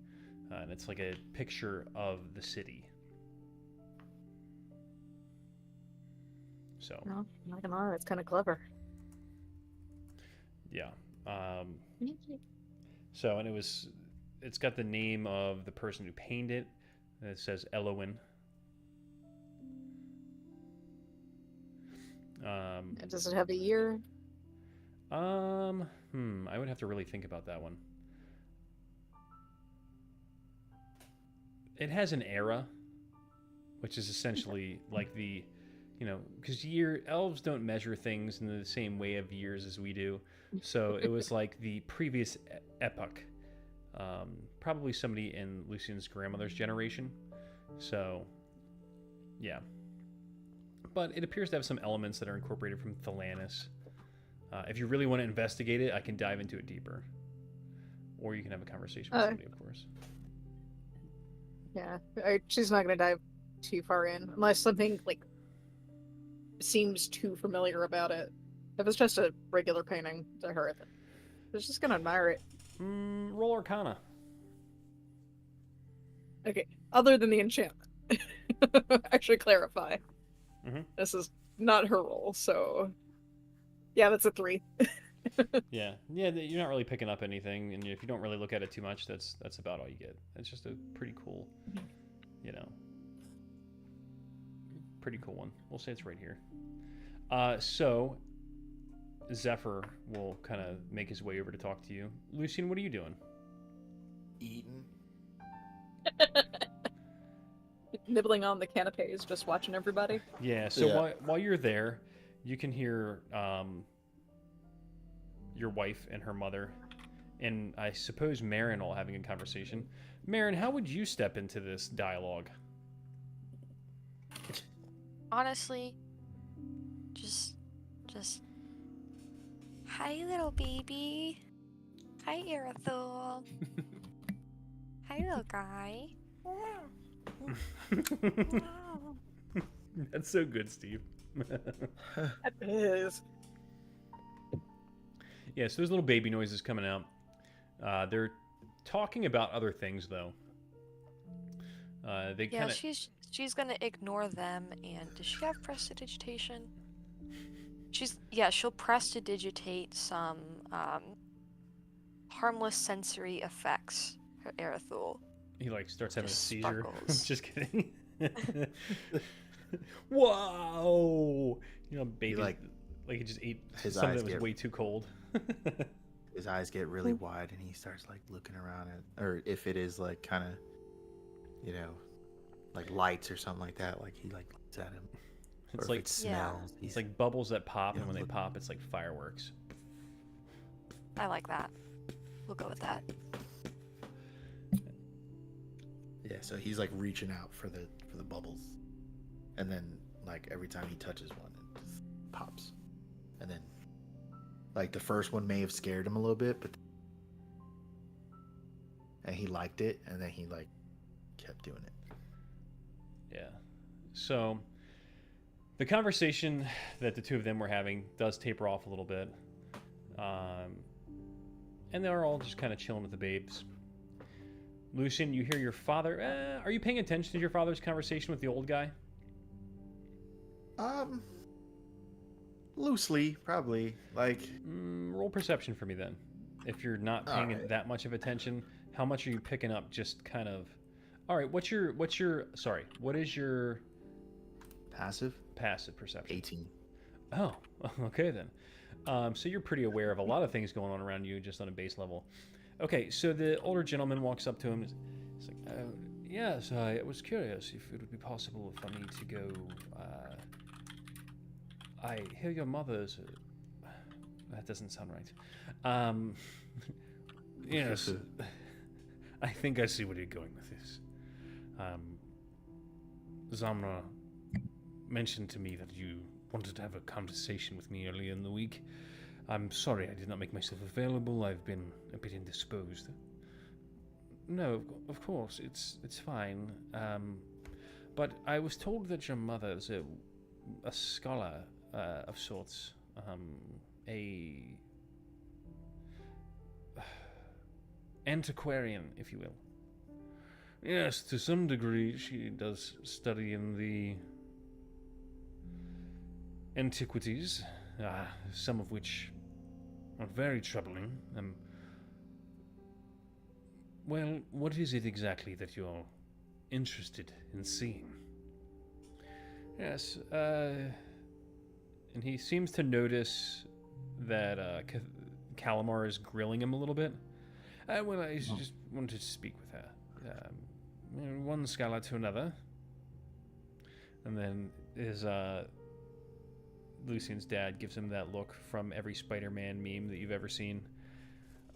and it's like a picture of the city. So No, not gonna lie, that's kind of clever. yeah. So, and it's got the name of the person who painted it, and it says Elowen. Does it have a year? I would have to really think about that one. It has an era, which is essentially like the, because elves don't measure things in the same way of years as we do. So it was like the previous epoch, probably somebody in Lucian's grandmother's generation. So, yeah. But it appears to have some elements that are incorporated from Thelanis. If you really want to investigate it, I can dive into it deeper. Or you can have a conversation with somebody, of course. Yeah, she's not gonna dive too far in unless something like seems too familiar about it. If it's just a regular painting to her, then she's just gonna admire it. Roll Arcana. Okay, other than the enchantment. Actually clarify. Mhm. This is not her role, so yeah, that's a 3. Yeah, you're not really picking up anything, and if you don't really look at it too much, that's about all you get. It's just a pretty cool, pretty cool one. We'll say it's right here. So Zephyr will kind of make his way over to talk to you. Lucian, what are you doing? Eating. Nibbling on the canapes, just watching everybody. Yeah. So Yeah. while you're there, you can hear your wife and her mother, and I suppose Marin all having a conversation. Marin, how would you step into this dialogue? Honestly, just, hi, little baby. Hi, Arathul. Hi, little guy. That's so good, Steve. That is. Yeah, so there's little baby noises coming out. They're talking about other things, though. They Yeah, kind of. she's gonna ignore them. And does she have prestidigitation? She'll prestidigitate some harmless sensory effects for Arathul. He like starts having a Just seizure. sparkles. Just kidding. Whoa! Baby, like he just ate his something eyes that was get- way too cold. His eyes get really wide, and he starts like looking around at, or if it is like kind of, like lights or something like that, like he like looks at him. It's Or like if it Yeah. smells. it's like bubbles that pop, and when they look- pop, it's like fireworks. I like that. We'll go with that. Yeah, so he's like reaching out for the bubbles, and then like every time he touches one, it just pops, and then like the first one may have scared him a little bit, and he liked it, and then he like kept doing it. Yeah. So the conversation that the two of them were having does taper off a little bit, and they're all just kind of chilling with the babes. Lucian, you hear your father. Are you paying attention to your father's conversation with the old guy? Loosely, probably. Like, Roll perception for me then. If you're not paying Alright. that much of attention, how much are you picking up? Just kind of. All right. What is your passive. passive perception? 18. Oh, okay then. So you're pretty aware of a lot of things going on around you just on a base level. Okay, so the older gentleman walks up to him. He's like, yes, I was curious if it would be possible for me to go. I hear your mother's. That doesn't sound right. Yes, I think I see where you're going with this. Zamra mentioned to me that you wanted to have a conversation with me earlier in the week. I'm sorry I did not make myself available. I've been a bit indisposed. No, of course, it's fine. But I was told that your mother is a scholar of sorts. A antiquarian, if you will. Yes, to some degree she does study in the antiquities, some of which are very troubling. Well, what is it exactly that you're interested in seeing? Yes, and he seems to notice that Calamar is grilling him a little bit. Well, I just wanted to speak with her. One scholar to another. And then his Lucian's dad gives him that look from every Spider-Man meme that you've ever seen.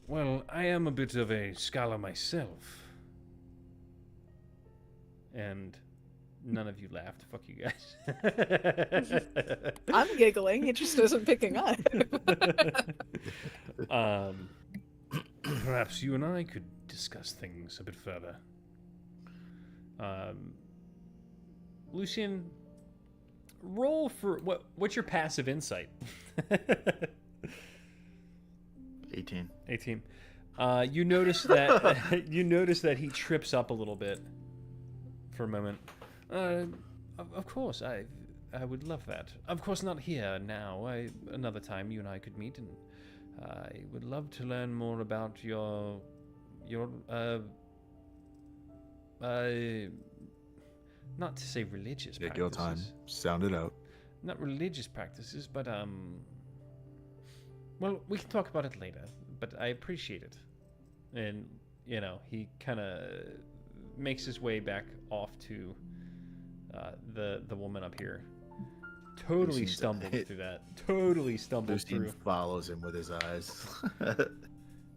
Well, I am a bit of a scholar myself. And none of you laughed. Fuck you guys. I'm giggling. It just isn't picking up. Perhaps you and I could discuss things a bit further. Lucian, roll for what's your passive insight? 18. 18. You notice that he trips up a little bit for a moment. Of course, I would love that. Of course, not here now. Another time you and I could meet, and I would love to learn more about your not to say religious Take practices. your time. Sound it out. Not religious practices, but well, we can talk about it later, but I appreciate it. And, he kind of makes his way back off to the woman up here. Totally Lucian's stumbled hit. through that. Totally stumbled Lucian through. follows him with his eyes.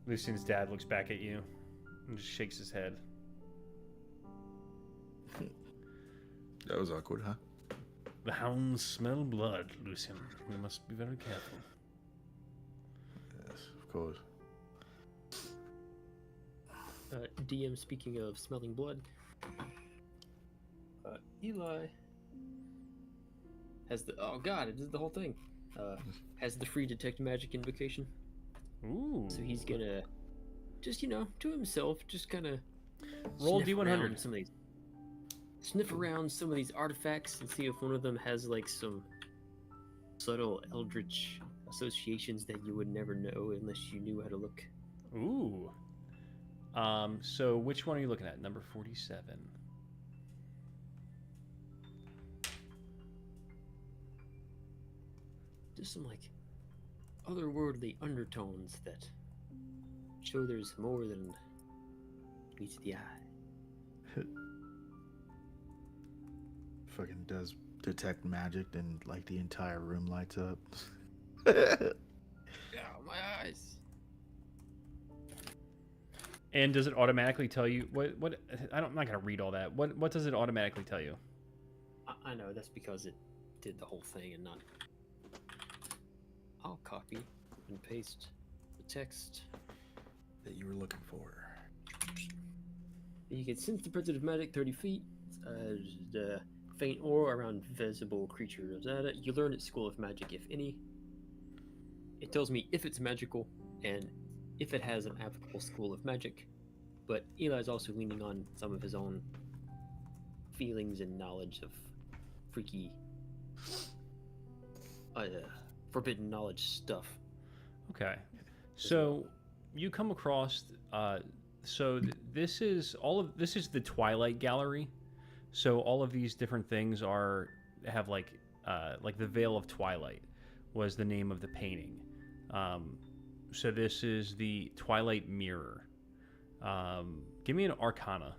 Lucian's dad looks back at you and just shakes his head. That was awkward, huh? The hounds smell blood, Lucian. We must be very careful. Yes, of course. DM, speaking of smelling blood, Eli has the it did the whole thing. Has the free detect magic invocation, Ooh. so he's gonna just to himself just kind of Roll D100. Sniff around some of these artifacts and see if one of them has like some subtle eldritch associations that you would never know unless you knew how to look. Ooh. So which one are you looking at? Number 47. Just some like otherworldly undertones that show there's more than meets the eye. Fucking does detect magic and like the entire room lights up. Yeah, my eyes. And does it automatically tell you what I'm not gonna read all that. What does it automatically tell you? I know, that's because it did the whole thing and not. I'll copy and paste the text. That you were looking for. You can sense the presence of magic 30 feet. The faint aura around visible creatures. You learn at School of Magic, if any. It tells me if it's magical and if it has an applicable School of Magic. But Eli's also leaning on some of his own feelings and knowledge of freaky, forbidden knowledge stuff. Okay. So you come across this is the Twilight Gallery. So all of these different things have like the Veil of Twilight was the name of the painting. So this is the Twilight Mirror. Give me an Arcana.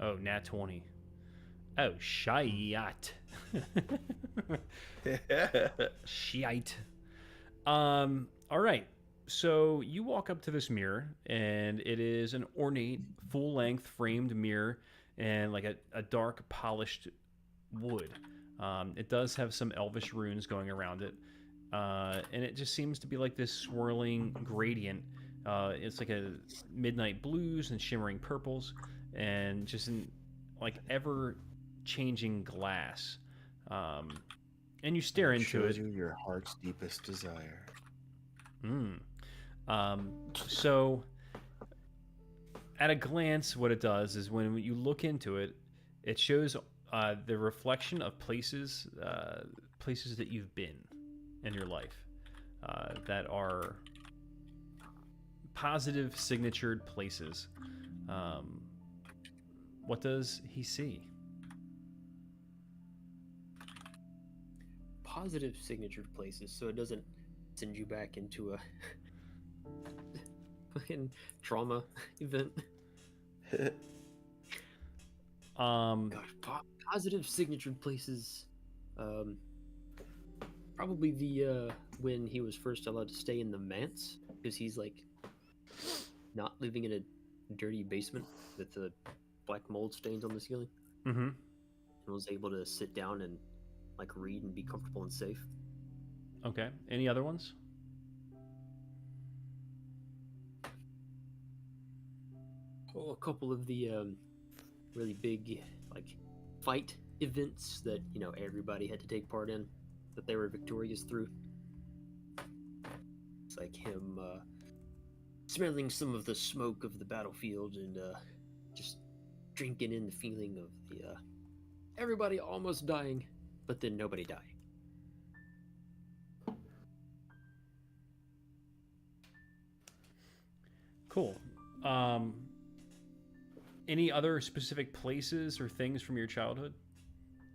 Oh, nat 20. Oh, shite. Shite. All right. So you walk up to this mirror, and it is an ornate, full-length framed mirror, and like a dark, polished wood. It does have some elvish runes going around it, and it just seems to be like this swirling gradient. It's like a midnight blues and shimmering purples, and just in like ever-changing glass. And you stare into Shows it. you your heart's deepest desire. Mm. So, at a glance, what it does is when you look into it, it shows the reflection of places that you've been in your life that are positive, signatured places. What does he see? Positive signature places, so it doesn't send you back into a fucking trauma event. Gosh, positive signature places. Probably the when he was first allowed to stay in the manse, because he's like not living in a dirty basement with the black mold stains on the ceiling, Mm-hmm. and was able to sit down and like read and be comfortable and safe. Okay. Any other ones? Oh, a couple of the really big like fight events that everybody had to take part in, that they were victorious through. It's like him smelling some of the smoke of the battlefield and just drinking in the feeling of the everybody almost dying, but then nobody dying. Cool. Any other specific places or things from your childhood?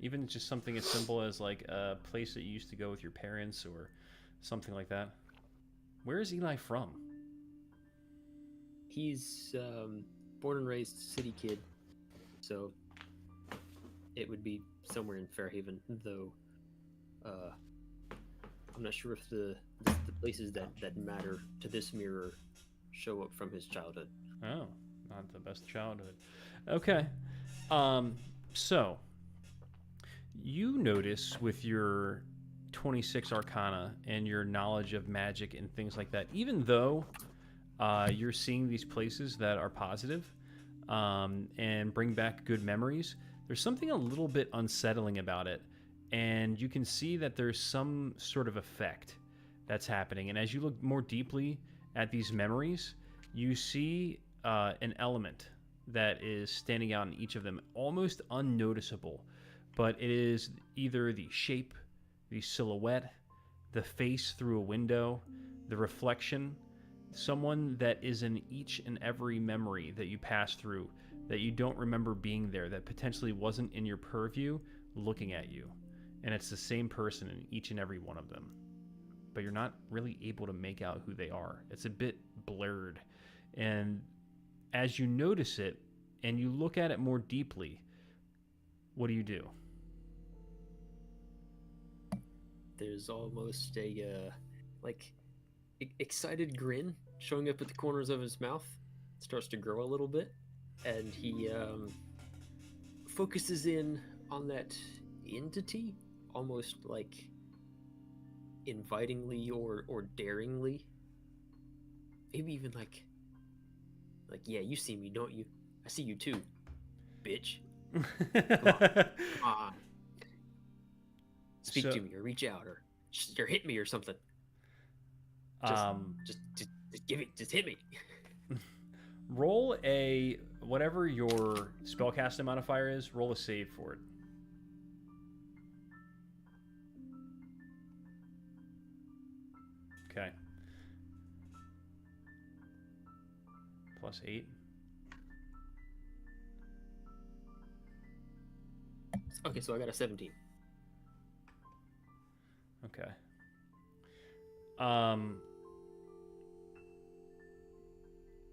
Even just something as simple as like a place that you used to go with your parents or something like that. Where is Eli from? He's born and raised city kid, so it would be somewhere in Fairhaven, though I'm not sure if the places that matter to this mirror show up from his childhood. Oh, not the best childhood. Okay. So you notice with your 26 Arcana and your knowledge of magic and things like that, even though you're seeing these places that are positive and bring back good memories, there's something a little bit unsettling about it. And you can see that there's some sort of effect that's happening. And as you look more deeply at these memories, you see an element that is standing out in each of them, almost unnoticeable. But it is either the shape, the silhouette, the face through a window, the reflection, someone that is in each and every memory that you pass through, that you don't remember being there, that potentially wasn't in your purview, looking at you. And it's the same person in each and every one of them. But you're not really able to make out who they are. It's a bit blurred. And as you notice it and you look at it more deeply, what do? There's almost a excited grin showing up at the corners of his mouth. It starts to grow a little bit, and he focuses in on that entity, almost like invitingly or daringly. Maybe even like yeah, you see me, don't you? I see you too, bitch. Come on. Speak to me, or reach out, or hit me, or something. Just give it. Just hit me. Roll a whatever your spellcasting modifier is. Roll a save for it. Okay. plus 8. Okay, so I got a 17. Okay.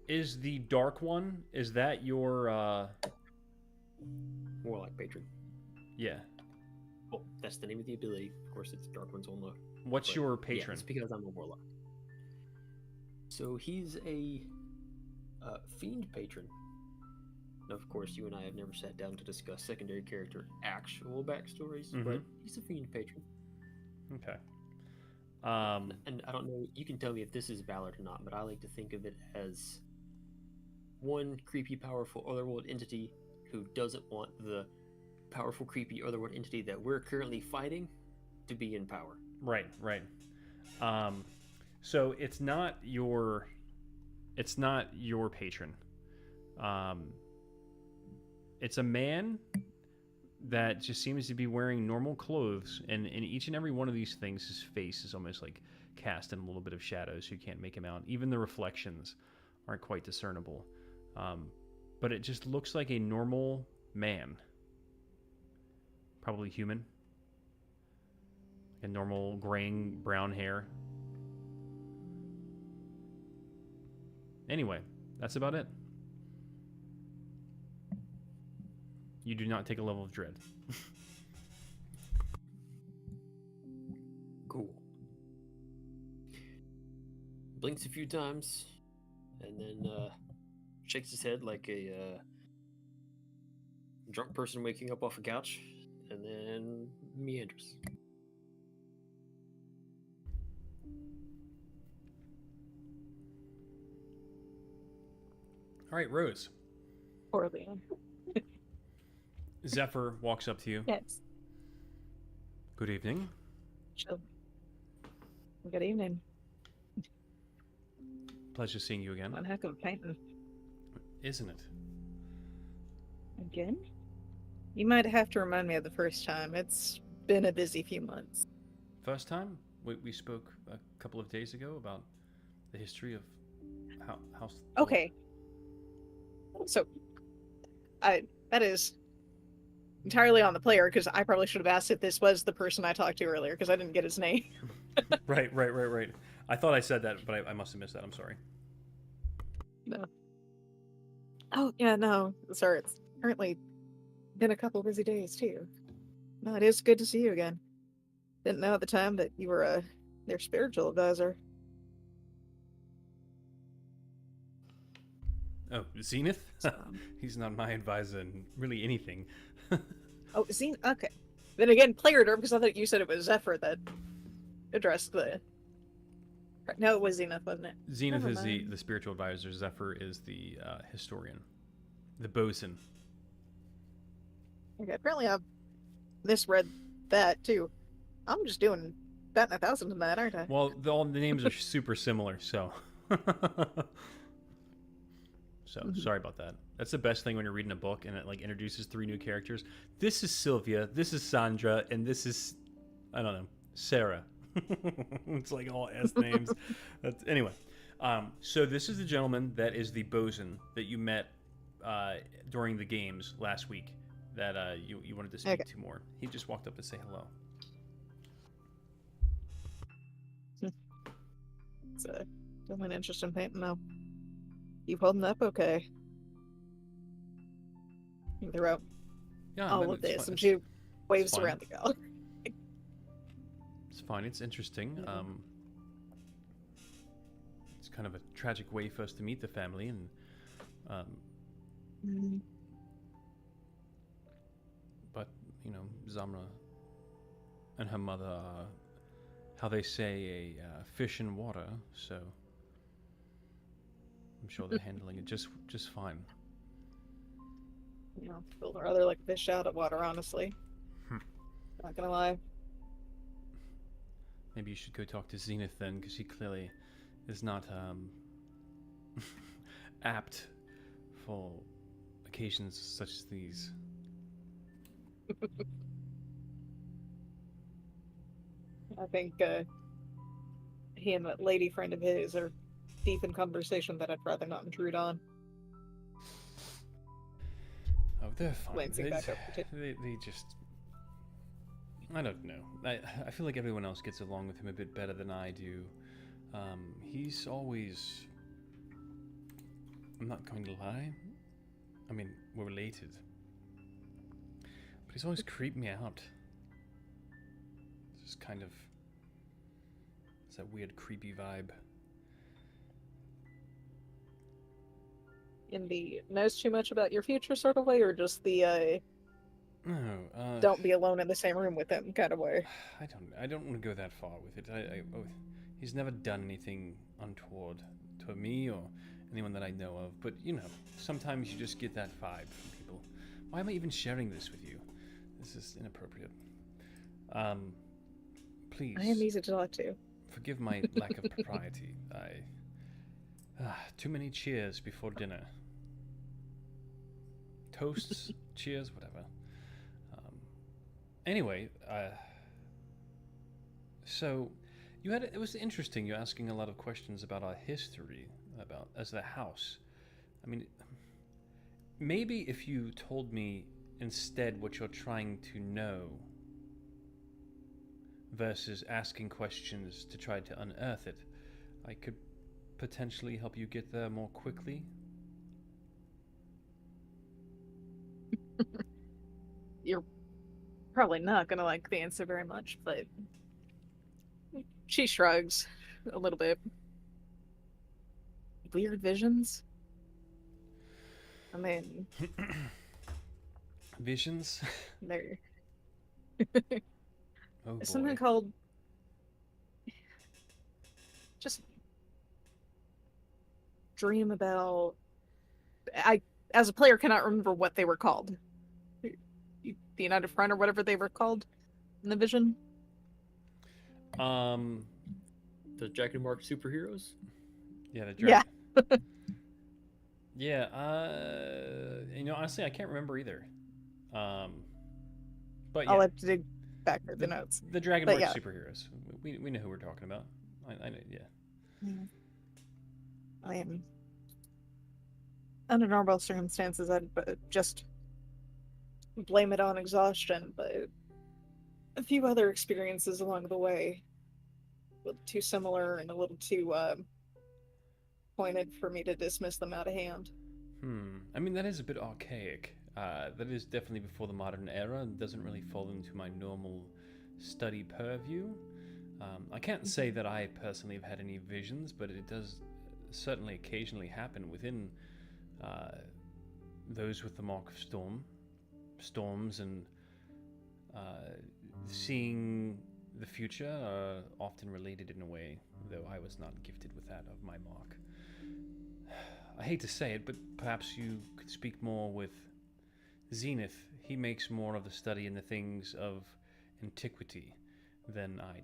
Is the dark one, is that your Warlock patron. yeah. Well, that's the name of the ability. Of course, it's Dark One's own load. What's But, your Yeah, patron? it's because I'm a warlock. So he's a fiend patron. Now, of course, you and I have never sat down to discuss secondary character actual backstories, but he's a fiend patron. Okay. And I don't know, you can tell me if this is valid or not, but I like to think of it as one creepy, powerful otherworld entity who doesn't want the powerful, creepy otherworld entity that we're currently fighting to be in power. Right, right. So it's not your patron. It's a man that just seems to be wearing normal clothes, and in each and every one of these things, his face is almost like cast in a little bit of shadow, so you can't make him out. Even the reflections aren't quite discernible. But it just looks like a normal man. Probably human. A normal graying brown hair. Anyway, that's about it. You do not take a level of dread. Cool. Blinks a few times, and then shakes his head like a drunk person waking up off a couch, and then meanders. All right, Rose. Poor Liam. Zephyr walks up to you. Yes. Good evening. Chill. Good evening. Pleasure seeing you again. One heck of a painting. Isn't it? Again? You might have to remind me of the first time. It's been a busy few months. First time we spoke a couple of days ago about the history of House. Okay. So, that is entirely on the player, because I probably should have asked if this was the person I talked to earlier, because I didn't get his name. Right. I thought I said that, but I must have missed that. I'm sorry. No. Oh, yeah, no. Sorry, it's currently been a couple busy days, too. No, it is good to see you again. Didn't know at the time that you were their spiritual advisor. Oh, Zenith? Um, He's not my advisor in really anything. Oh, okay. Then again, player derp, because I thought you said it was Zephyr that addressed the... No, it was Zenith, wasn't it? Zenith Never is the mind. spiritual advisor. Zephyr is the historian. The bosun. Okay, apparently I've misread that, too. I'm just doing batting 1,000 tonight, aren't I? Well, all the names are super similar, so... Sorry about that. That's the best thing when you're reading a book and it like introduces 3 new characters. This is Sylvia, this is Sandra, and this is, I don't know, Sarah. It's like all S names. Anyway, so this is the gentleman that is the bosun that you met during the games last week that you wanted to speak Okay. to more. He just walked up to say hello. It's definitely an interesting painting, though. You holding up okay? You throw out Yeah, all man, of it's this, fine. and she waves fine. around the gallery. It's fine. It's interesting. Yeah. It's kind of a tragic way for us to meet the family, and Mhm. but you know, Zamra and her mother are, how they say, a fish in water. So I'm sure they're handling it just fine. You know, feel rather like fish out of water, honestly. Hmm. Not gonna lie. Maybe you should go talk to Zenith then, because he clearly is not apt for occasions such as these. I think he and that lady friend of his are deep in conversation that I'd rather not intrude on. they're fine. glancing back over to They just. I don't know. I feel like everyone else gets along with him a bit better than I do. He's always. I'm not going to lie. I mean, we're related. But he's always creeped me out. It's just kind of. It's that weird, creepy vibe. in the knows too much about your future sort of way, or just the No, don't be alone in the same room with him kind of way? I don't want to go that far with it. He's never done anything untoward to me or anyone that I know of. But you know, sometimes you just get that vibe from people. Why am I even sharing this with you? This is inappropriate. Please. I am easy to talk to. Forgive my lack of propriety. Too many cheers before dinner. Toasts, cheers, whatever. Anyway, so it was interesting. You're asking a lot of questions about our history, about as the house. I mean, maybe if you told me instead what you're trying to know versus asking questions to try to unearth it, I could potentially help you get there more quickly. You're probably not gonna like the answer very much, but she shrugs a little bit. Weird visions? I mean, Visions? they're Oh there's something boy. called just dream about. I, as a player, cannot remember what they were called. The United Front or whatever they were called in the vision. The Jack and Mark superheroes? Yeah, the Yeah. dragon. Yeah. Honestly, I can't remember either. But yeah, I'll have to dig back through the notes. the Dragon but Mark yeah. superheroes. We know who we're talking about. I know. Yeah. I am under normal circumstances. I'd just blame it on exhaustion, but a few other experiences along the way, a little too similar and a little too pointed for me to dismiss them out of hand. I mean, that is a bit archaic. That is definitely before the modern era and doesn't really fall into my normal study purview. I can't say that I personally have had any visions, but it does certainly occasionally happen within those with the Mark of Storms, and seeing the future are often related in a way, though I was not gifted with that of my mark. I hate to say it, but perhaps you could speak more with Zenith. He makes more of the study in the things of antiquity than I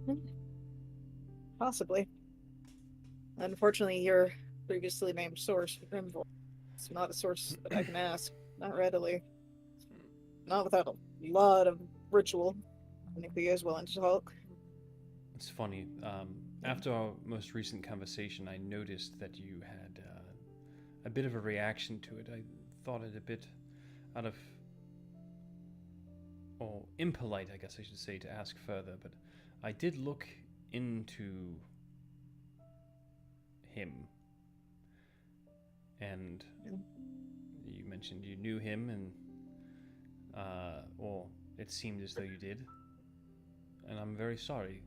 do. Possibly. Unfortunately, your previously named source, Grimvor, it's not a source that I can ask. Not readily. Not without a lot of ritual. I think you guys willing to talk. It's funny. After our most recent conversation, I noticed that you had a bit of a reaction to it. I thought it a bit out of, or impolite, I guess I should say, to ask further, but I did look into him. And you mentioned you knew him, and or it seemed as though you did. And I'm very sorry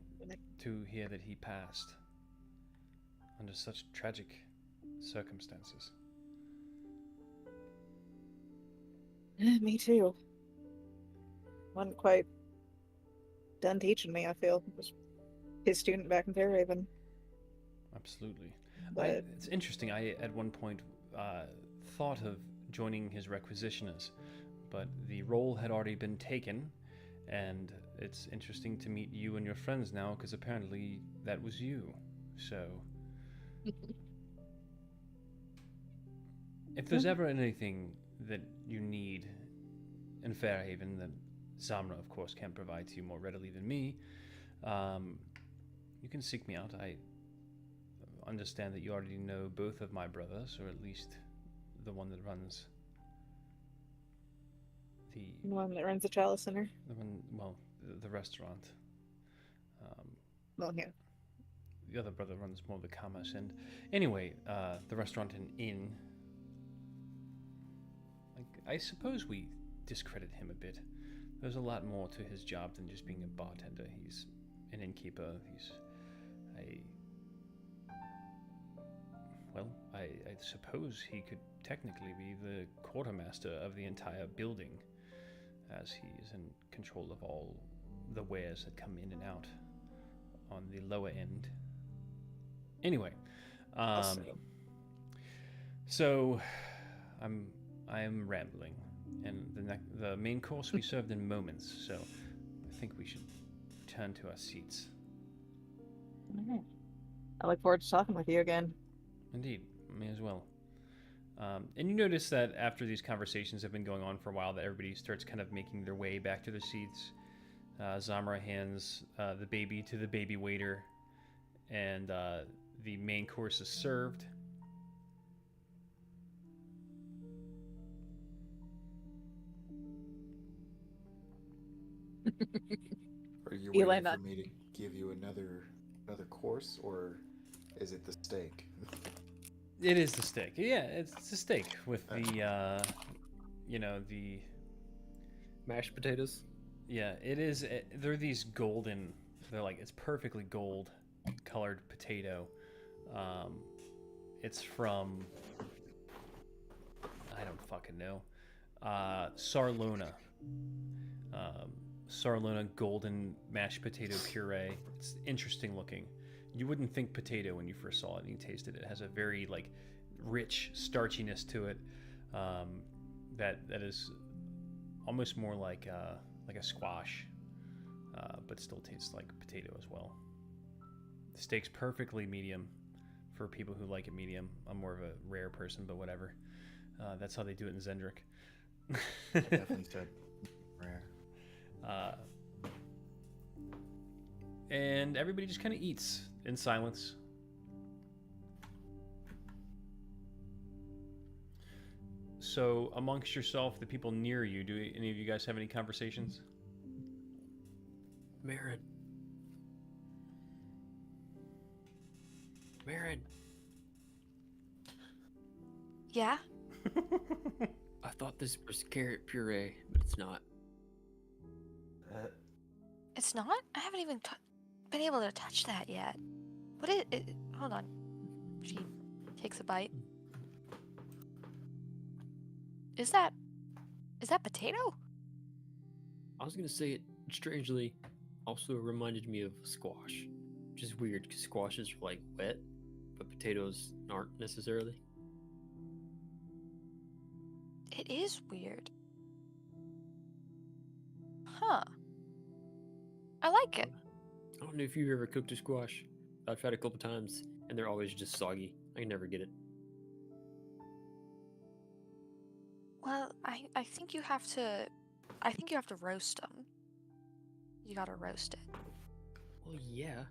to hear that he passed under such tragic circumstances. Me too. Wasn't quite done teaching me, I feel. Was his student back in Fairhaven. Absolutely. But It's interesting. I, at one point, thought of joining his requisitioners, but the role had already been taken, and it's interesting to meet you and your friends now, because apparently that was you. So, if there's ever anything that you need in Fairhaven that Zamra, of course, can provide to you more readily than me, you can seek me out. understand that you already know both of my brothers, or at least the one that runs the One that runs the Chalice Center. the restaurant. Well, yeah. The other brother runs more of the commerce end. Anyway, the restaurant and inn. I suppose we discredit him a bit. There's a lot more to his job than just being a bartender. He's an innkeeper. I suppose he could technically be the quartermaster of the entire building, as he is in control of all the wares that come in and out on the lower end. Anyway, so I am rambling, and the main course we served in moments. So I think we should return to our seats. Alright. I look forward to talking with you again. Indeed, me as well. And you notice that after these conversations have been going on for a while, that everybody starts kind of making their way back to their seats. Zamra hands the baby to the baby waiter, and the main course is served. Are you You waiting land for on- me to give you another course, or is it the steak? It is the steak. Yeah, it's a steak with the, the Mashed potatoes. yeah. It is. They're these golden. They're like it's perfectly gold colored potato. It's from I don't fucking know. Sarlona. Sarlona golden mashed potato puree. It's interesting looking. You wouldn't think potato when you first saw it and you tasted it. It has a very like rich starchiness to it. That is almost more like a squash, but still tastes like potato as well. The steak's perfectly medium for people who like it medium. I'm more of a rare person, but whatever. That's how they do it in Zendrick. Definitely said rare. And everybody just kind of eats in silence. So, amongst yourself, the people near you, do any of you guys have any conversations? Marin. Yeah? I thought this was carrot puree, but it's not. It's not? I haven't even been able to touch that yet. What is it? Hold on. She takes a bite. Is that potato? I was gonna say it strangely also reminded me of squash, which is weird because squashes are like wet, but potatoes aren't necessarily. It is weird. Huh. I like it. I don't know if you've ever cooked a squash. I've tried a couple times, and they're always just soggy. I can never get it. Well, I think you have to roast them. You gotta roast it. Well, yeah.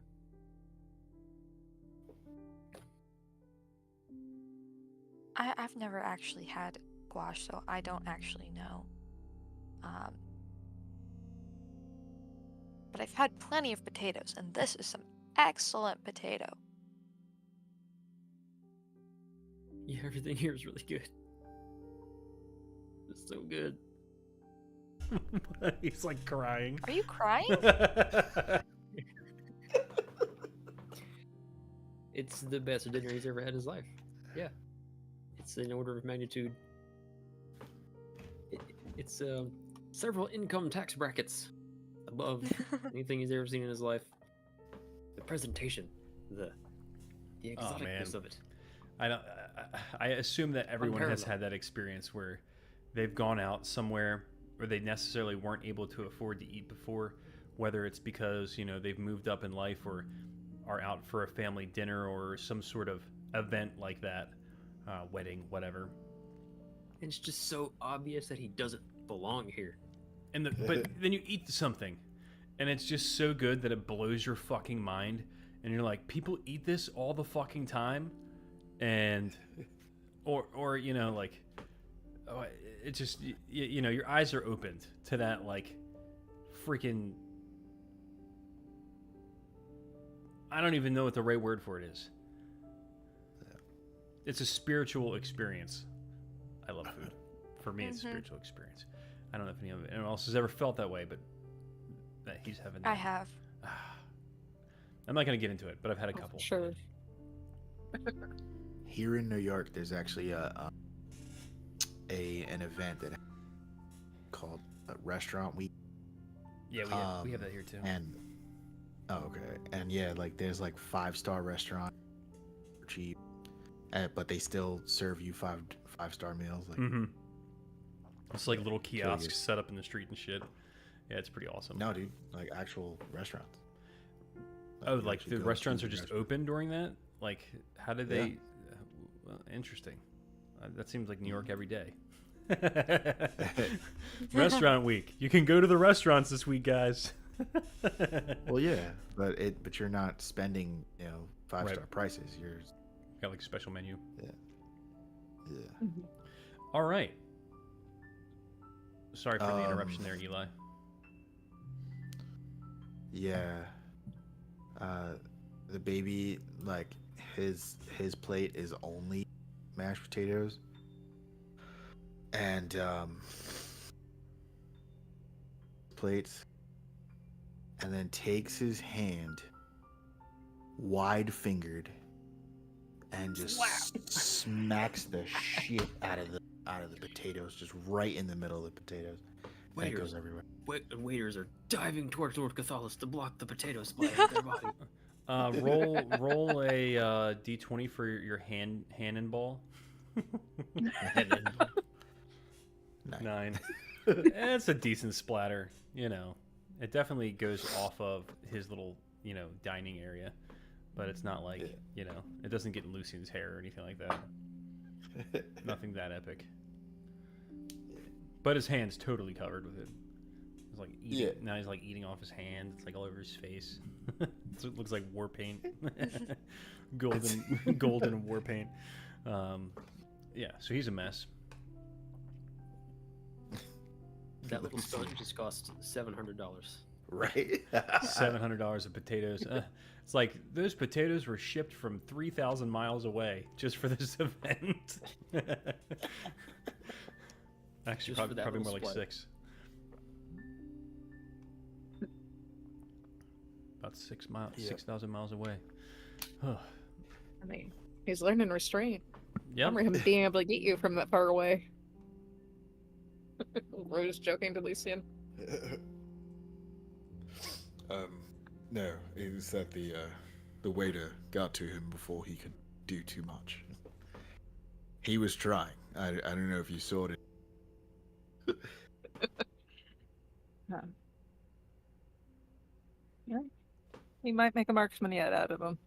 I've never actually had squash, so I don't actually know. But I've had plenty of potatoes, and this is some excellent potato. Yeah, everything here is really good. It's so good. He's like crying. Are you crying? It's the best dinner he's ever had in his life. Yeah. It's an order of magnitude. It's several income tax brackets above anything he's ever seen in his life. The presentation, the exoticness of it. I assume that everyone has Unparalleled. had that experience where they've gone out somewhere where they necessarily weren't able to afford to eat before, whether it's because they've moved up in life or are out for a family dinner or some sort of event like that, wedding, whatever. And it's just so obvious that he doesn't belong here. But then you eat something, and it's just so good that it blows your fucking mind, and you're like, people eat this all the fucking time, and or you know, like, oh, it just you know, your eyes are opened to that, like, freaking, I don't even know what the right word for it is. It's a spiritual experience. I love food. For me, it's a spiritual experience. I don't know if anyone else has ever felt that way, but that he's having that. I have. I'm not going to get into it, but I've had a couple. Sure. Here in New York, there's actually an event that called Restaurant Week. Yeah, we have that here too. And okay, and yeah, like there's like 5-star restaurant cheap, but they still serve you five-star meals. Like, It's like little Pretty kiosks good. set up in the street and shit. Yeah, it's pretty awesome. no, dude, like actual restaurants. Oh, you like actually the go restaurants to are the just restaurant. open during that? Like, how did Yeah. they? Well, interesting. That seems like New York every day. Restaurant week. You can go to the restaurants this week, guys. Well, yeah, but you're not spending 5-star Right. prices. You're Got like a special menu. yeah. All right. Sorry for the interruption Um, there, Eli. Yeah. The baby, like his plate is only mashed potatoes. And plates, and then takes his hand wide fingered and just smacks the shit out of the potatoes, just right in the middle of the potatoes. And it Waiters, goes everywhere. waiters are diving towards Lord Cathalis to block the potato splatter with their body. Roll a d20 for your hand ball. Nice. 9. It's a decent splatter, you know. It definitely goes off of his little, dining area, but it's not like, it doesn't get in Lucian's hair or anything like that. Nothing that epic. But his hand's totally covered with it. It's like eating, now he's like eating off his hand. It's like all over his face. It looks like war paint, golden war paint. Yeah, so he's a mess. That little stunt just cost $700. Right? $700 of potatoes. It's like those potatoes were shipped from 3,000 miles away just for this event. Actually, Just for that probably more little like splatter. 6. About 6,000 miles away. I mean, he's learning restraint. Yep. Remember him being able to get you from that far away. Rose joking to Lucian. No, it was that the waiter got to him before he could do too much. He was trying. I don't know if you saw it. Yeah. He might make a marksman yet out of him.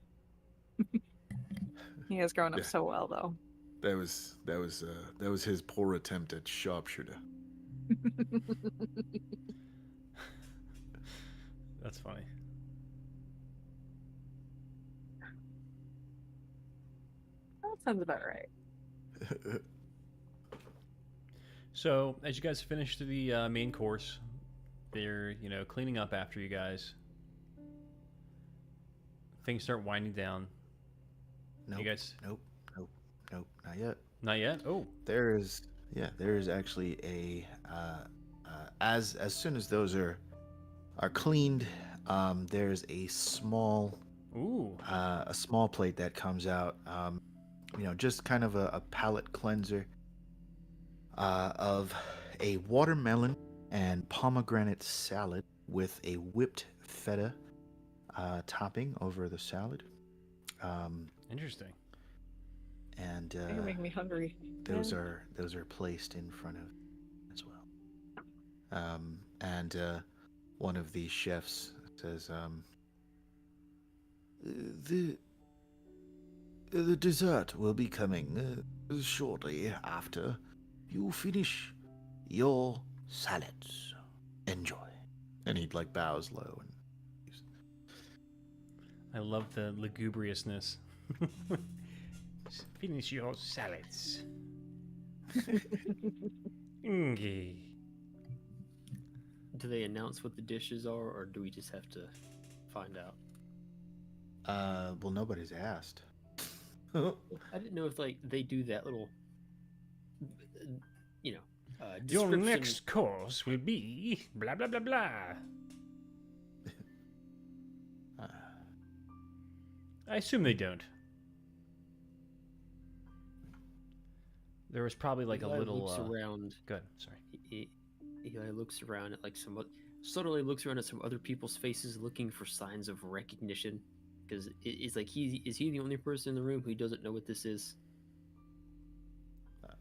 He has grown up Yeah. so well, though. That was his poor attempt at sharpshooter. That's funny. That sounds about right. So, as you guys finish the main course, they're, cleaning up after you guys. Things start winding down. Nope, You guys, nope, not yet. not yet? Oh, There is actually a as soon as those are cleaned, there's a small ooh. plate that comes out, just kind of a palate cleanser of a watermelon and pomegranate salad with a whipped feta topping over the salad. Interesting. And You're making me hungry. those Yeah. are placed in front of as well. And one of the chefs says, the dessert will be coming shortly after you finish your salads. Enjoy. And he bows low and I love the lugubriousness. Finish your salads. Mm. Do they announce what the dishes are, or do we just have to find out? Well, nobody's asked. I didn't know if like they do that little, you know, Your description. next course will be blah blah blah blah. Uh, I assume they don't. There was probably like Eli a little. looks around. Good. Sorry. Eli looks around at like subtly looks around at some other people's faces, looking for signs of recognition. Because it's like is he the only person in the room who doesn't know what this is?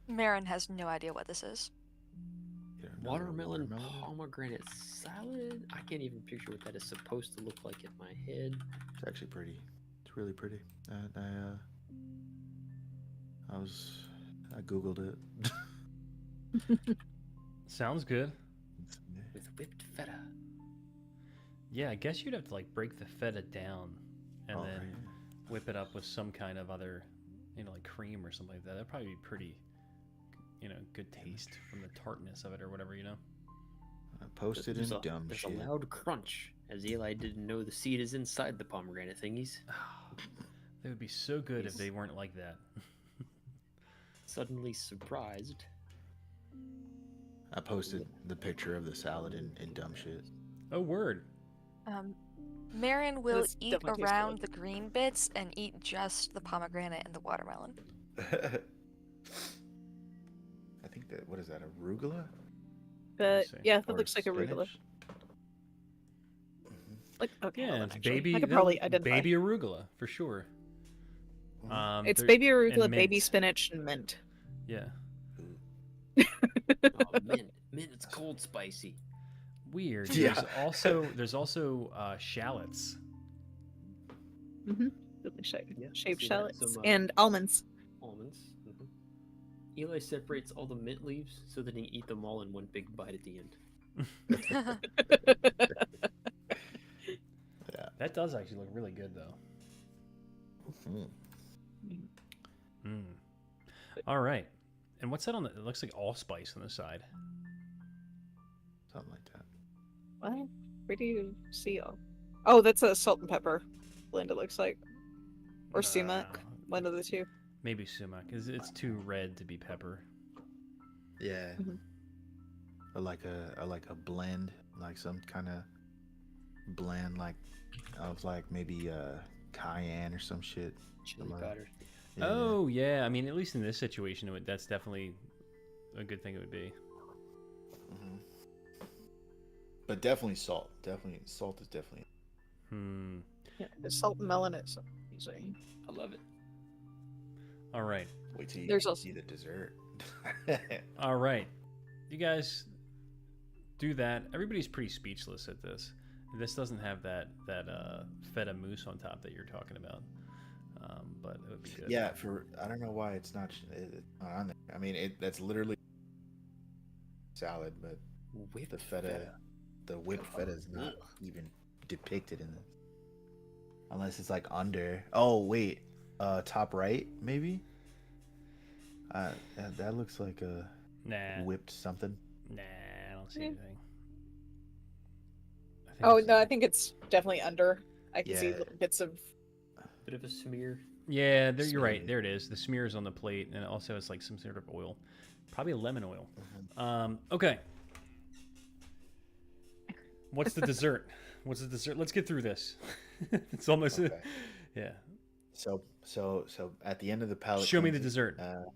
Marin has no idea what this is. you don't know Watermelon watermelon? pomegranate salad. I can't even picture what that is supposed to look like in my head. It's actually pretty. It's really pretty. I googled it. Sounds good. With whipped feta. Yeah, I guess you'd have to like break the feta down and Oh, then right. whip it up with some kind of other, like cream or something like that. That'd probably be pretty, good taste from the tartness of it or whatever. I posted There's in a, dumb there's shit. a loud crunch as Eli didn't know the seed is inside the pomegranate thingies. They would be so good if Yes. they weren't like that. Suddenly surprised. I posted the picture of the salad in dumb shit. Oh, word. Marin will This eat definitely tastes around good. the green bits and eat just the pomegranate and the watermelon. I think that, what is that, arugula? Let's see. Yeah, that Or looks like arugula. spinach? Mhm. Like, okay, hold Yeah, on, it's actually. baby. I could probably identify. Baby arugula for sure. Mhm. It's there- baby and arugula, baby mint. spinach, and mint. Yeah. Oh, mint, it's cold spicy. Weird. Yeah. There's also shallots. Mm-hmm. Shaved Yeah, shaved see that? shallots Some, and almonds. Almonds. Eli separates all the mint leaves so that he can eat them all in one big bite at the end. That does actually look really good though. Mhm. Mm. All right. And what's that on the? It looks like allspice on the side. Something like that. What? Where do you see all? Oh, that's a salt and pepper blend. It looks like, or sumac. One of the two. Maybe sumac. It's too red to be pepper. Yeah. Mhm. Or like a blend, like some kind of blend, like of like maybe cayenne or some shit. Chili Come on. powder. Yeah. Oh yeah. I mean, at least in this situation, that's definitely a good thing. It would be. Mhm. But definitely salt. Definitely salt is definitely. Hmm. Yeah, the salt and melon is amazing. I love it. All right. Wait till you There's also- see the dessert. All right. You guys do that. Everybody's pretty speechless at this. This doesn't have that feta mousse on top that you're talking about, but it would be good. Yeah, I don't know why it's not on there. I mean, that's literally salad, but Whipped the feta, the whipped feta is not even depicted in it, unless it's like under. Oh wait, top right maybe. That looks like a Nah. whipped something. Nah. I don't see Yeah. anything. I think Oh it's- no, I think it's definitely under. I can see Yeah. little bits of. Bit of a smear. Yeah, you're right. Smear. There it is. The smear is on the plate, and it also has like some sort of oil, probably lemon oil. Okay. What's the dessert? What's the dessert? Let's get through this. It's almost. Okay. Yeah. So at the end of the palate. Show me the cleanser, dessert.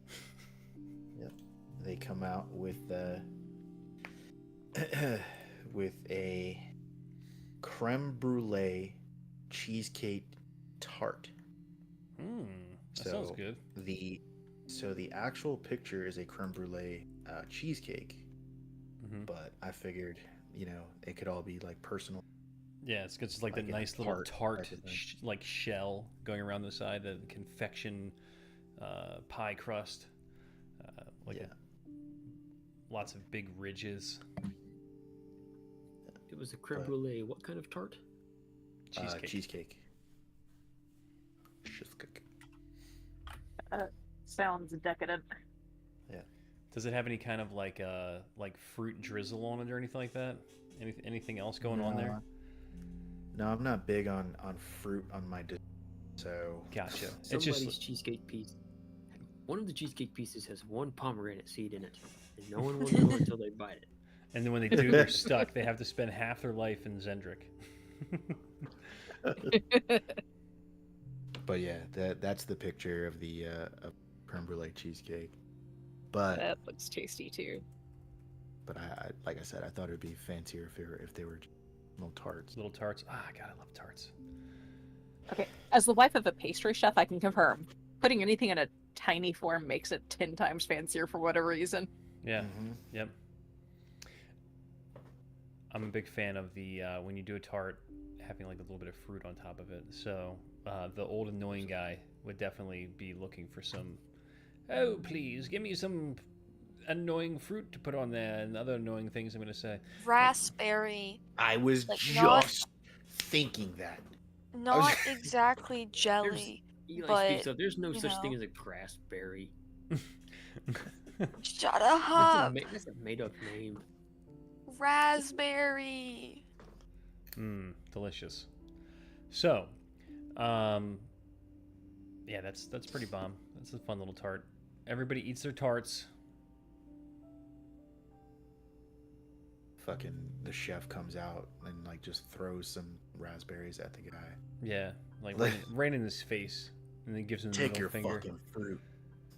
Yep. They come out with with a creme brulee cheesecake tart. That sounds So, good. The actual picture is a creme brulee cheesecake, Hmm. but I figured it could all be like personal. Yeah, it's just like Like the in a nice little tart tart type of thing. like shell going around the side, the confection pie crust, like Yeah. lots of big ridges. It was a creme But- brulee. What kind of tart? Cheesecake. Cheesecake. delicious cookie. Sounds decadent. Does it have any kind of like fruit drizzle on it or anything like that? Anything else going on there? No, I'm not big on fruit on my dessert, so Gotcha. It's Somebody's just cheesecake piece. One of the cheesecake pieces has one pomegranate seed in it, and no one will know until they bite it. and then when they do, they're stuck. They have to spend half their life in Zendrick. But yeah, that's the picture of the of creme brulee cheesecake. But That looks tasty too. I like I said, I thought it'd be fancier if they were little tarts. Little tarts. Ah, God, I love tarts. Okay, as the wife of a pastry chef, I can confirm putting anything in a tiny form makes it 10 times fancier for whatever reason. Yeah. Mhm. Yep. I'm a big fan of the when you do a tart, having like a little bit of fruit on top of it. So the old annoying guy would definitely be looking for some. Oh, please give me some annoying fruit to put on there, and other annoying things I'm gonna say. Raspberry, I was Like, just not- thinking that. not exactly jelly. Eli But, speaks up. There's no you such thing know. as a grassberry. Shut That's up! that's a made-up name. Raspberry. Delicious. So, yeah, that's pretty bomb. That's a fun little tart. Everybody eats their tarts. Fucking the chef comes out and like just throws some raspberries at the guy. Yeah, like Like- right in his face, and then gives him the Take middle your finger. fucking fruit.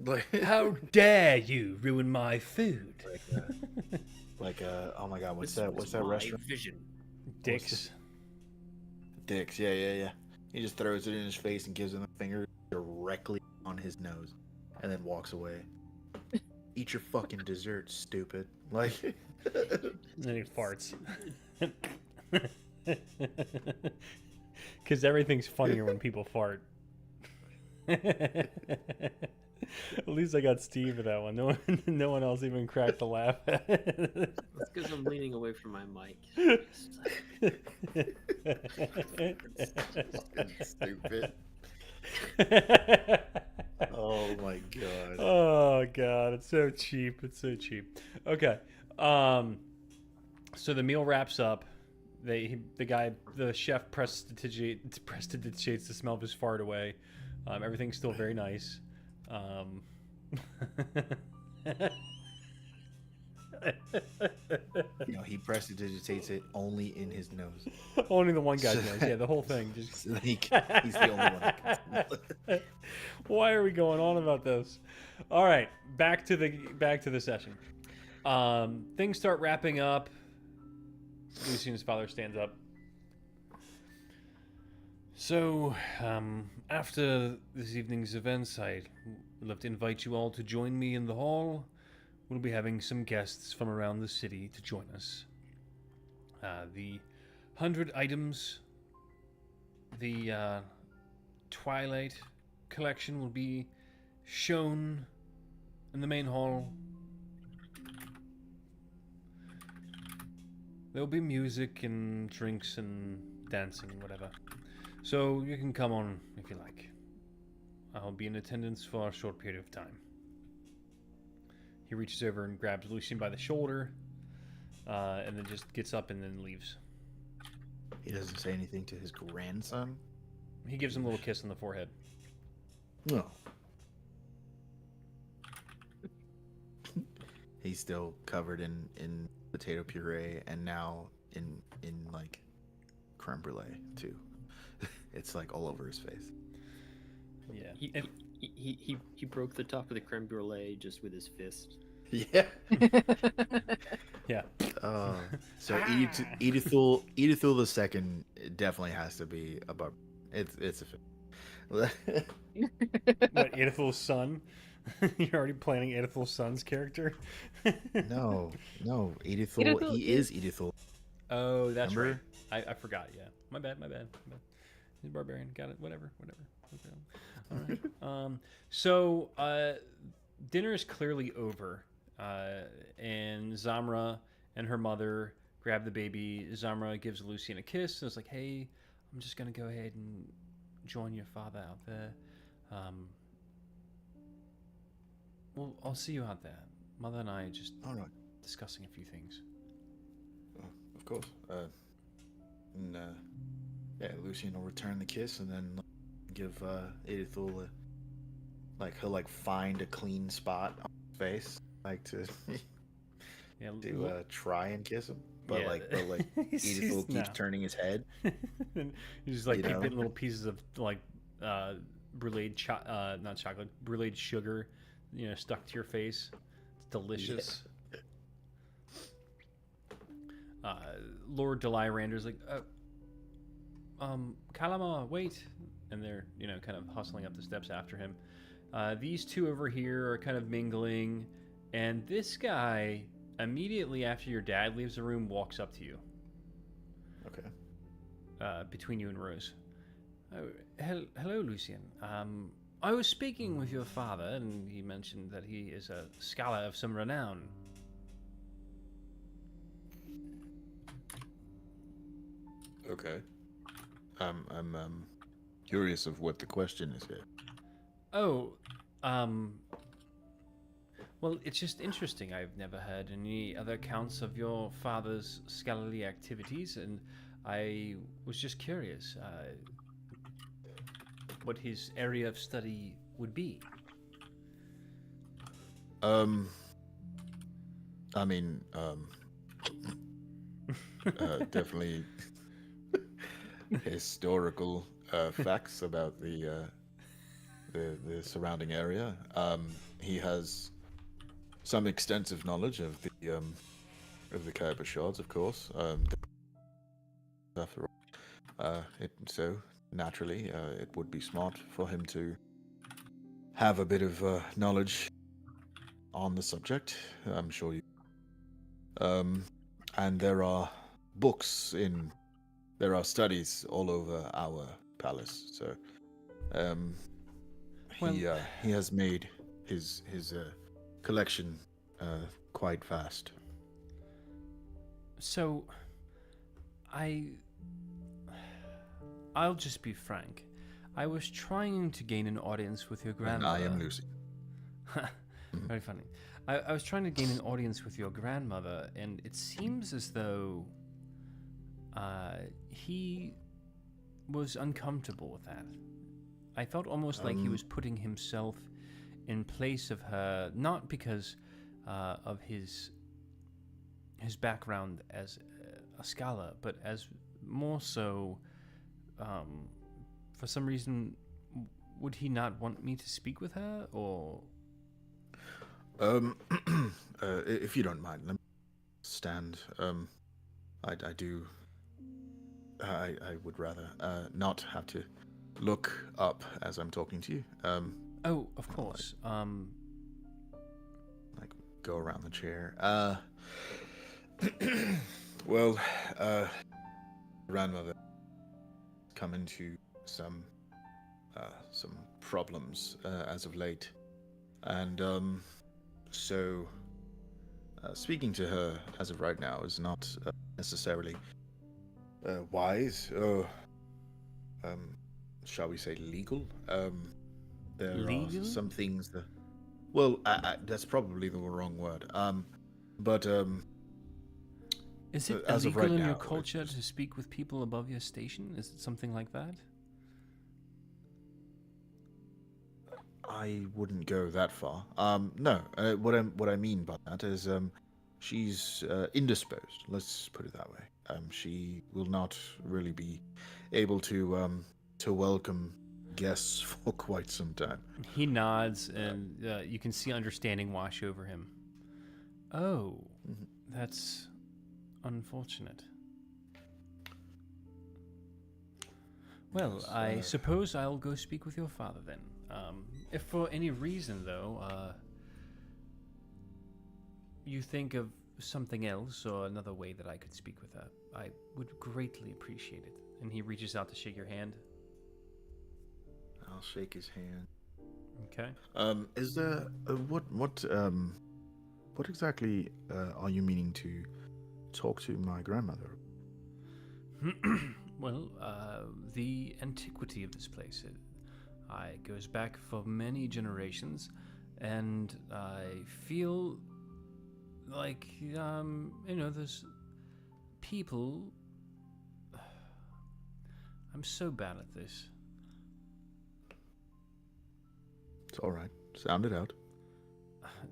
Like, How dare you ruin my food? oh my god, what's This that? was What's that my restaurant? Vision. Dicks. Dick's. Yeah. He just throws it in his face and gives him the finger directly on his nose, and then walks away. Eat your fucking dessert, stupid. Like, And then he farts. Because everything's funnier when people fart. At least I got Steve for that one. No one else even cracked a laugh at it. That's because I'm leaning away from my mic. stupid. Oh my god. Oh god, it's so cheap. It's so cheap. Okay. So the meal wraps up. The chef prestidigitates the smell of his fart away. Everything's still very nice. He prestidigitates it only in his nose. Only the one guy knows. Yeah, the whole thing. Just So he's the only one that can smell it. why are we going on about this? All right, back to the session. Things start wrapping up. Lucian's father stands up. So, after this evening's events, I'd love to invite you all to join me in the hall. We'll be having some guests from around the city to join us. The 100 items, the Twilight collection will be shown in the main hall. There'll be music and drinks and dancing and whatever. So you can come on if you like. I'll be in attendance for a short period of time. He reaches over and grabs Lucian by the shoulder, and then just gets up and then leaves. He doesn't say anything to his grandson. He gives him a little kiss on the forehead. No. He's still covered in potato puree and now in like creme brulee too. It's like all over his face. Yeah. He broke the top of the creme brulee just with his fist. Yeah. Yeah. So Edithul II definitely has to be above. It's a. What, Edithul's son? You're already planning Edithul's son's character? No, Edithul. Edithul He is Edithul. Oh, that's Remember? right. I forgot, yeah. My bad. He's a barbarian. Got it. Whatever. All right. So, dinner is clearly over. And Zamra and her mother grab the baby. Zamra gives Lucian a kiss and is like, hey, I'm just going to go ahead and join your father out there. Well, I'll see you out there. Mother and I are just All right. discussing a few things. Oh, of course. And yeah, Lucian will return the kiss and then give Edithul he'll find a clean spot on his face, to Yeah, try and kiss him, but yeah. Edithul keeps turning his head. And you just keep know? getting little pieces of bruleed not chocolate, bruleed sugar, stuck to your face. It's delicious. Lord Delirander's like, Kalamar, wait, and they're kind of hustling up the steps after him. These two over here are kind of mingling, and this guy immediately after your dad leaves the room walks up to you. Okay. Between you and Rose. Oh, hello, Lucian. I was speaking with your father, and he mentioned that he is a scholar of some renown. Okay. I'm curious of what the question is here. Oh, well, it's just interesting. I've never heard any other accounts of your father's scholarly activities, and I was just curious what his area of study would be. I mean, definitely historical facts about the surrounding area. He has some extensive knowledge of the Khyber shards, of course. After all, so naturally, it would be smart for him to have a bit of knowledge on the subject. I'm sure you. And there are books there are studies all over our palace. So, he has made his collection quite vast. So, I'll just be frank. I was trying to gain an audience with your And grandmother. I am Lucy. Very funny. I was trying to gain an audience with your grandmother, and it seems as though he was uncomfortable with that. I felt almost like he was putting himself in place of her, not because of his background as a scholar, but as more so, for some reason, would he not want me to speak with her, or? If you don't mind, let me stand. I would rather not have to look up as I'm talking to you. Oh, of course. Go around the chair. Well, grandmother come into some problems as of late, and so speaking to her as of right now is not necessarily wise or shall we say legal. There Legal? are some things that, well, that's probably the wrong word. But Is it as of illegal right in now, your it's culture just- to speak with people above your station? Is it something like that? I wouldn't go that far. No. What I mean by that is, she's indisposed. Let's put it that way. She will not really be able to welcome guests for quite some time. He nods, and you can see understanding wash over him. Oh, Mhm. that's unfortunate. Well, Yes, I suppose I'll go speak with your father then. If for any reason, though, you think of something else or another way that I could speak with her, I would greatly appreciate it. And he reaches out to shake your hand. I'll shake his hand. Okay. Is there what exactly are you meaning to talk to my grandmother? Well, the antiquity of this place. It goes back for many generations, and I feel like, there's people. I'm so bad at this. It's all right. Sound it out.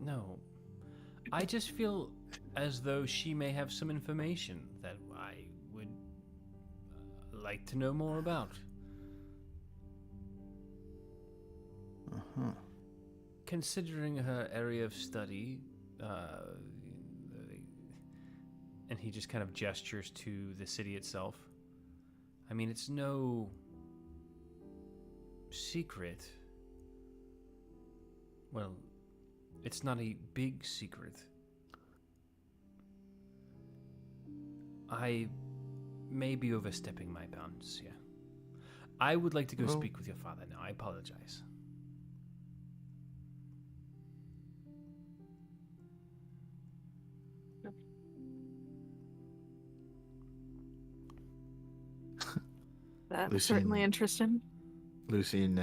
No. I just feel as though she may have some information that I would like to know more about. Uh-huh. Considering her area of study, and he just kind of gestures to the city itself. I mean, it's no secret. Well, it's not a big secret. I may be overstepping my bounds here. I would like to go Well- speak with your father now. I apologize. That's Lucien- certainly interesting. Lucian,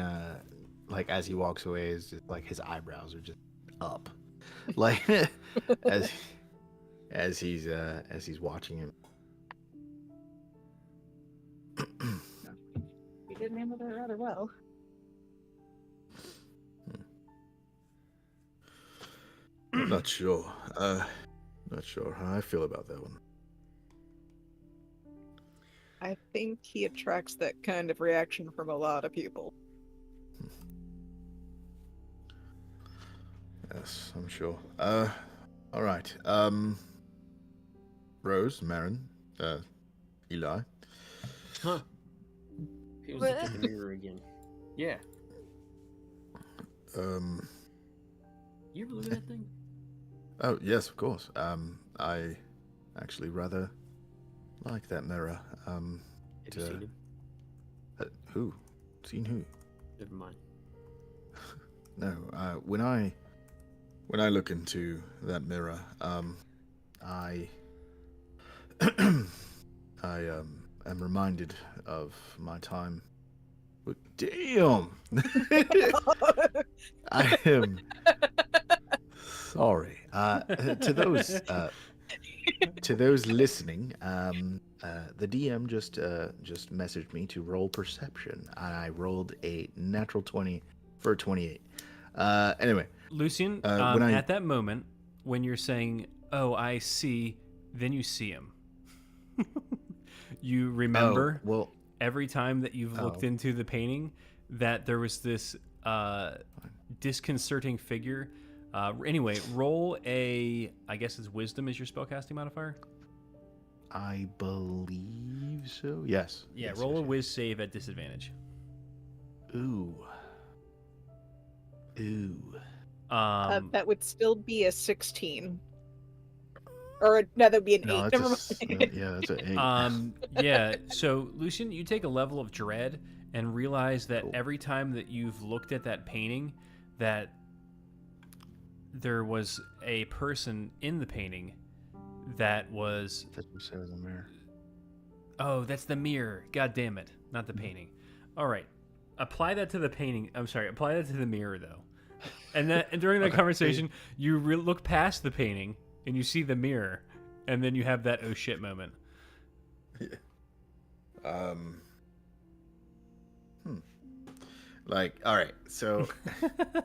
like as he walks away, is just like his eyebrows are just up, like as he's watching him. You did handle that rather well. Not sure. Not sure how I feel about that one. I think he attracts that kind of reaction from a lot of people. Yes, I'm sure. All right. Rose, Marin, Eli. Huh. He was looking at the mirror again. Yeah. You ever look at that thing? Oh yes, of course. I actually rather like that mirror. Have you seen him? Who? Seen who? Never mind. No. When I look into that mirror, I am reminded of my time. But damn, I am sorry. To those listening, the DM just messaged me to roll perception, and I rolled a natural 20 for a 28. Anyway, Lucian, when I- at that moment, when you're saying, "Oh, I see," then you see him. You remember well, every time that you've looked Oh. into the painting that there was this disconcerting figure. Anyway, roll a, I guess it's wisdom is your spellcasting modifier? I believe so. Yes. Yeah, Yes, roll yes, a yes. whiz save at disadvantage. Ooh. That would still be a 16. Or no, that would be an 8. No, Never that's mind. yeah, that's an 8. Yeah, so Lucian, you take a level of dread and realize that Cool. every time that you've looked at that painting, that there was a person in the painting that was... That's what you said in the mirror. Oh, that's the mirror. God damn it. Not the painting. All right. Apply that to the painting. I'm sorry. Apply that to the mirror, though. And during that Okay. conversation, you look past the painting and you see the mirror, and then you have that oh shit moment. Like, all right, so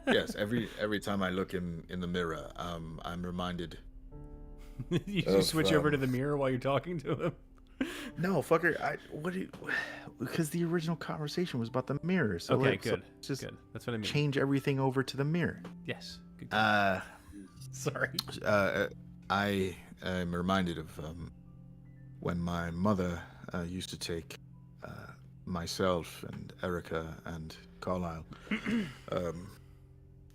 yes, every time I look in the mirror, I'm reminded. You Of, just switch over to the mirror while you're talking to him. No, fucker. Because the original conversation was about the mirror. So Okay, like, so good. let's just Good. That's what I mean. change everything over to the mirror. Yes. Good. Call. Uh, Sorry. I am reminded of when my mother used to take myself and Erica and Carlisle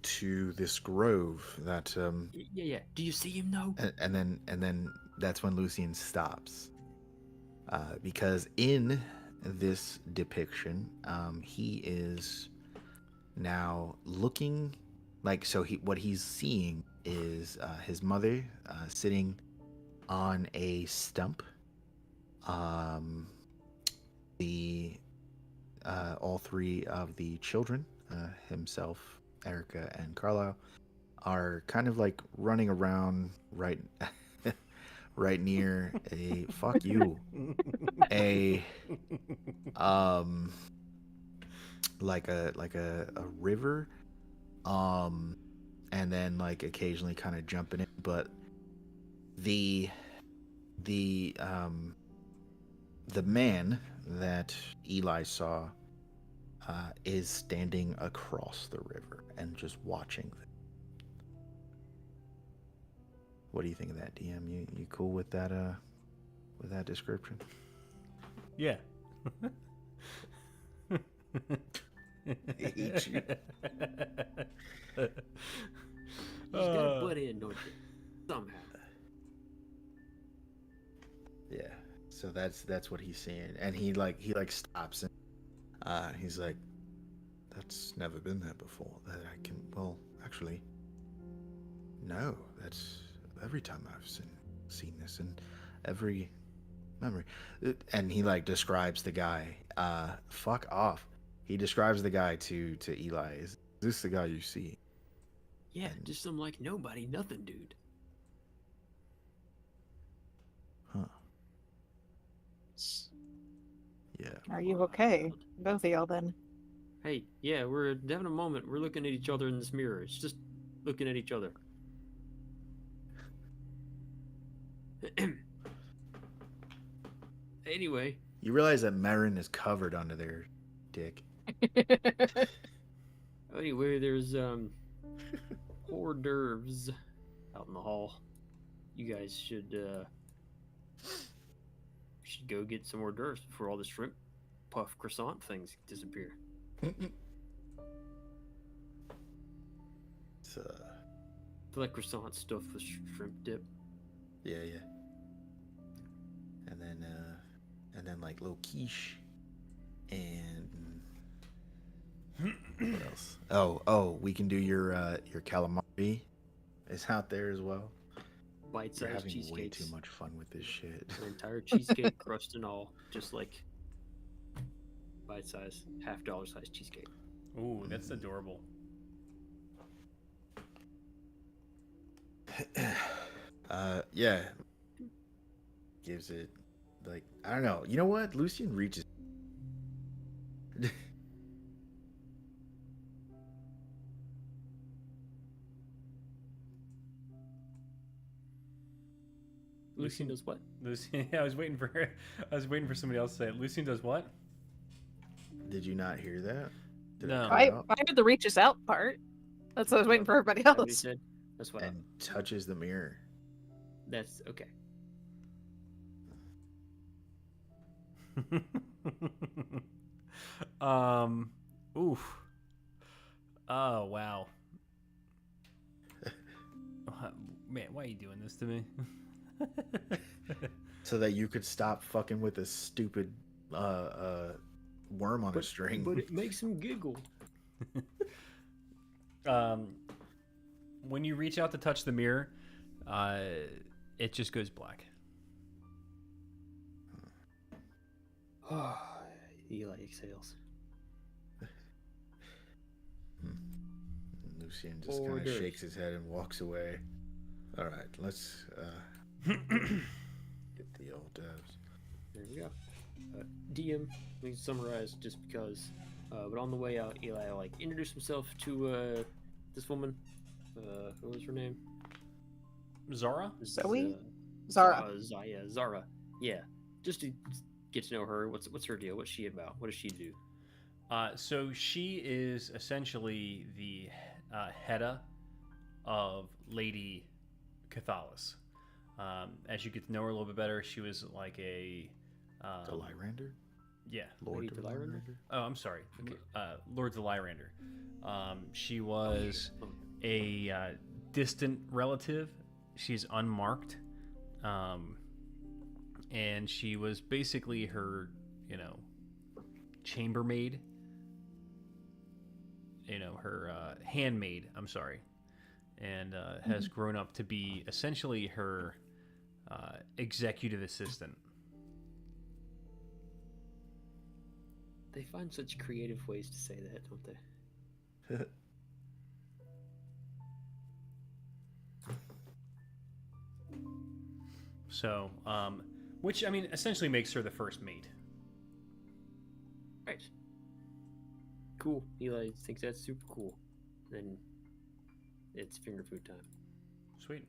to this grove that Yeah. Do you see him now? and then that's when Lucian stops because in this depiction he is now looking like what he's seeing is his mother sitting on a stump. The all three of the children himself, Erica, and Carlisle are kind of like running around right right near a fuck you a like a river, and then like occasionally kind of jumping in, but the the man that Eli saw is standing across the river and just watching. What do you think of that, DM? You cool with that description? Yeah. hate you. You just gotta butt in, don't you? Somehow. Yeah. So that's what he's seeing, and he stops and he's like, "That's never been there before. That I can. Well, actually, no. That's every time I've seen this in every memory." And he like describes the guy. Fuck off. He describes the guy to Eli. Is this the guy you see? Yeah, just some like nobody, nothing, dude. Huh. Yeah. Are you okay? Both of y'all then. Hey, yeah, we're having a moment. We're looking at each other in this mirror. It's just looking at each other. Anyway, You realize that Marin is covered under their dick. there's hors d'oeuvres out in the hall. You guys should go get some hors d'oeuvres before all the shrimp puff croissant things disappear. It's, I like croissant stuffed with shrimp dip. yeah. And then like little quiche, and what else? Oh, we can do your calamari. Is out there as well. We're Bite-sized having way cheesecakes. too much fun with this shit. An entire cheesecake, crust and all, just like bite-size, $half size cheesecake. Ooh, that's adorable. Yeah. Gives it like I don't know. You know what? Lucian reaches. Lucian does what? Lucian, I was waiting for somebody else to say it. Lucian does what? Did you not hear that? Did No. cut I out? heard the reaches out part. That's what I was waiting for everybody Is that what he else. said? That's what. And touches the mirror. That's okay. Oof. Oh wow. Man, why are you doing this to me? So that you could stop fucking with this stupid worm on a string. But it makes him giggle. When you reach out to touch the mirror, it just goes black. Eli exhales. Lucian just kind of Orders. shakes his head and walks away. All right, let's get the old devs. There we go. DM, let me summarize just because. But on the way out, Eli like introduced himself to this woman. What was her name? Zara? Zoe? Z- Zara. Zara. Yeah, just to get to know her. What's her deal? What's she about? What does she do? So she is essentially the Hedda of Lady Cathalis. As you get to know her a little bit better, she was like a Delyrander? yeah. Lord Lady Delyrander? Oh, I'm sorry. Okay. Lord Delyrander. She was a distant relative. She's unmarked. And she was basically her, chambermaid. Her handmaid, I'm sorry. And has grown up to be essentially her executive assistant. They find such creative ways to say that, don't they? So, which I mean, essentially makes her the first mate. Right. Cool. Eli thinks that's super cool. Then it's finger food time. Sweet.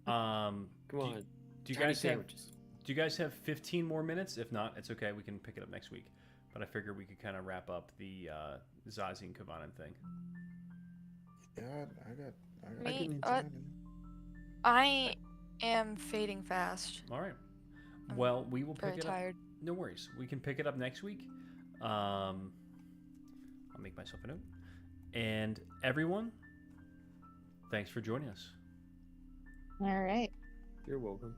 Come on. Do you tiny guys have? sandwiches. Do you guys have 15 more minutes? If not, it's okay. We can pick it up next week. But I figured we could kind of wrap up the Zazie and Kavanen thing. Yeah, I got Me, plenty of time. I am fading fast. All right. I'm Well, we will Very pick it up. tired. No worries. We can pick it up next week. I'll make myself a note. And everyone, thanks for joining us. All right. You're welcome.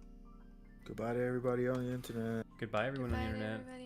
Goodbye to everybody on the internet. Goodbye, everyone on the Goodbye to internet. everybody.